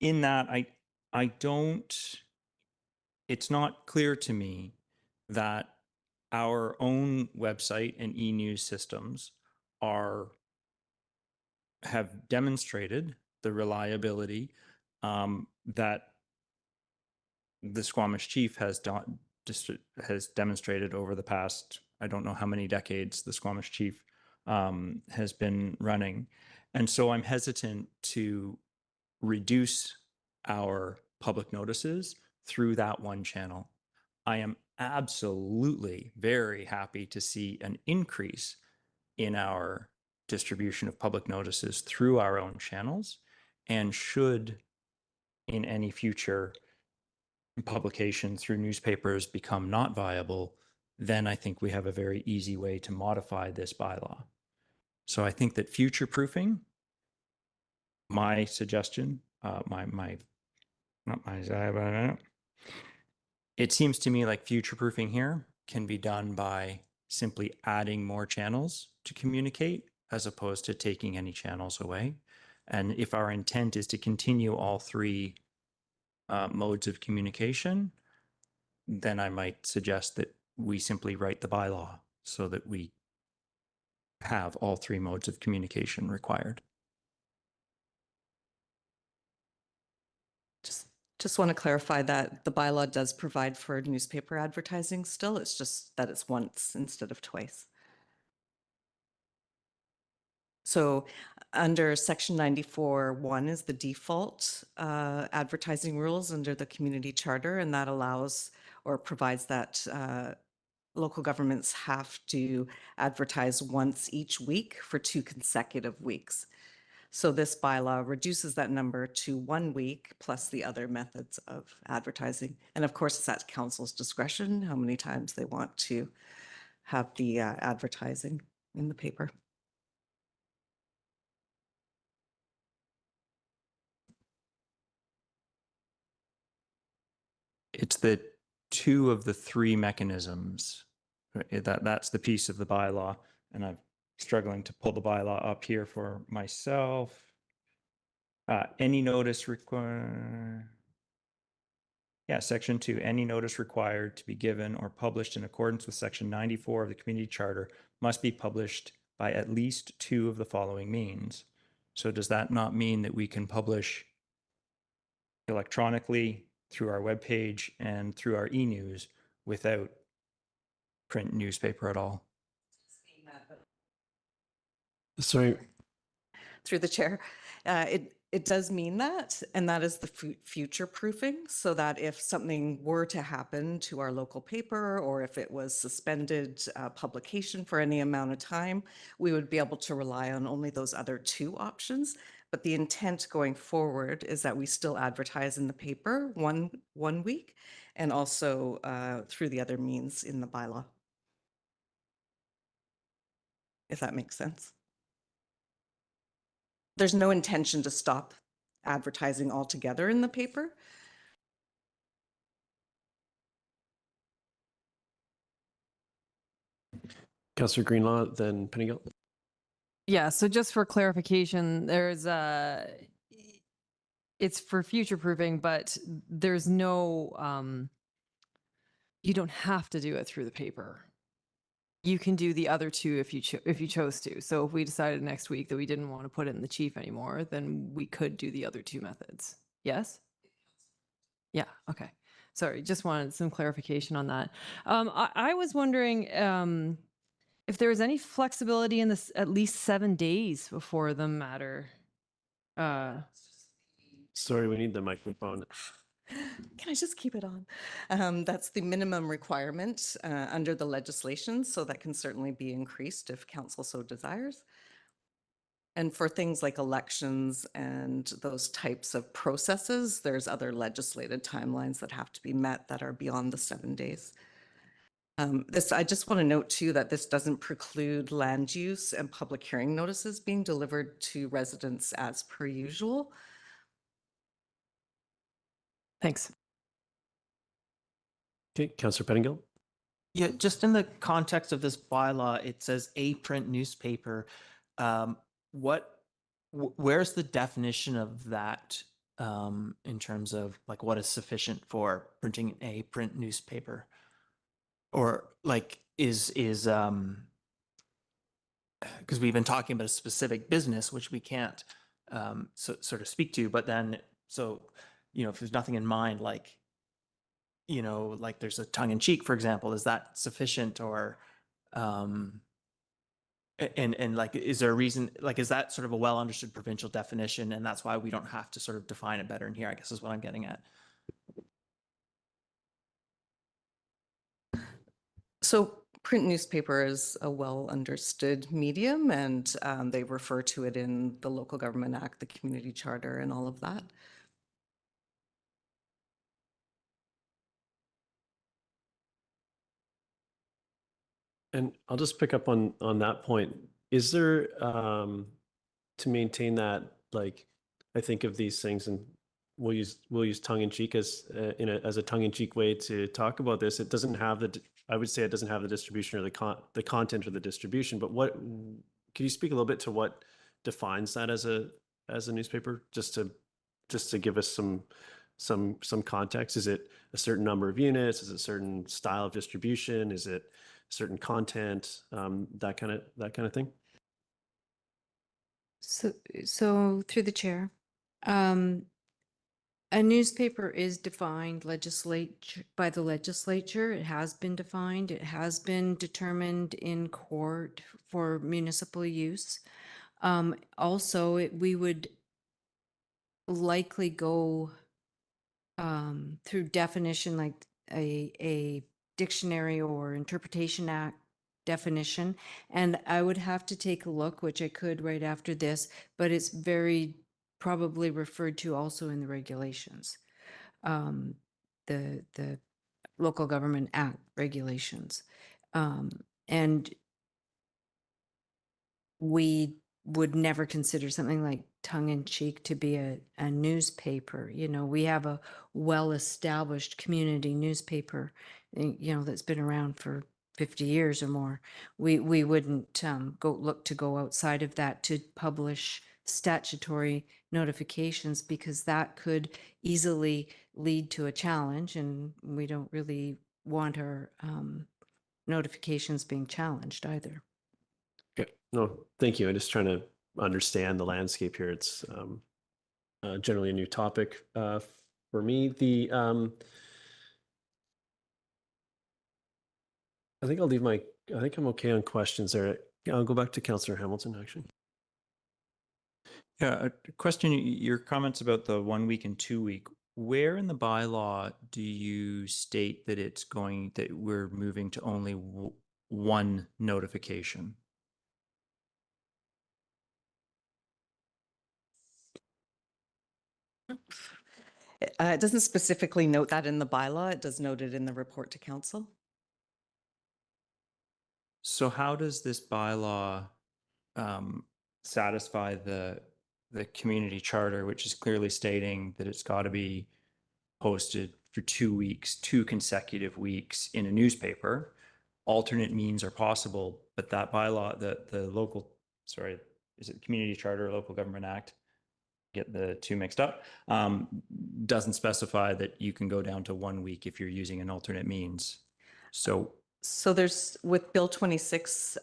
in that, it's not clear to me that our own website and e-news systems have demonstrated the reliability that the Squamish chief has demonstrated over the past, I don't know how many decades the Squamish chief has been running. And so I'm hesitant to reduce our public notices through that one channel. I am absolutely very happy to see an increase in our distribution of public notices through our own channels, and should in any future publication through newspapers become not viable, then I think we have a very easy way to modify this bylaw. So I think that future proofing, my suggestion, it seems to me like future proofing here can be done by simply adding more channels to communicate as opposed to taking any channels away. And if our intent is to continue all three modes of communication, then I might suggest that we simply write the bylaw so that we have all three modes of communication required. Just want to clarify that the bylaw does provide for newspaper advertising still. It's just that it's once instead of twice. So under section 94(1) is the default advertising rules under the community charter, and that allows or provides that local governments have to advertise once each week for 2 consecutive weeks. So this bylaw reduces that number to 1 week plus the other methods of advertising. And of course, it's at council's discretion how many times they want to have the advertising in the paper. It's the two of the three mechanisms. Right? That's the piece of the bylaw. And I'm struggling to pull the bylaw up here for myself. Any notice required. Yeah, section 2, any notice required to be given or published in accordance with section 94 of the community charter must be published by at least 2 of the following means. So does that not mean that we can publish electronically through our webpage and through our e-news without print newspaper at all? Sorry, Through the chair, it does mean that, and that is the future proofing, so that if something were to happen to our local paper, or if it was suspended publication for any amount of time, we would be able to rely on only those other 2 options. But the intent going forward is that we still advertise in the paper one week, and also through the other means in the bylaw. If that makes sense. There's no intention to stop advertising altogether in the paper. Councillor Greenlaw, then Pennygill. Yeah, so just for clarification, there's it's for future proofing, but there's no you don't have to do it through the paper. You can do the other 2 if you chose to. So if we decided next week that we didn't want to put it in the chief anymore, then we could do the other 2 methods. Yes? Yeah, okay. Sorry, just wanted some clarification on that. I was wondering if there was any flexibility in this at least 7 days before the matter. Sorry, we need the microphone. Can I just keep it on? That's the minimum requirement under the legislation, so that can certainly be increased if council so desires. And for things like elections and those types of processes, there's other legislated timelines that have to be met that are beyond the 7 days. I just want to note too that this doesn't preclude land use and public hearing notices being delivered to residents as per usual. Thanks. Okay, Councillor Pettingill. Yeah, just in the context of this bylaw, it says a print newspaper. Where's the definition of that in terms of like what is sufficient for printing a print newspaper? Or like is because we've been talking about a specific business which we can't sort of speak to, but then so if there's nothing in mind, like like there's a tongue-in-cheek, for example, is that sufficient? Or and like is there a reason, like is that sort of a well understood provincial definition and that's why we don't have to sort of define it better in here, I guess is what I'm getting at. So print newspaper is a well understood medium, and they refer to it in the Local Government Act, the Community Charter, and all of that. And I'll just pick up on that point. Is there to maintain that, like, I think of these things, and we'll use tongue in cheek as as a tongue in cheek way to talk about this. It doesn't have I would say it doesn't have the distribution or the content or the distribution. But can you speak a little bit to what defines that as a newspaper, just to give us some context? Is it a certain number of units? Is it a certain style of distribution? Is it certain content, that kind of thing? So through the chair, a newspaper is defined by the legislature. It has been defined. It has been determined in court for municipal use. Also, we would likely go through definition, like a dictionary or interpretation act definition. And I would have to take a look, which I could right after this, but it's very probably referred to also in the regulations, the Local Government Act regulations. And we would never consider something like tongue in cheek to be a newspaper. You know, we have a well-established community newspaper, that's been around for 50 years or more. We wouldn't go outside of that to publish statutory notifications, because that could easily lead to a challenge, and we don't really want our notifications being challenged either. Okay. No, thank you. I'm just trying to understand the landscape here. It's generally a new topic for me. I think I think I'm okay on questions there. I'll go back to Councillor Hamilton, actually. Yeah, a question, your comments about the 1 week and 2 week, where in the bylaw do you state that we're moving to only one notification? It doesn't specifically note that in the bylaw. It does note it in the report to council. So how does this bylaw satisfy the community charter, which is clearly stating that it's got to be posted for 2 weeks, 2 consecutive weeks in a newspaper? Alternate means are possible, but that bylaw, the local, sorry, is it Community Charter or Local Government Act? Get the two mixed up. Doesn't specify that you can go down to 1 week if you're using an alternate means. So there's, with Bill 26,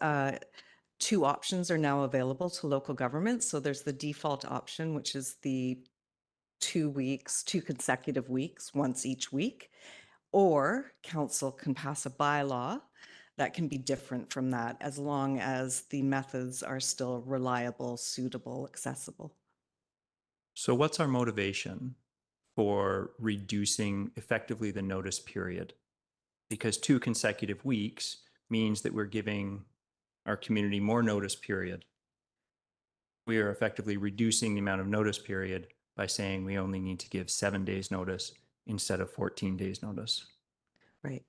2 options are now available to local governments. So there's the default option, which is the 2 weeks, 2 consecutive weeks, once each week, or council can pass a bylaw that can be different from that, as long as the methods are still reliable, suitable, accessible. So what's our motivation for reducing effectively the notice period? Because 2 consecutive weeks means that we're giving our community more notice period. We are effectively reducing the amount of notice period by saying we only need to give 7 days notice instead of 14 days notice. Right.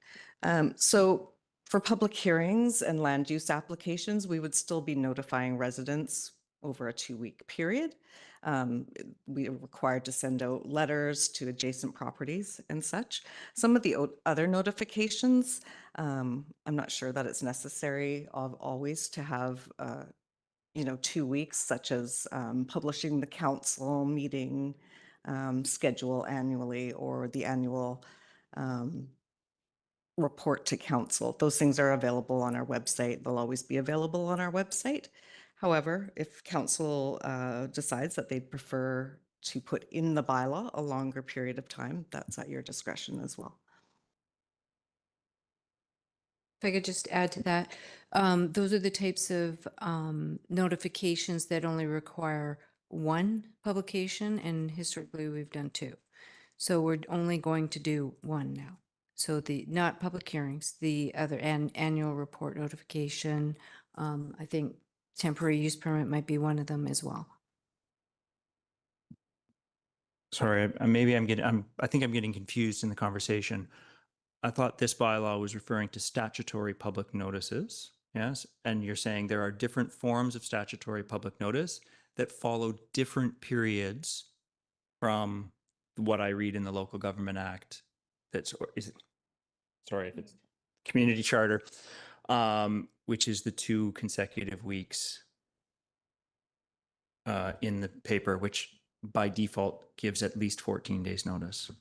So for public hearings and land use applications, we would still be notifying residents over a 2-week period. We are required to send out letters to adjacent properties and such. Some of the other notifications, I'm not sure that it's necessary always to have 2 weeks, such as publishing the council meeting schedule annually, or the annual report to council. Those things are available on our website. They'll always be available on our website. However, if council decides that they prefer to put in the bylaw a longer period of time, that's at your discretion as well. If I could just add to that, those are the types of notifications that only require 1 publication, and historically we've done 2. So we're only going to do 1 now. So not public hearings, the other annual report notification. I think temporary use permit might be one of them as well. Sorry, I think I'm getting confused in the conversation. I thought this bylaw was referring to statutory public notices, yes? And you're saying there are different forms of statutory public notice that follow different periods from what I read in the Local Government Act. If it's Community Charter, which is the 2 consecutive weeks in the paper, which by default gives at least 14 days notice.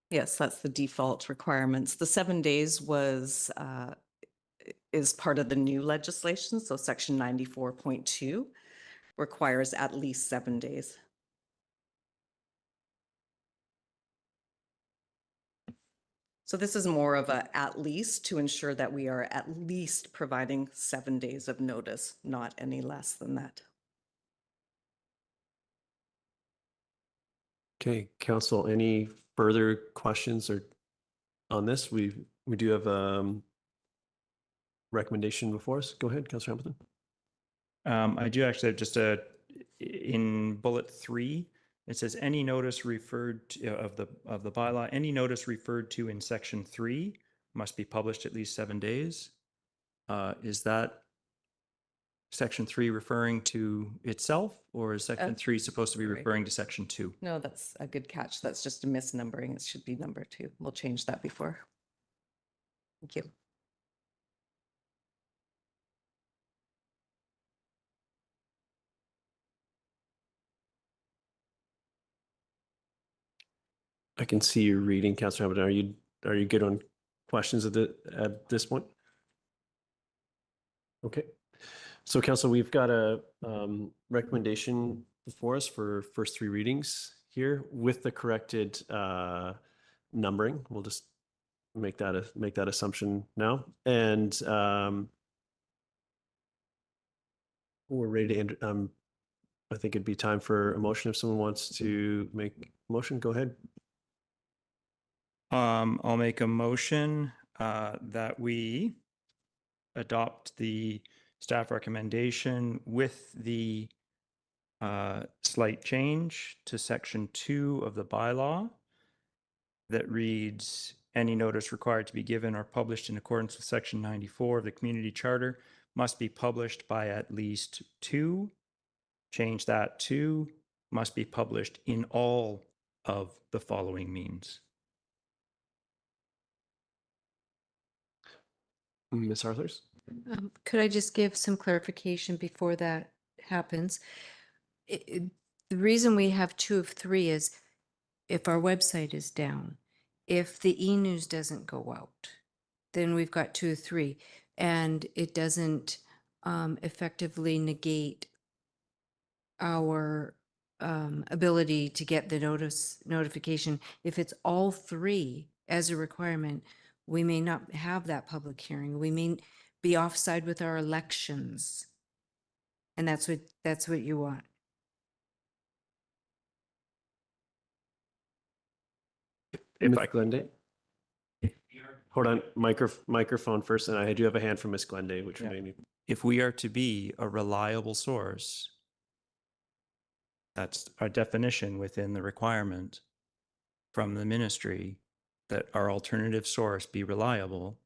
Yes, that's the default requirements. The 7 days is part of the new legislation. So section 94.2 requires at least 7 days. So this is more of a at least, to ensure that we are at least providing 7 days of notice, not any less than that. Okay, council, any further questions or on this? We do have a recommendation before us. Go ahead, Councillor Hamilton. I do actually have just in bullet 3, it says any notice referred to of the bylaw, any notice referred to in section 3 must be published at least 7 days. Is that section 3 referring to itself, or is section 3 supposed to be sorry. referring to section 2? No, that's a good catch. That's just a misnumbering. It should be number 2. We'll change that before. Thank you. I can see you reading, Councillor Hamilton. Are you good on questions at this point? Okay. So Council, we've got a recommendation before us for first 3 readings here with the corrected numbering. We'll just make that assumption now, and we're ready to end. I think it'd be time for a motion if someone wants to make a motion. Go ahead. I'll make a motion that we adopt the staff recommendation with the slight change to section 2 of the bylaw that reads, any notice required to be given or published in accordance with section 94 of the community charter must be published by at least 2. Change that to must be published in all of the following means. Ms. Arthurs? Could I just give some clarification before that happens? The reason we have 2 of 3 is if our website is down, if the e-news doesn't go out, then we've got 2 of 3, and it doesn't effectively negate our ability to get the notification. If it's all 3 as a requirement, we may not have that public hearing. We may be offside with our elections. And that's what you want. If I Glende? Hold on, microphone first, and I do have a hand from Ms. Glende, which we may need. If we are to be a reliable source, that's our definition within the requirement from the ministry that our alternative source be reliable.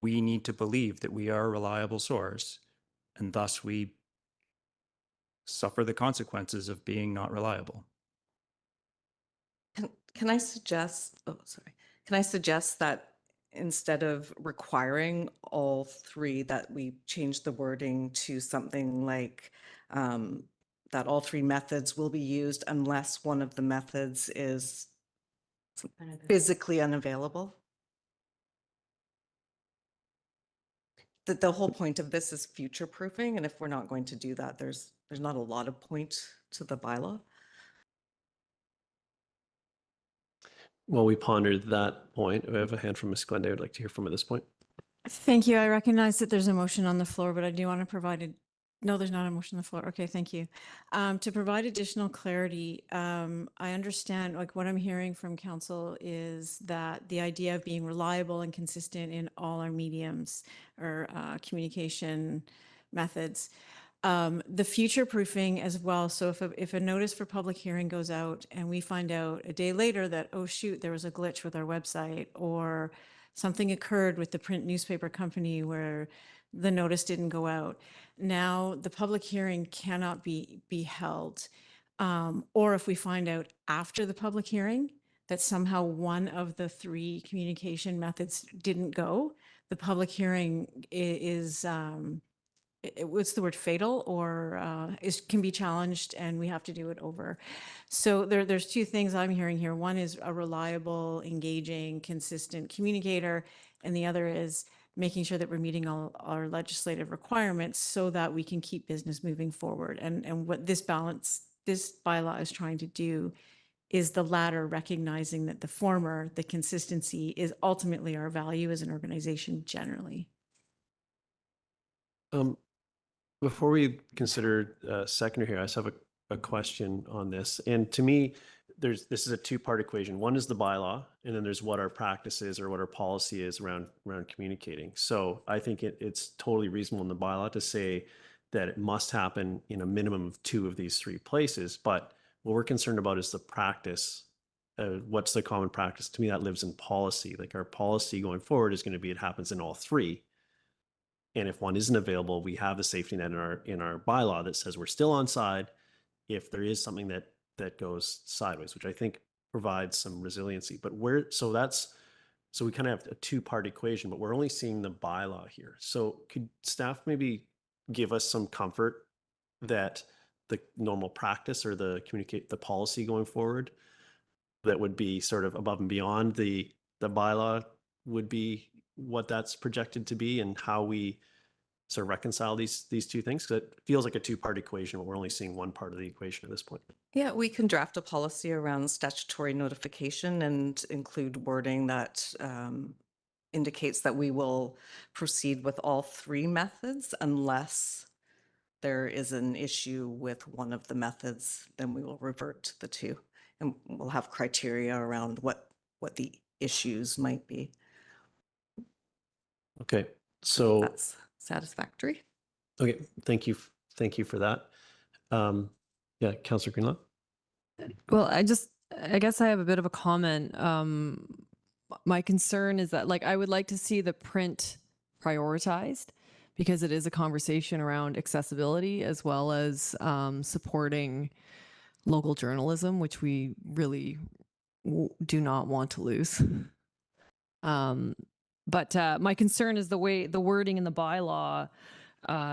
We need to believe that we are a reliable source, and thus we suffer the consequences of being not reliable. Can I suggest, can I suggest that instead of requiring all 3, that we change the wording to something like that all 3 methods will be used unless one of the methods is physically unavailable? The whole point of this is future proofing, and if we're not going to do that, there's not a lot of point to the bylaw. While we pondered that point, we have a hand from Ms. Glende. I'd like to hear from at this point. Thank you. I recognize that there's a motion on the floor, but I do want to provide no, there's not a motion on the floor. Okay, thank you. To provide additional clarity, I understand, like, what I'm hearing from council is that the idea of being reliable and consistent in all our mediums or communication methods. The future proofing as well. So if a notice for public hearing goes out and we find out a day later that, oh shoot, there was a glitch with our website, or something occurred with the print newspaper company where the notice didn't go out, now the public hearing cannot be held. Or if we find out after the public hearing that somehow one of the 3 communication methods didn't go, the public hearing is what's the word, fatal, or can be challenged, and we have to do it over. So there's 2 things I'm hearing here. One is a reliable, engaging, consistent communicator, and the other is making sure that we're meeting all our legislative requirements so that we can keep business moving forward. And what this bylaw is trying to do is the latter, recognizing that the former, the consistency, is ultimately our value as an organization generally. Before we consider seconder here, I just have a question on this. And to me, this is a 2-part equation. One is the bylaw, and then there's what our practice is or what our policy is around communicating. So I think it's totally reasonable in the bylaw to say that it must happen in a minimum of 2 of these 3 places. But what we're concerned about is the practice. What's the common practice? To me, that lives in policy. Like, our policy going forward is going to be it happens in all 3. And if one isn't available, we have the safety net in our bylaw that says we're still on side if there is something that goes sideways, which I think provides some resiliency. But so we kind of have a two-part equation, but we're only seeing the bylaw here. So could staff maybe give us some comfort that the normal practice or the policy going forward that would be sort of above and beyond the bylaw would be what that's projected to be, and how we sort of reconcile these two things? Because it feels like a two-part equation, but we're only seeing one part of the equation at this point. Yeah, we can draft a policy around statutory notification and include wording that indicates that we will proceed with all three methods unless there is an issue with one of the methods, then we will revert to the two. And we'll have criteria around what the issues might be. Okay, so that's satisfactory. Okay, thank you for that. Yeah, Councillor Greenlaw. Well, I guess I have a bit of a comment. My concern is that, like, I would like to see the print prioritized, because it is a conversation around accessibility as well as supporting local journalism, which we really do not want to lose. But my concern is the wording in the bylaw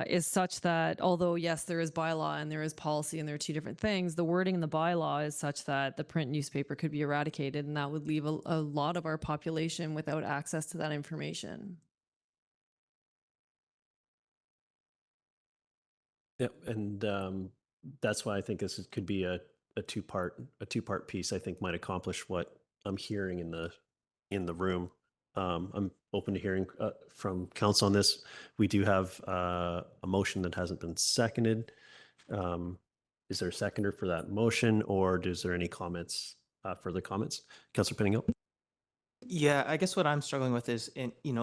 is such that, although yes, there is bylaw and there is policy and there are two different things, the wording in the bylaw is such that the print newspaper could be eradicated, and that would leave a lot of our population without access to that information. Yep, and that's why I think this could be a two-part piece. I think might accomplish what I'm hearing in the room. I'm open to hearing from council on this. We do have a motion that hasn't been seconded. Is there a seconder for that motion, or is there any comments, further comments? Councillor Penningill? Yeah, I guess what I'm struggling with is,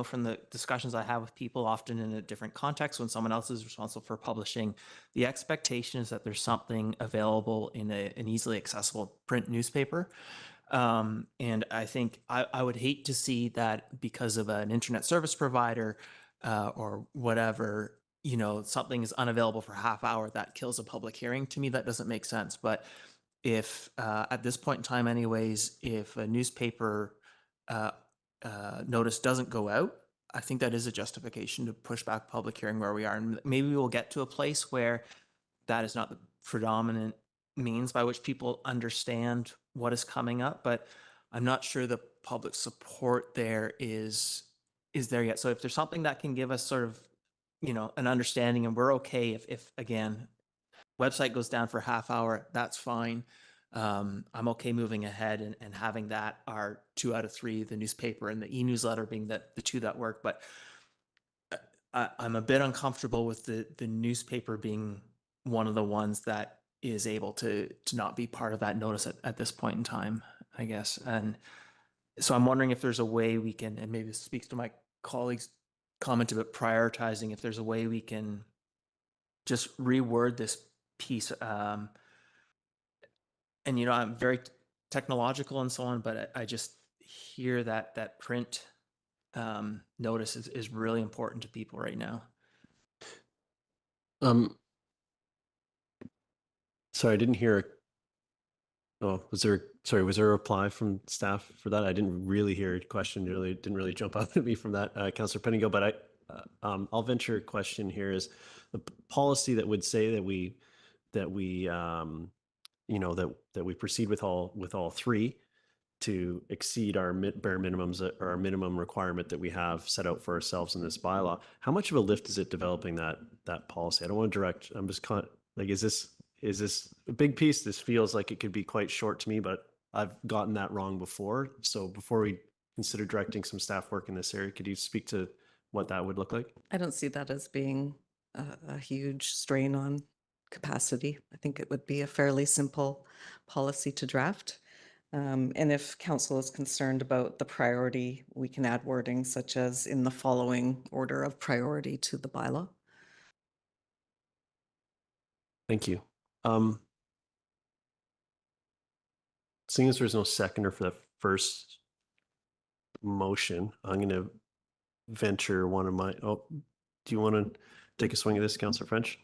from the discussions I have with people, often in a different context when someone else is responsible for publishing, the expectation is that there's something available in an easily accessible print newspaper. And I think I would hate to see that because of an internet service provider or whatever, something is unavailable for a half hour, that kills a public hearing. To me, that doesn't make sense. But if at this point in time anyways, if a newspaper notice doesn't go out, I think that is a justification to push back public hearing where we are. And maybe we'll get to a place where that is not the predominant means by which people understand what is coming up, but I'm not sure the public support there is there yet. So if there's something that can give us sort of, an understanding, and we're okay if again, website goes down for a half hour, that's fine. I'm okay moving ahead and having that our 2 out of 3, the newspaper and the e-newsletter being the two that work. But I'm a bit uncomfortable with the newspaper being one of the ones that is able to not be part of that notice at this point in time, I guess. And so I'm wondering if there's a way we can, and maybe this speaks to my colleagues' comment about prioritizing, if there's a way we can just reword this piece. And, I'm very technological and so on, but I just hear that print notice is really important to people right now. Sorry, I didn't hear. Oh, was there a reply from staff for that? I didn't really hear a question. Didn't really jump out at me from that, Councillor Penningill. But I'll venture a question here: is the policy that would say that we proceed with all three to exceed our bare minimums or our minimum requirement that we have set out for ourselves in this bylaw? How much of a lift is it developing that policy? I don't want to direct. I'm just like, is this a big piece? This feels like it could be quite short to me, but I've gotten that wrong before. So before we consider directing some staff work in this area, could you speak to what that would look like? I don't see that as being a huge strain on capacity. I think it would be a fairly simple policy to draft. And if council is concerned about the priority, we can add wording such as in the following order of priority to the bylaw. Thank you. Seeing as there's no seconder for the first motion, I'm going to venture one of my, Do you want to take a swing at this, Councillor French?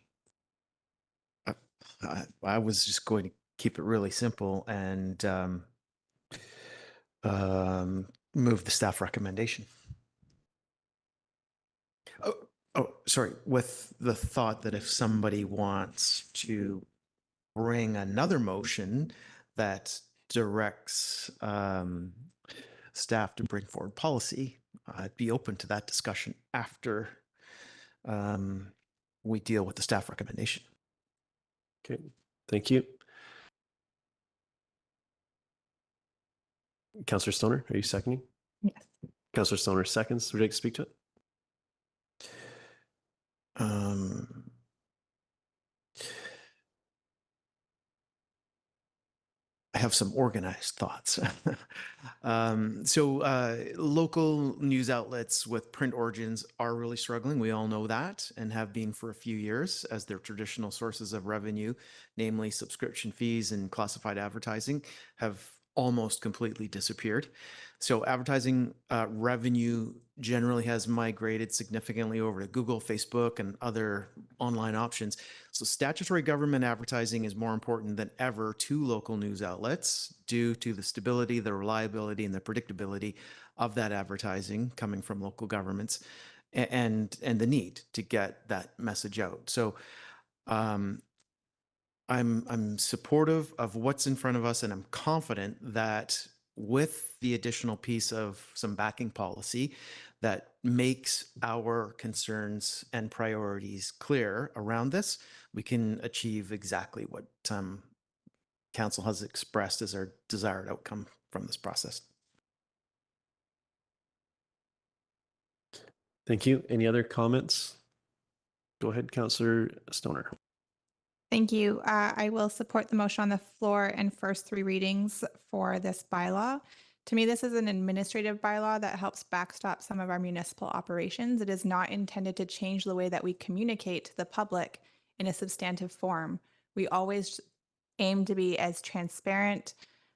I was just going to keep it really simple and move the staff recommendation. Sorry, with the thought that if somebody wants to bring another motion that directs staff to bring forward policy, I'd be open to that discussion after we deal with the staff recommendation. Okay, thank you. Councillor Stoner, are you seconding? Yes. Councillor Stoner seconds. Would you like to speak to it? I have some organized thoughts. Local news outlets with print origins are really struggling. We all know that, and have been for a few years, as their traditional sources of revenue, namely subscription fees and classified advertising, have almost completely disappeared. So advertising revenue generally has migrated significantly over to Google, Facebook, and other online options. So statutory government advertising is more important than ever to local news outlets due to the stability, the reliability, and the predictability of that advertising coming from local governments, and the need to get that message out. So I'm supportive of what's in front of us, and I'm confident that with the additional piece of some backing policy that makes our concerns and priorities clear around this, we can achieve exactly what Council has expressed as our desired outcome from this process. Thank you. Any other comments? Go ahead, Councillor Stoner. Thank you. I will support the motion on the floor and first three readings for this bylaw. To me, this is an administrative bylaw that helps backstop some of our municipal operations. It is not intended to change the way that we communicate to the public in a substantive form. We always aim to be as transparent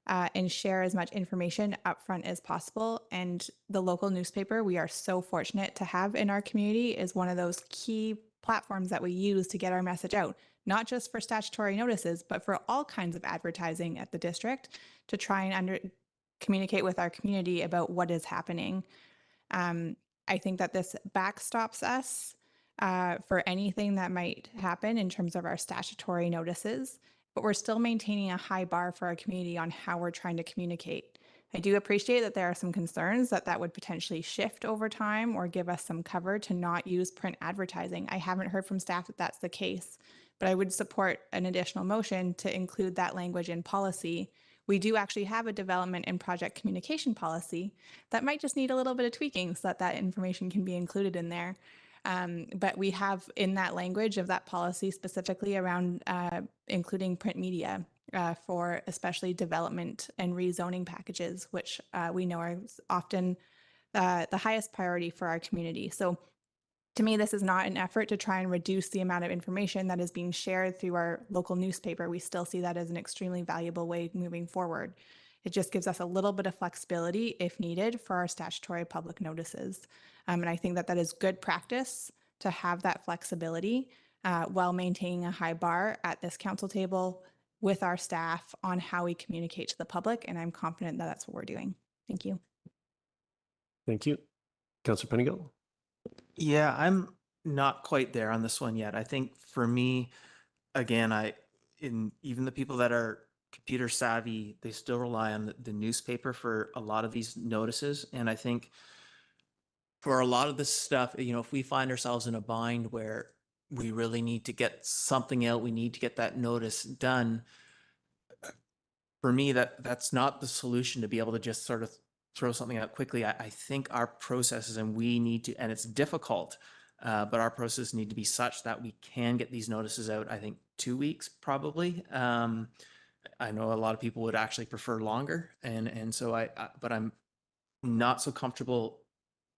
and share as much information upfront as possible. And the local newspaper we are so fortunate to have in our community is one of those key platforms that we use to get our message out, not just for statutory notices, but for all kinds of advertising at the district to try and communicate with our community about what is happening. I think that this backstops us for anything that might happen in terms of our statutory notices, but we're still maintaining a high bar for our community on how we're trying to communicate. I do appreciate that there are some concerns that would potentially shift over time or give us some cover to not use print advertising. I haven't heard from staff that that's the case, but I would support an additional motion to include that language in policy. We do actually have a development and project communication policy that might just need a little bit of tweaking so that that information can be included in there. But we have in that language of that policy specifically around including print media for especially development and rezoning packages, which we know are often the highest priority for our community. So to me, this is not an effort to try and reduce the amount of information that is being shared through our local newspaper. We still see that as an extremely valuable way moving forward. It just gives us a little bit of flexibility if needed for our statutory public notices. And I think that that is good practice to have that flexibility while maintaining a high bar at this council table with our staff on how we communicate to the public. And I'm confident that that's what we're doing. Thank you. Thank you. Councillor Penigal. Yeah, I'm not quite there on this one yet. I think for me, again, even the people that are computer savvy, they still rely on the newspaper for a lot of these notices. And I think for a lot of this stuff, if we find ourselves in a bind where we really need to get something out, we need to get that notice done. For me, that's not the solution to be able to just sort of throw something out quickly. I think our processes, and we need to, and it's difficult, but our processes need to be such that we can get these notices out, I think 2 weeks probably. I know a lot of people would actually prefer longer. And so but I'm not so comfortable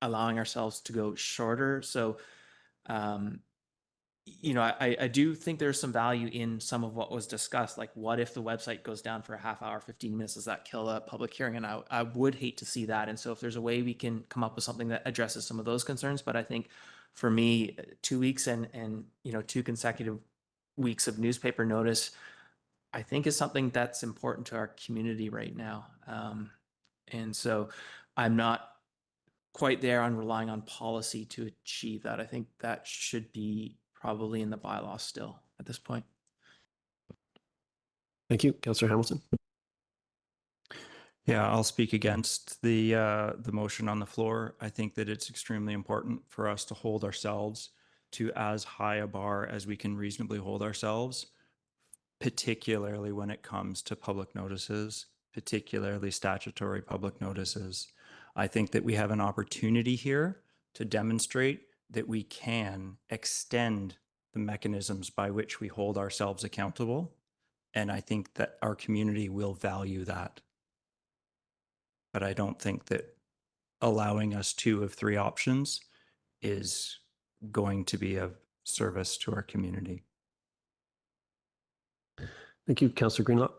allowing ourselves to go shorter. So, I do think there's some value in some of what was discussed. Like, what if the website goes down for a half hour, 15 minutes? Does that kill a public hearing? And I would hate to see that. And so if there's a way we can come up with something that addresses some of those concerns, but I think for me, 2 weeks and 2 consecutive weeks of newspaper notice, I think is something that's important to our community right now. And so I'm not quite there on relying on policy to achieve that. I think that should be probably in the bylaws still at this point. Thank you, Councillor Hamilton. Yeah, I'll speak against the motion on the floor. I think that it's extremely important for us to hold ourselves to as high a bar as we can reasonably hold ourselves, particularly when it comes to public notices, particularly statutory public notices. I think that we have an opportunity here to demonstrate that we can extend the mechanisms by which we hold ourselves accountable. And I think that our community will value that. But I don't think that allowing us 2 of 3 options is going to be of service to our community. Thank you, Councillor Greenlaw.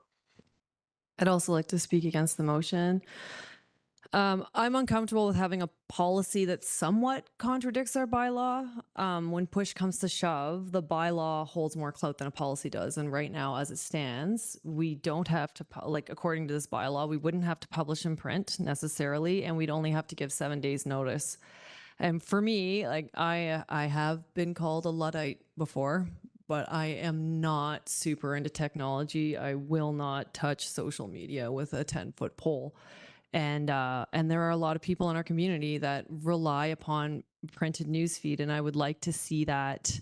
I'd also like to speak against the motion. I'm uncomfortable with having a policy that somewhat contradicts our bylaw. When push comes to shove, the bylaw holds more clout than a policy does. And right now, as it stands, we don't have to, according to this bylaw, we wouldn't have to publish in print necessarily, and we'd only have to give 7 days notice. And for me, I have been called a Luddite before, but I am not super into technology. I will not touch social media with a 10-foot pole. And there are a lot of people in our community that rely upon printed newsfeed, and I would like to see that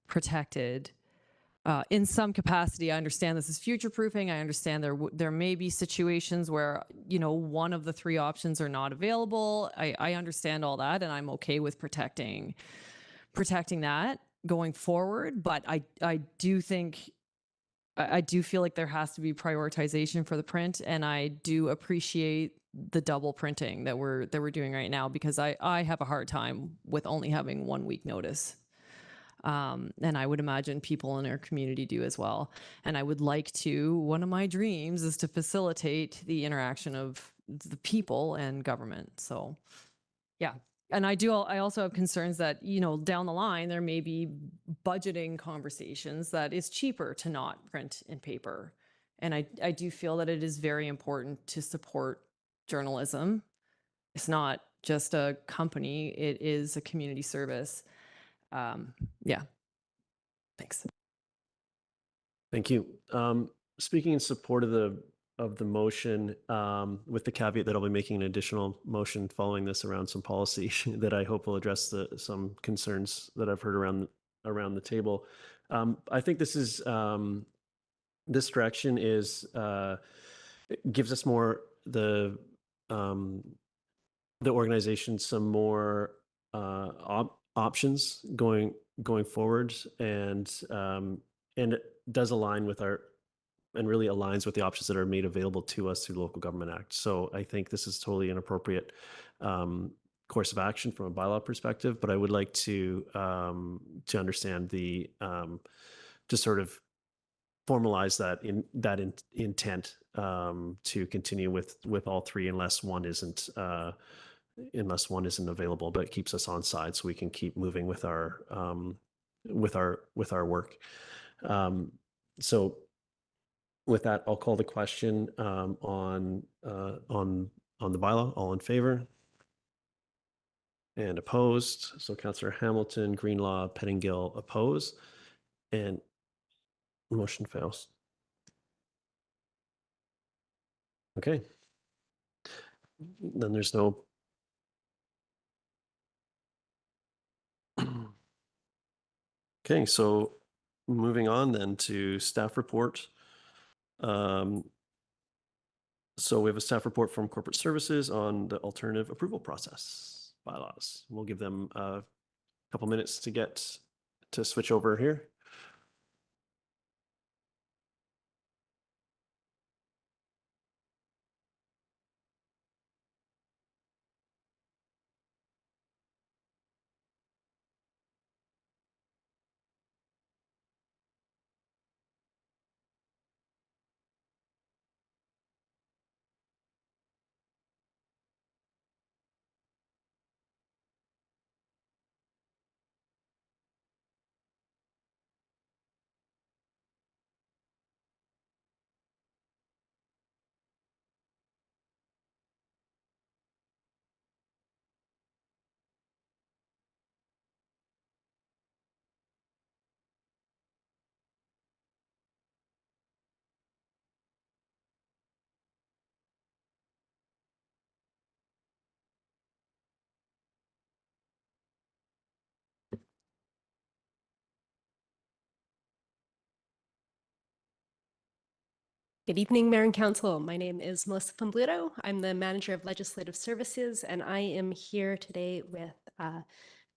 protected in some capacity. I understand this is future proofing. I understand there may be situations where one of the 3 options are not available. I understand all that, and I'm okay with protecting that going forward. But I do think. I do feel like there has to be prioritization for the print, and I do appreciate the double printing that we're doing right now, because I have a hard time with only having 1 week notice. And I would imagine people in our community do as well. And I would like to, one of my dreams is to facilitate the interaction of the people and government. So yeah. And I also have concerns that, down the line, there may be budgeting conversations that it's cheaper to not print in paper. And I do feel that it is very important to support journalism. It's not just a company, it is a community service. Yeah. Thanks. Thank you. Speaking in support of the motion, with the caveat that I'll be making an additional motion following this around some policy that I hope will address some concerns that I've heard around the table. I think this is this direction is gives us more the organization some more options going forward, and it does align with and really aligns with the options that are made available to us through the Local Government Act. So I think this is totally an appropriate course of action from a bylaw perspective, but I would like to understand the to sort of formalize that intent to continue with all 3 unless one isn't available, but it keeps us on side so we can keep moving with our work. So with that, I'll call the question on the bylaw. All in favor? And opposed? So Councillor Hamilton, Greenlaw, Pettingill oppose, and motion fails. Okay. Then there's no. Okay, so moving on then to staff report. So we have a staff report from Corporate Services on the alternative approval process bylaws. We'll give them a couple minutes to switch over here. Good evening, Mayor and Council. My name is Melissa Pomblito. I'm the Manager of Legislative Services, and I am here today with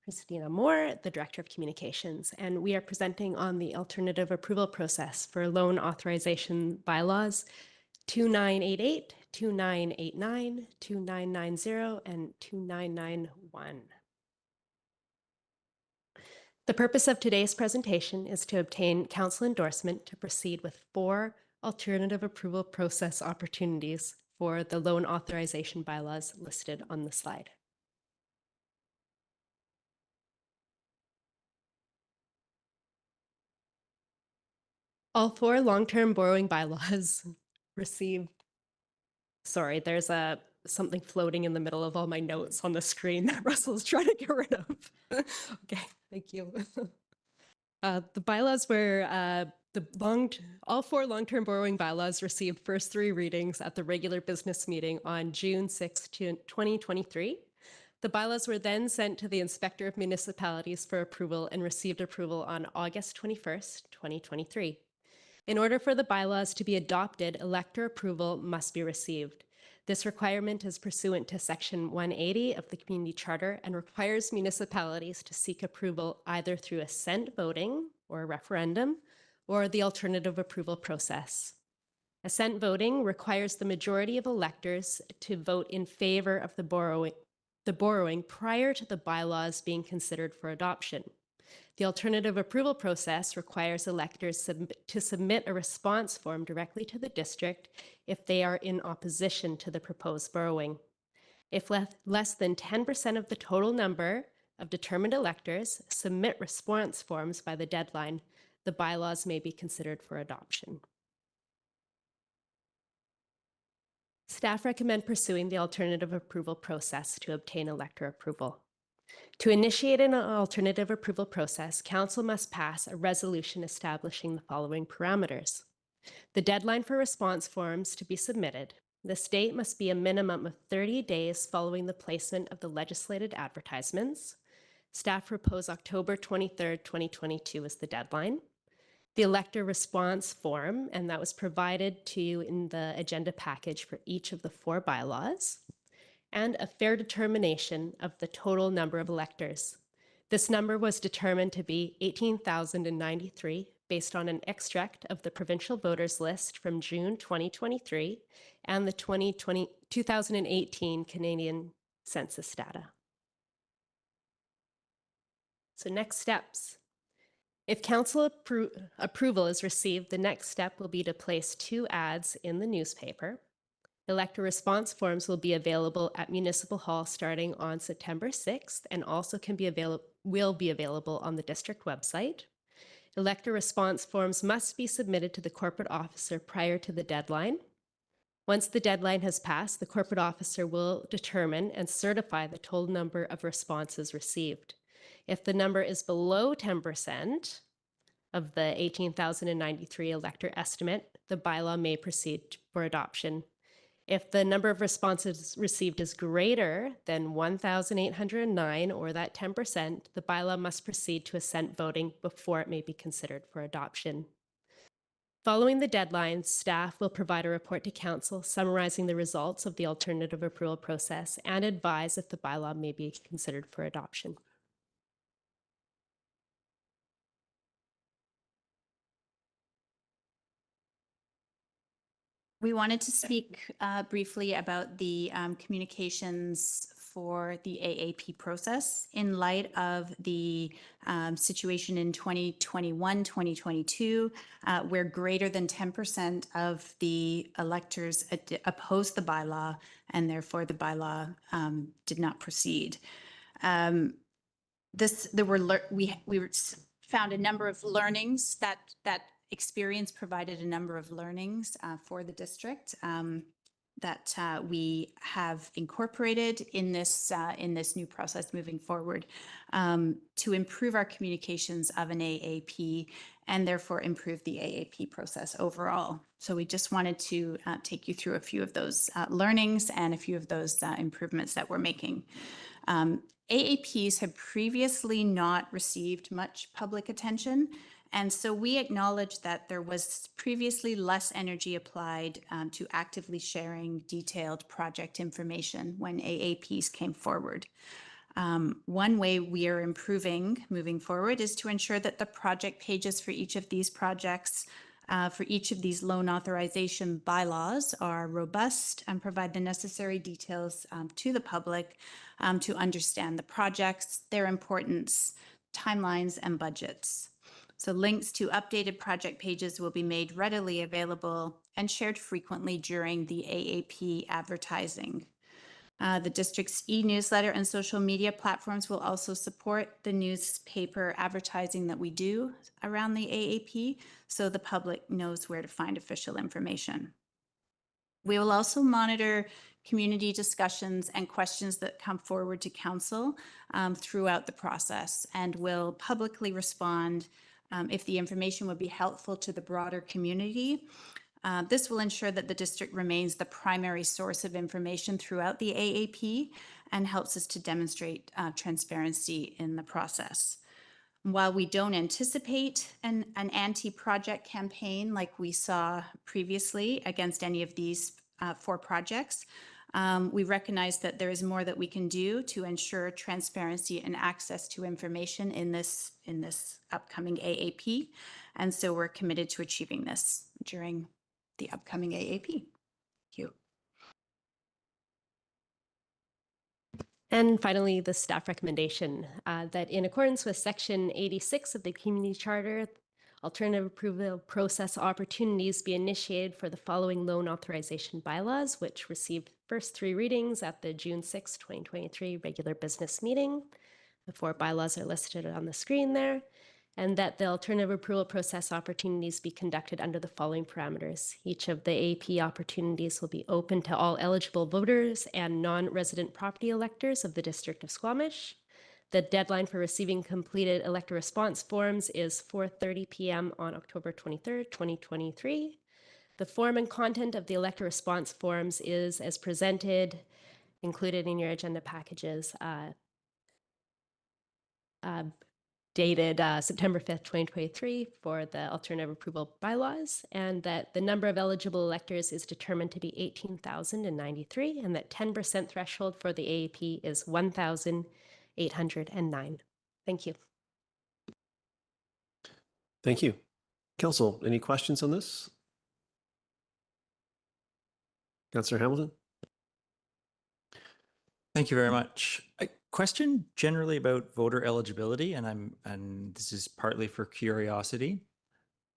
Christina Moore, the Director of Communications, and we are presenting on the alternative approval process for loan authorization bylaws 2988, 2989, 2990, and 2991. The purpose of today's presentation is to obtain council endorsement to proceed with 4 alternative approval process opportunities for the loan authorization bylaws listed on the slide. All 4 long-term borrowing bylaws received. Sorry, there's something floating in the middle of all my notes on the screen that Russell's trying to get rid of. Okay, thank you. The bylaws were all 4 long-term borrowing bylaws received first 3 readings at the regular business meeting on June 6, 2023. The bylaws were then sent to the Inspector of Municipalities for approval and received approval on August 21st, 2023. In order for the bylaws to be adopted, elector approval must be received. This requirement is pursuant to Section 180 of the Community Charter and requires municipalities to seek approval either through assent voting or a referendum or the alternative approval process. Assent voting requires the majority of electors to vote in favor of the borrowing prior to the bylaws being considered for adoption. The alternative approval process requires electors to submit a response form directly to the district if they are in opposition to the proposed borrowing. If less than 10% of the total number of determined electors submit response forms by the deadline, the bylaws may be considered for adoption. Staff recommend pursuing the alternative approval process to obtain elector approval. To initiate an alternative approval process, Council must pass a resolution establishing the following parameters. The deadline for response forms to be submitted. This date must be a minimum of 30 days following the placement of the legislated advertisements. Staff propose October 23rd, 2022 as the deadline. The elector response form, and that was provided to you in the agenda package for each of the 4 bylaws. And a fair determination of the total number of electors. This number was determined to be 18,093 based on an extract of the provincial voters list from June 2023 and the 2018 Canadian census data. So next steps. If council approval is received, the next step will be to place 2 ads in the newspaper. Elector response forms will be available at Municipal Hall starting on September 6th and also will be available on the district website. Elector response forms must be submitted to the corporate officer prior to the deadline. Once the deadline has passed, the corporate officer will determine and certify the total number of responses received. If the number is below 10% of the 18,093 elector estimate, the bylaw may proceed for adoption. If the number of responses received is greater than 1,809 or that 10%, the bylaw must proceed to assent voting before it may be considered for adoption. Following the deadline, staff will provide a report to council summarizing the results of the alternative approval process and advise if the bylaw may be considered for adoption. We wanted to speak briefly about the communications for the AAP process in light of the situation in 2021, 2022, where greater than 10% of the electors opposed the bylaw and therefore the bylaw did not proceed. We found a number of learnings that experience provided a number of learnings for the district that we have incorporated in this new process moving forward to improve our communications of an AAP and therefore improve the AAP process overall. So we just wanted to take you through a few of those learnings and a few of those improvements that we're making. AAPs have previously not received much public attention, And so we acknowledge that there was previously less energy applied to actively sharing detailed project information when AAPs came forward. One way we are improving moving forward is to ensure that the project pages for each of these projects, for each of these loan authorization bylaws, are robust and provide the necessary details to the public to understand the projects, their importance, timelines, and budgets. So links to updated project pages will be made readily available and shared frequently during the AAP advertising. The district's e-newsletter and social media platforms will also support the newspaper advertising that we do around the AAP, so the public knows where to find official information. We will also monitor community discussions and questions that come forward to council throughout the process, and will publicly respond if the information would be helpful to the broader community. This will ensure that the district remains the primary source of information throughout the AAP and helps us to demonstrate transparency in the process. While we don't anticipate an anti-project campaign like we saw previously against any of these 4 projects, we recognize that there is more that we can do to ensure transparency and access to information in this upcoming AAP. And so we're committed to achieving this during the upcoming AAP. Thank you. And finally, the staff recommendation that in accordance with Section 86 of the Community Charter, alternative approval process opportunities be initiated for the following loan authorization bylaws, which received first 3 readings at the June 6, 2023 regular business meeting. The 4 bylaws are listed on the screen there, and that the alternative approval process opportunities be conducted under the following parameters. Each of the AP opportunities will be open to all eligible voters and non-resident property electors of the District of Squamish. The deadline for receiving completed elector response forms is 4:30 p.m. on October 23rd, 2023. The form and content of the elector response forms is as presented, included in your agenda packages, dated September 5th, 2023 for the alternative approval bylaws, and that the number of eligible electors is determined to be 18,093, and that 10% threshold for the AAP is 1,809. Thank you. Thank you. Council, any questions on this? Councillor Hamilton? Thank you very much. A question generally about voter eligibility, and this is partly for curiosity.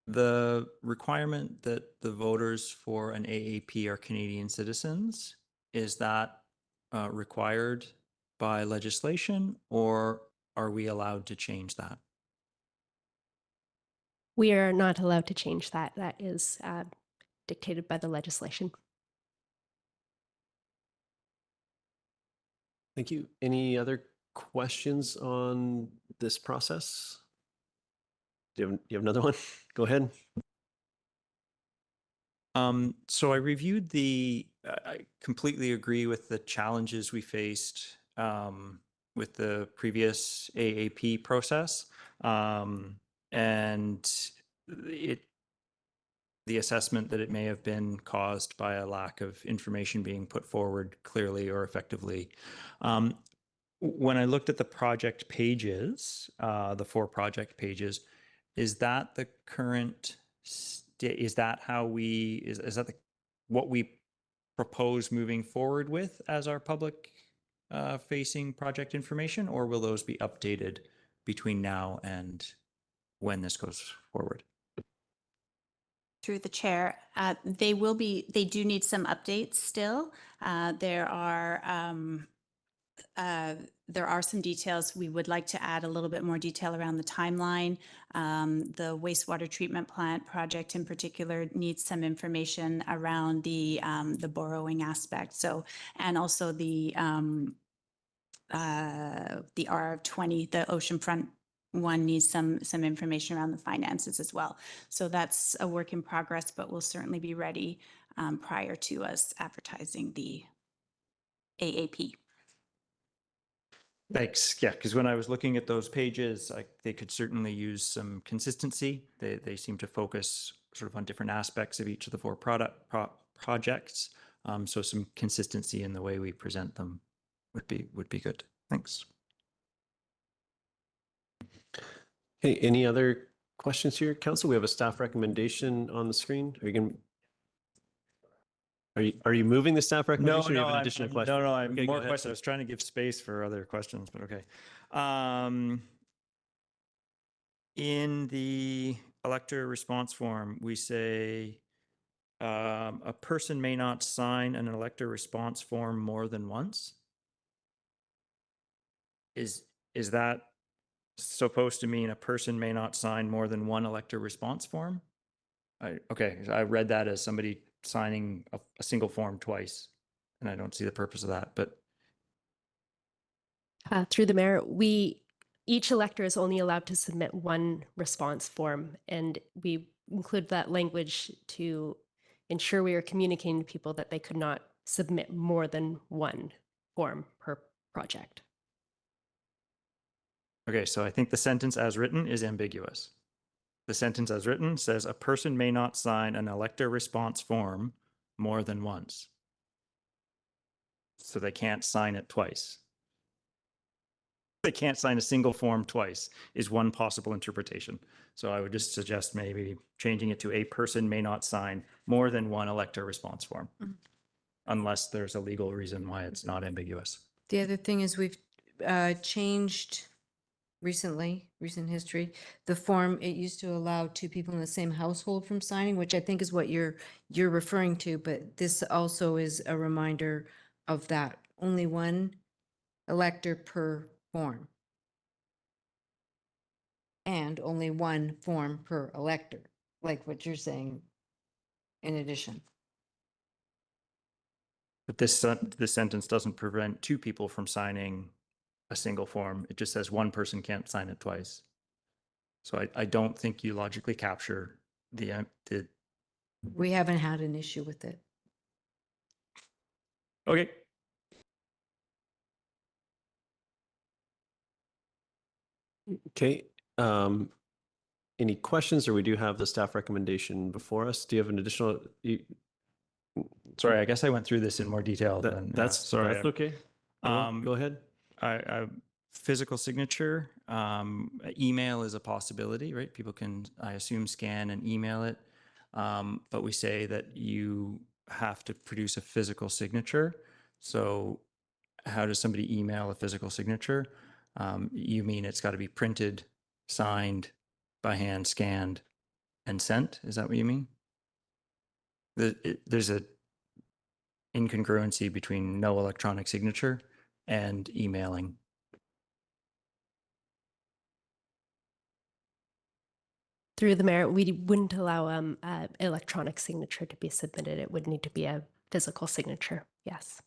The requirement that the voters for an AAP are Canadian citizens, is that required by legislation, or are we allowed to change that? We are not allowed to change that. That is dictated by the legislation. Thank you. Any other questions on this process? Do you have another one? Go ahead. So I reviewed I completely agree with the challenges we faced with the previous AAP process. And the assessment that it may have been caused by a lack of information being put forward clearly or effectively. When I looked at the project pages, the 4 project pages, is that the current? Is that how is that what we propose moving forward with as our public facing project information, or will those be updated between now and when this goes forward? Through the chair, they do need some updates still. There are some details. We would like to add a little bit more detail around the timeline. The wastewater treatment plant project in particular needs some information around the borrowing aspect. So, and also the R20, the oceanfront one, needs some information around the finances as well. So that's a work in progress, but we'll certainly be ready prior to us advertising the AAP. Thanks. Yeah, because when I was looking at those pages, they could certainly use some consistency. They seem to focus sort of on different aspects of each of the four projects. So some consistency in the way we present them would be good. Thanks. Okay, any other questions here, Council? We have a staff recommendation on the screen. Are you moving the staff recommendation? or you have an additional question? No, I'm Okay, go more ahead. questions. I was trying to give space for other questions, but okay. In the elector response form, we say a person may not sign an elector response form more than once. Is that supposed to mean a person may not sign more than one elector response form? Okay, I read that as somebody signing a single form twice, and I don't see the purpose of that, but. Through the mayor, each elector is only allowed to submit one response form, and we include that language to ensure we are communicating to people that they could not submit more than one form per project. Okay, so I think the sentence as written is ambiguous. The sentence as written says a person may not sign an elector response form more than once. So they can't sign it twice. They can't sign a single form twice is one possible interpretation. So I would just suggest maybe changing it to a person may not sign more than one elector response form, unless there's a legal reason why it's not ambiguous. The other thing is we've changed recent history, the form. It used to allow two people in the same household from signing, which I think is what you're referring to, but this also is a reminder of that. Only one elector per form. And only one form per elector, like what you're saying in addition. But this sentence doesn't prevent two people from signing a single form. It just says one person can't sign it twice. So I don't think you logically capture the. We haven't had an issue with it. Okay. Okay. Any questions, or we do have the staff recommendation before us? Do you have an additional? Sorry, I guess I went through this in more detail. That's sorry. That's okay. Go ahead. Physical signature, email is a possibility, right? People can, I assume, scan and email it. But we say that you have to produce a physical signature. So how does somebody email a physical signature? You mean it's got to be printed, signed, by hand, scanned, and sent? Is that what you mean? There's a incongruency between no electronic signature and emailing. Through the mayor, we wouldn't allow electronic signature to be submitted. It would need to be a physical signature. Yes.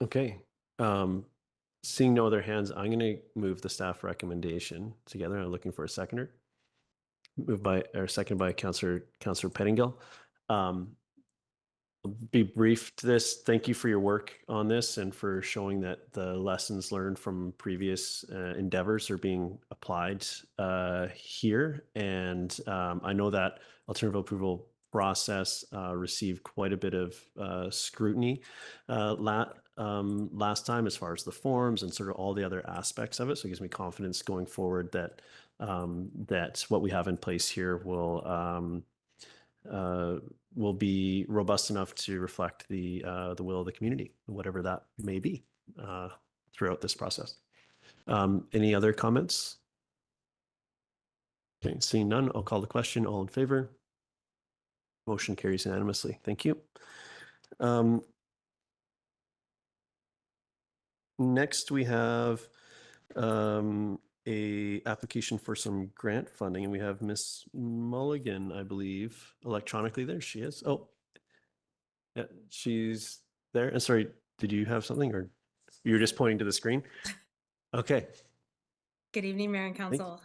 Okay. Seeing no other hands, I'm going to move the staff recommendation together. I'm looking for a seconder. Moved by or seconded by Councillor Pettingill. Be brief to this. Thank you for your work on this and for showing that the lessons learned from previous endeavors are being applied here. And I know that alternative approval process received quite a bit of scrutiny last time as far as the forms and sort of all the other aspects of it. So it gives me confidence going forward that that what we have in place here will be robust enough to reflect the will of the community, whatever that may be, throughout this process. Any other comments? Okay, seeing none, I'll call the question. All in favor? Motion carries unanimously. Thank you. Next, we have a application for some grant funding, and we have Miss Mulligan, I believe, electronically. There she is. Oh, yeah, she's there. And sorry, did you have something, or you were just pointing to the screen? Okay. Good evening, Mayor and Council.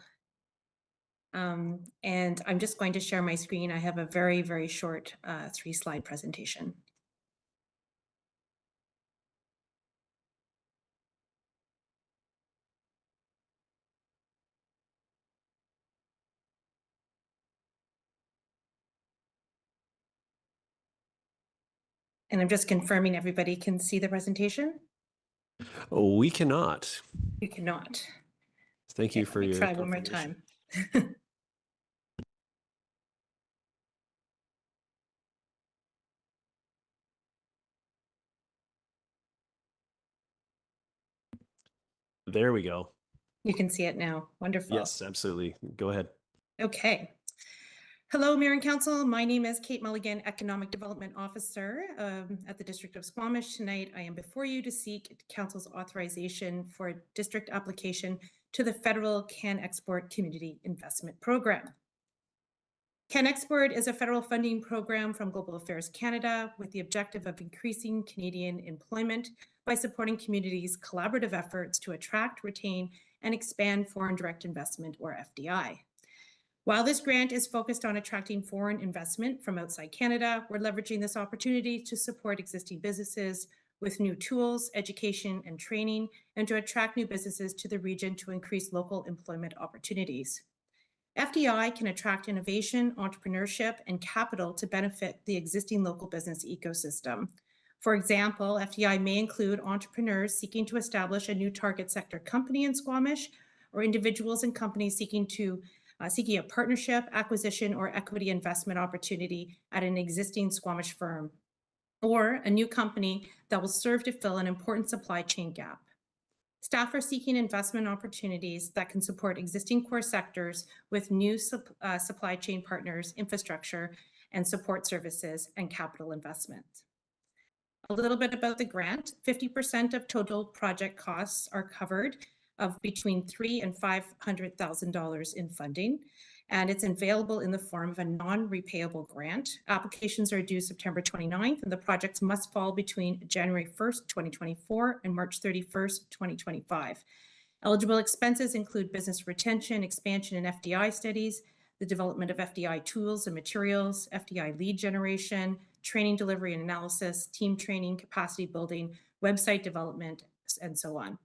And I'm just going to share my screen. I have a very, very short 3-slide presentation. And I'm just confirming everybody can see the presentation? Oh, we cannot. You cannot. Thank you Okay, for let me your try one more confirmation. time. There we go. You can see it now. Wonderful. Yes, absolutely. Go ahead. Okay. Hello, Mayor and Council. My name is Kate Mulligan, Economic Development Officer at the District of Squamish. Tonight, I am before you to seek Council's authorization for a district application to the Federal Can Export Community Investment Program. Can Export is a federal funding program from Global Affairs Canada with the objective of increasing Canadian employment by supporting communities' collaborative efforts to attract, retain, and expand foreign direct investment, or FDI. While this grant is focused on attracting foreign investment from outside Canada, we're leveraging this opportunity to support existing businesses with new tools, education, and training, and to attract new businesses to the region to increase local employment opportunities. FDI can attract innovation, entrepreneurship, and capital to benefit the existing local business ecosystem. For example, FDI may include entrepreneurs seeking to establish a new target sector company in Squamish, or individuals and companies seeking a partnership, acquisition, or equity investment opportunity at an existing Squamish firm, or a new company that will serve to fill an important supply chain gap. Staff are seeking investment opportunities that can support existing core sectors with new supply chain partners, infrastructure, and support services and capital investments. A little bit about the grant. 50% of total project costs are covered of between $300,000 and $500,000 in funding, and it's available in the form of a non-repayable grant. Applications are due September 29th, and the projects must fall between January 1st, 2024 and March 31st, 2025. Eligible expenses include business retention, expansion, and FDI studies, the development of FDI tools and materials, FDI lead generation, training, delivery, and analysis, team training, capacity building, website development, and so on.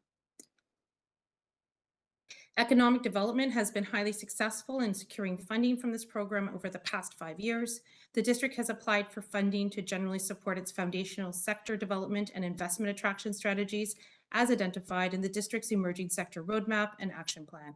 Economic development has been highly successful in securing funding from this program over the past 5 years. The district has applied for funding to generally support its foundational sector development and investment attraction strategies as identified in the district's emerging sector roadmap and action plan.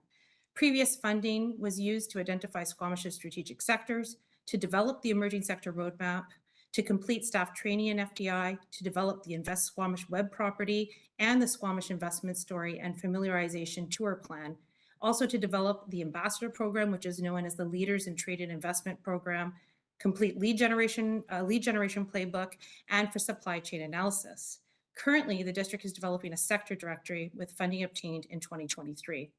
Previous funding was used to identify Squamish's strategic sectors, to develop the emerging sector roadmap, to complete staff training in FDI, to develop the Invest Squamish web property and the Squamish investment story and familiarization tour plan, also to develop the ambassador program, which is known as the Leaders in Trade and Investment Program, complete lead generation playbook, and for supply chain analysis. Currently, the district is developing a sector directory with funding obtained in 2023.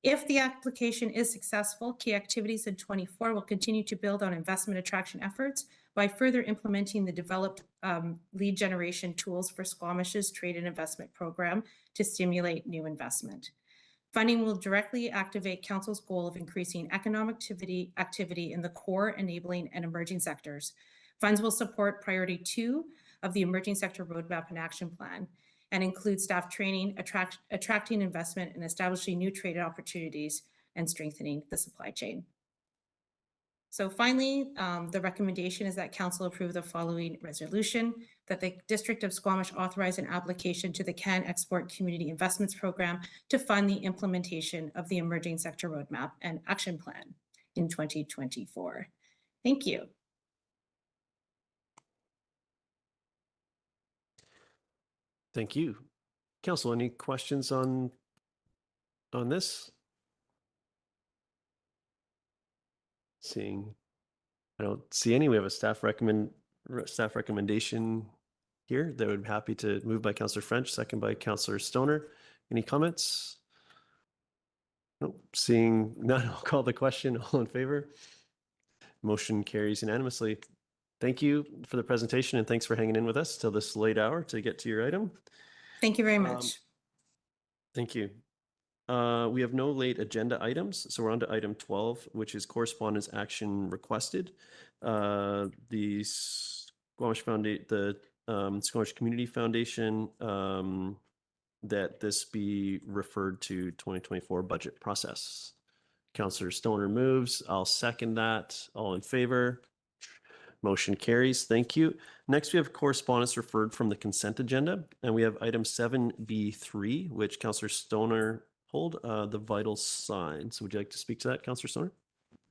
If the application is successful, key activities in 24 will continue to build on investment attraction efforts by further implementing the developed lead generation tools for Squamish's trade and investment program to stimulate new investment. Funding will directly activate Council's goal of increasing economic activity in the core, enabling, and emerging sectors. Funds will support priority 2 of the emerging sector roadmap and action plan, and include staff training, attracting investment, and establishing new trade opportunities and strengthening the supply chain. So finally, the recommendation is that Council approve the following resolution: that the District of Squamish authorize an application to the Can Export Community Investments Program to fund the implementation of the Emerging Sector Roadmap and Action Plan in 2024. Thank you. Thank you. Council, any questions on this? I don't see any. We have a staff recommendation here that would be happy to move by Councillor French, second by Councillor Stoner. Any comments? Nope. Seeing none, I'll call the question. All in favor? Motion carries unanimously. Thank you for the presentation, and thanks for hanging in with us till this late hour to get to your item. Thank you very much. Thank you. We have no late agenda items, so we're on to item 12, which is correspondence action requested. The Squamish Squamish Community Foundation, that this be referred to 2024 budget process. Councillor Stoner moves. I'll second that. All in favor? Motion carries. Thank you. Next, we have correspondence referred from the consent agenda, and we have item 7B3, which Councillor Stoner pulled, the vital signs. Would you like to speak to that, Councillor Stoner?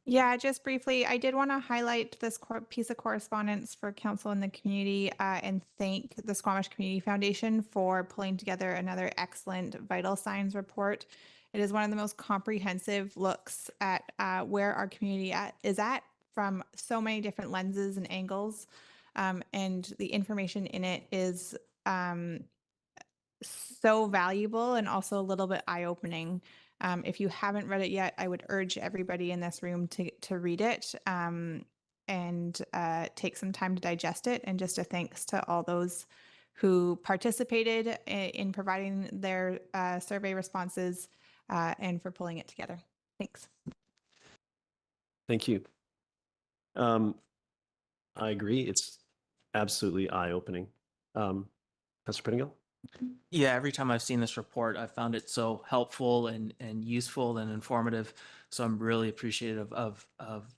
Yeah, just briefly, I did want to highlight this piece of correspondence for council and the community and thank the Squamish Community Foundation for pulling together another excellent vital signs report. It is one of the most comprehensive looks at where our community is at from so many different lenses and angles. And the information in it is so valuable and also a little bit eye-opening. If you haven't read it yet, I would urge everybody in this room to read it and take some time to digest it. And just a thanks to all those who participated in providing their survey responses and for pulling it together. Thanks. Thank you. I agree. It's absolutely eye-opening. Councillor Pettingill? Yeah, every time I've seen this report, I've found it so helpful and useful and informative. So I'm really appreciative of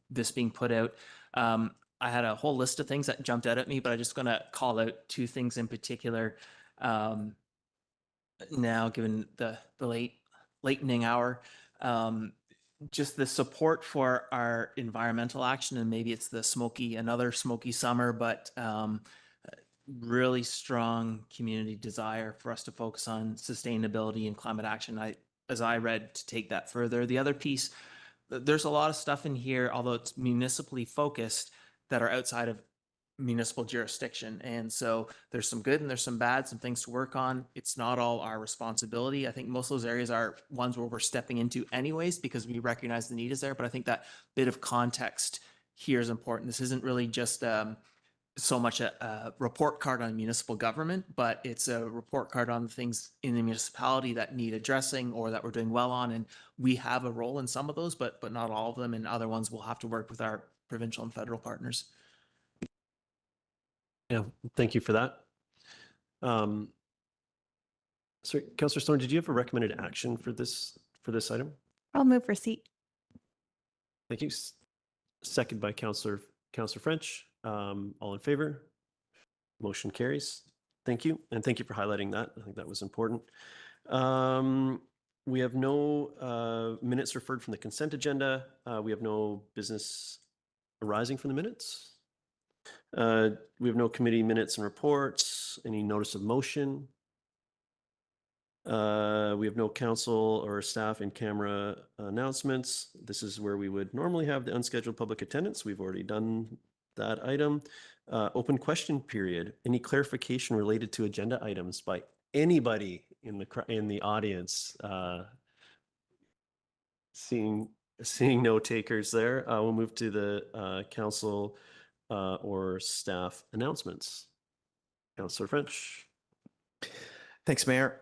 this being put out. I had a whole list of things that jumped out at me, but I'm just going to call out two things in particular. Now, given the latening hour, just the support for our environmental action, and maybe it's another smoky summer, but really strong community desire for us to focus on sustainability and climate action. As I read, to take that further. The other piece, there's a lot of stuff in here, although it's municipally focused, that are outside of municipal jurisdiction. And so there's some good and there's some bad, some things to work on. It's not all our responsibility. I think most of those areas are ones where we're stepping into anyways, because we recognize the need is there. But I think that bit of context here is important. This isn't really just so much a report card on municipal government, but it's a report card on things in the municipality that need addressing or that we're doing well on. And we have a role in some of those, but not all of them. And other ones we'll have to work with our provincial and federal partners. Yeah, thank you for that. Sorry, Councillor Stone, did you have a recommended action for this item? I'll move receipt. Thank you. Second by Councillor French. All in favor? Motion carries. Thank you. And thank you for highlighting that. I think that was important. We have no minutes referred from the consent agenda. We have no business arising from the minutes. We have no committee minutes and reports. Any notice of motion? We have no council or staff in camera announcements. This is where we would normally have the unscheduled public attendance. We've already done that item. Open question period. Any clarification related to agenda items by anybody in the audience? Seeing no takers there, we'll move to the council or staff announcements. Councillor French. Thanks, Mayor.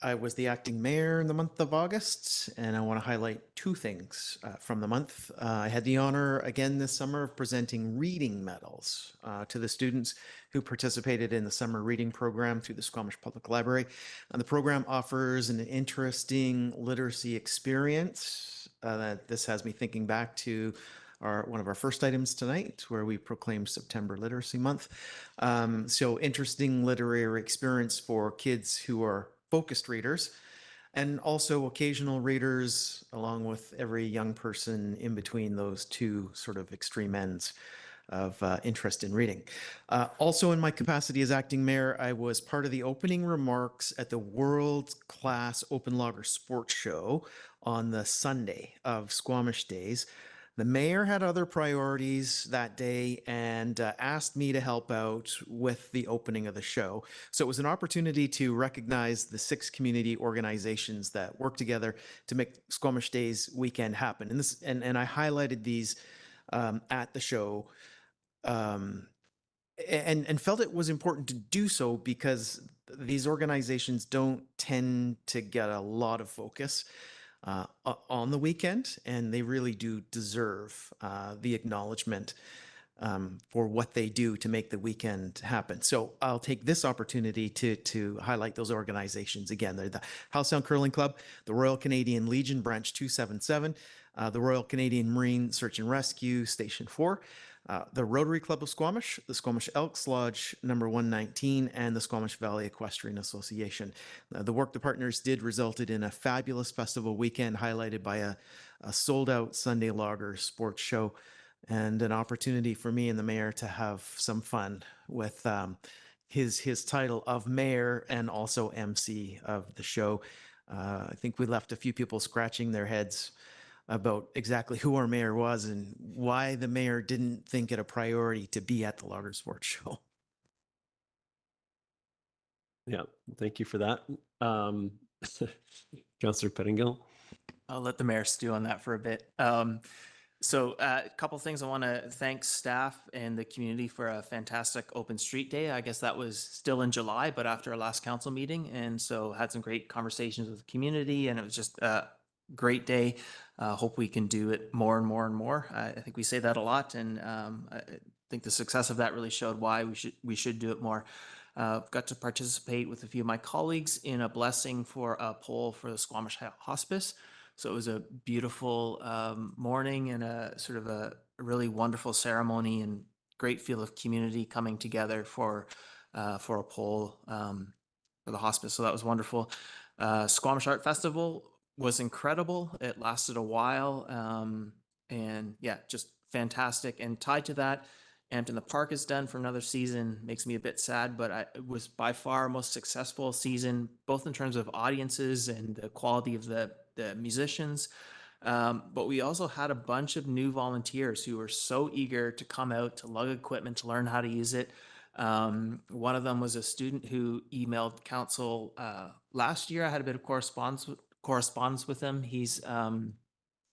I was the acting mayor in the month of August, and I want to highlight two things from the month. I had the honor again this summer of presenting reading medals to the students who participated in the summer reading program through the Squamish Public Library. And the program offers an interesting literacy experience. This has me thinking back to one of our first items tonight, where we proclaimed September Literacy Month. So interesting literary experience for kids who are focused readers, and also occasional readers, along with every young person in between those two sort of extreme ends of interest in reading. Also in my capacity as acting mayor, I was part of the opening remarks at the world-class Open Lager Sports Show on the Sunday of Squamish Days. The mayor had other priorities that day and asked me to help out with the opening of the show. So it was an opportunity to recognize the 6 community organizations that work together to make Squamish Days weekend happen. And I highlighted these at the show and felt it was important to do so because these organizations don't tend to get a lot of focus on the weekend, and they really do deserve the acknowledgement for what they do to make the weekend happen. So I'll take this opportunity to highlight those organizations again. They're the Howe Sound Curling Club, the Royal Canadian Legion Branch 277, the Royal Canadian Marine Search and Rescue Station 4, the Rotary Club of Squamish, the Squamish Elks Lodge number 119, and the Squamish Valley Equestrian Association. The work the partners did resulted in a fabulous festival weekend highlighted by a sold-out Sunday Lager sports show and an opportunity for me and the mayor to have some fun with his title of mayor and also MC of the show. I think we left a few people scratching their heads about exactly who our mayor was and why the mayor didn't think it a priority to be at the Lager Sports Show. Yeah, thank you for that. Councillor Pettingill. I'll let the mayor stew on that for a bit. So a couple things. I want to thank staff and the community for a fantastic open street day. I guess that was still in July, but after our last council meeting. And so had some great conversations with the community, and it was just a great day. Hope we can do it more and more and more. I think we say that a lot, and I think the success of that really showed why we should do it more. Got to participate with a few of my colleagues in a blessing for a poll for the Squamish Hospice. So it was a beautiful morning and a sort of a really wonderful ceremony and great feel of community coming together for a poll for the hospice. So that was wonderful. Squamish Art Festival was incredible. It lasted a while, and yeah, just fantastic. And tied to that, Amped in the Park is done for another season. Makes me a bit sad, but it was by far our most successful season, both in terms of audiences and the quality of the musicians. But we also had a bunch of new volunteers who were so eager to come out, to lug equipment, to learn how to use it. One of them was a student who emailed council last year. I had a bit of correspondence with him. He's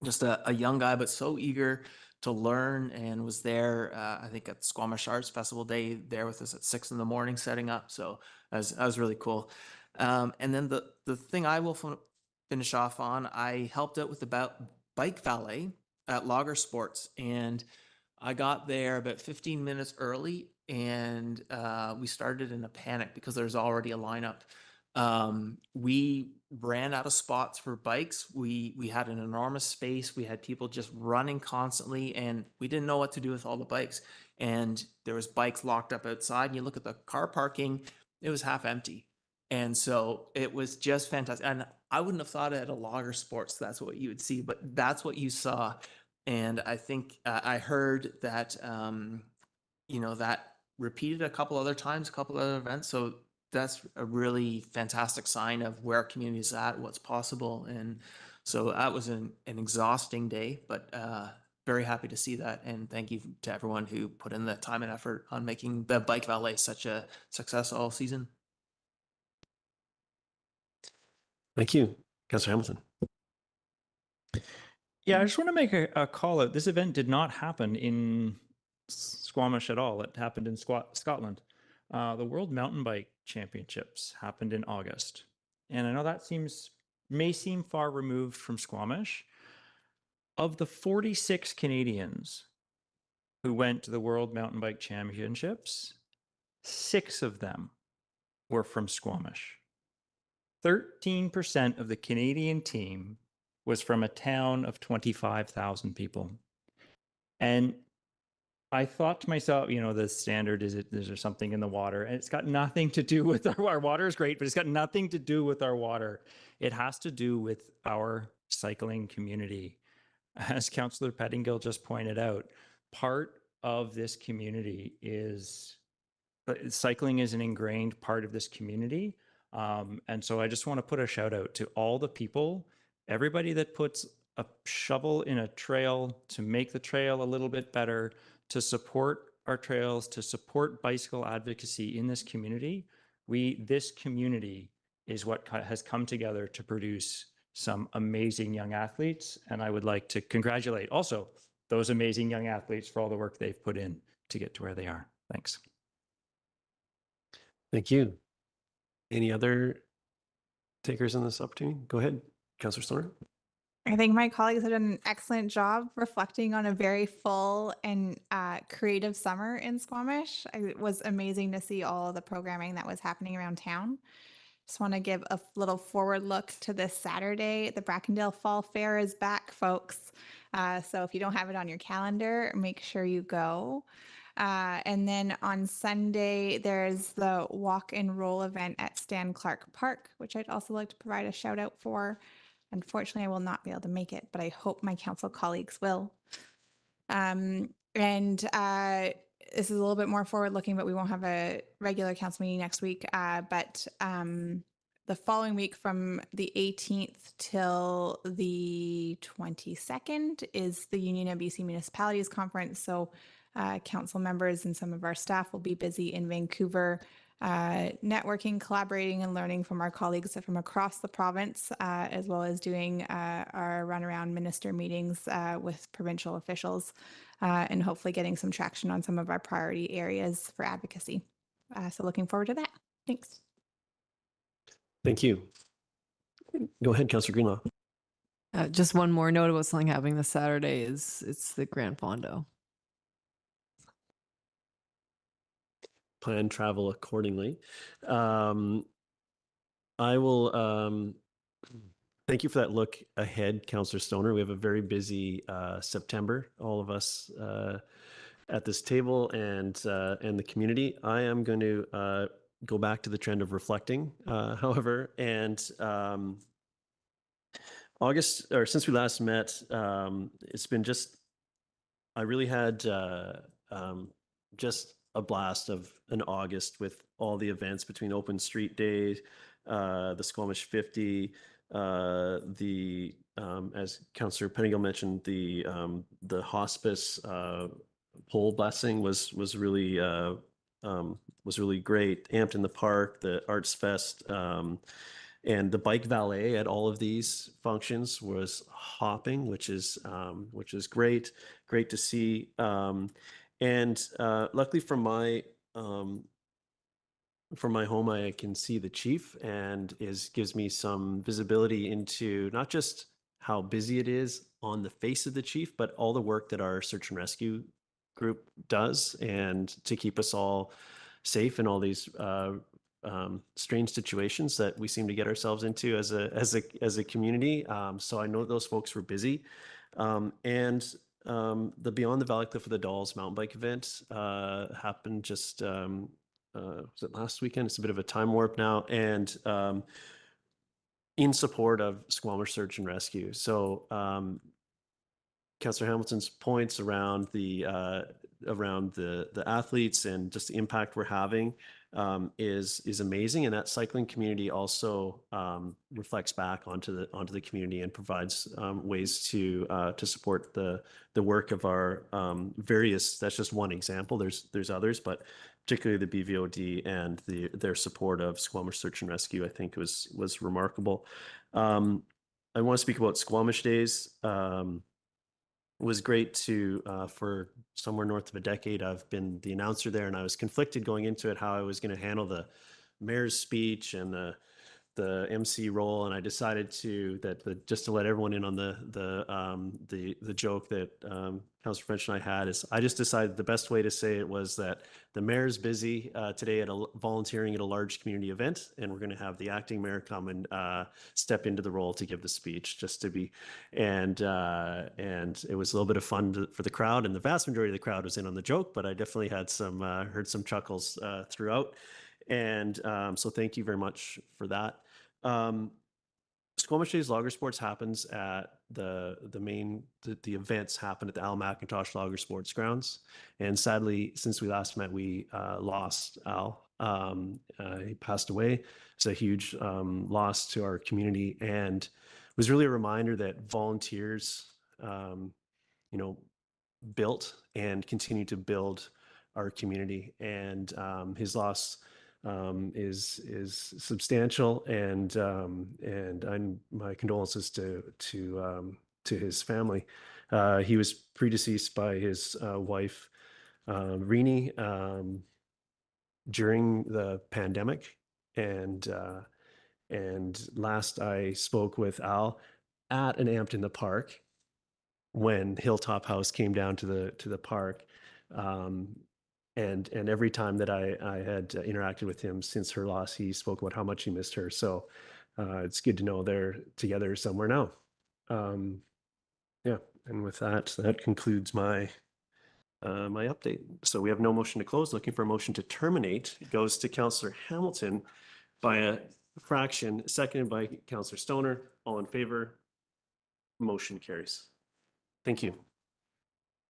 just a young guy, but so eager to learn, and was there, I think at Squamish Arts Festival Day, there with us at 6 a.m. setting up. So that was really cool. And then the thing I will finish off on, I helped out with the bike valet at Lager Sports, and I got there about 15 minutes early, and we started in a panic because there's already a lineup. We ran out of spots for bikes. We had an enormous space. We had people just running constantly, and we didn't know what to do with all the bikes. And there was bikes locked up outside, and you look at the car parking, it was half empty. And so it was just fantastic. And I wouldn't have thought at a Lager Sports that's what you would see, but that's what you saw. And I think I heard that, that repeated a couple other times, a couple other events. So that's a really fantastic sign of where our community is at, what's possible. And so that was an exhausting day, but very happy to see that. And thank you to everyone who put in the time and effort on making the bike valet such a success all season. Thank you, Councillor Hamilton. Yeah, I just want to make a call out. This event did not happen in Squamish at all. It happened in Scotland. The World Mountain Bike Championships happened in August. And I know that may seem far removed from Squamish. Of the 46 Canadians who went to the World Mountain Bike Championships, 6 of them were from Squamish. 13% of the Canadian team was from a town of 25,000 people. And I thought to myself, the standard is there something in the water, and it's got nothing to do with our water is great, but it's got nothing to do with our water. It has to do with our cycling community. As Councillor Pettingill just pointed out, part of this community is cycling is an ingrained part of this community. And so I just want to put a shout out to all the people, everybody that puts a shovel in a trail to make the trail a little bit better, to support our trails, to support bicycle advocacy in this community. This community is what has come together to produce some amazing young athletes. And I would like to congratulate also those amazing young athletes for all the work they've put in to get to where they are. Thanks. Thank you. Any other takers on this opportunity? Go ahead, Councillor Stoner. I think my colleagues have done an excellent job reflecting on a very full and creative summer in Squamish. It was amazing to see all the programming that was happening around town. Just want to give a little forward look to this Saturday. The Brackendale Fall Fair is back, folks. So if you don't have it on your calendar, make sure you go. And then on Sunday, there's the walk and roll event at Stan Clark Park, which I'd also like to provide a shout out for. Unfortunately, I will not be able to make it, but I hope my council colleagues will. This is a little bit more forward looking, but we won't have a regular council meeting next week. But the following week from the 18th till the 22nd is the Union of BC Municipalities Conference. So council members and some of our staff will be busy in Vancouver, networking, collaborating, and learning from our colleagues from across the province, as well as doing our runaround minister meetings with provincial officials, and hopefully getting some traction on some of our priority areas for advocacy. So looking forward to that. Thanks. Thank you. Go ahead, Councillor Greenlaw. Just one more note about something happening this Saturday is it's the Grand Fondo. Plan travel accordingly. I will thank you for that look ahead, Councillor Stoner. We have a very busy September, all of us at this table and the community. I am going to go back to the trend of reflecting, however, and August, or since we last met, it's been just, I really had just a blast of an August with all the events between Open Street Day, the Squamish 50, the as Councillor Pettingill mentioned, the hospice pole blessing was really great. Amped in the Park, the Arts Fest, and the bike valet at all of these functions was hopping, which is great to see. And luckily from my home, I can see the chief, and gives me some visibility into not just how busy it is on the face of the chief, but all the work that our search and rescue group does, and to keep us all safe in all these strange situations that we seem to get ourselves into as a community. So I know those folks were busy, and the Beyond the Valley Cliff of the Dolls mountain bike event happened just was it last weekend? It's a bit of a time warp now, and in support of Squamish Search and Rescue. So Councillor Hamilton's points around the athletes and just the impact we're having is amazing, and that cycling community also reflects back onto the community and provides ways to support the work of our various. That's just one example. There's others, but particularly the BVOD and their support of Squamish Search and Rescue, I think was remarkable. I want to speak about Squamish Days. It was great to, for somewhere north of a decade, I've been the announcer there, and I was conflicted going into it how I was going to handle the mayor's speech and the MC role, and I decided just to let everyone in on the joke that Councillor French and I had is I just decided the best way to say it was that the mayor's busy today volunteering at a large community event, and we're going to have the acting mayor come and step into the role to give the speech, just to be, and it was a little bit of fun for the crowd, and the vast majority of the crowd was in on the joke, but I definitely had heard some chuckles throughout. And so thank you very much for that. Squamish Days Lager Sports happens at the events happen at the Al McIntosh Lager Sports grounds. And sadly, since we last met, we lost Al. He passed away. It's a huge loss to our community, and it was really a reminder that volunteers, built and continue to build our community. And his loss is substantial, and my condolences to his family. He was predeceased by his wife Rini during the pandemic, and last I spoke with Al at an Amped in the Park when Hilltop House came down to the park. and every time that I had interacted with him since her loss, he spoke about how much he missed her. So it's good to know they're together somewhere now. Yeah, and with that, that concludes my my update. So we have no motion to close. Looking for a motion to terminate. It goes to Councillor Hamilton by a fraction, seconded by Councillor Stoner. All in favor? Motion carries. Thank you.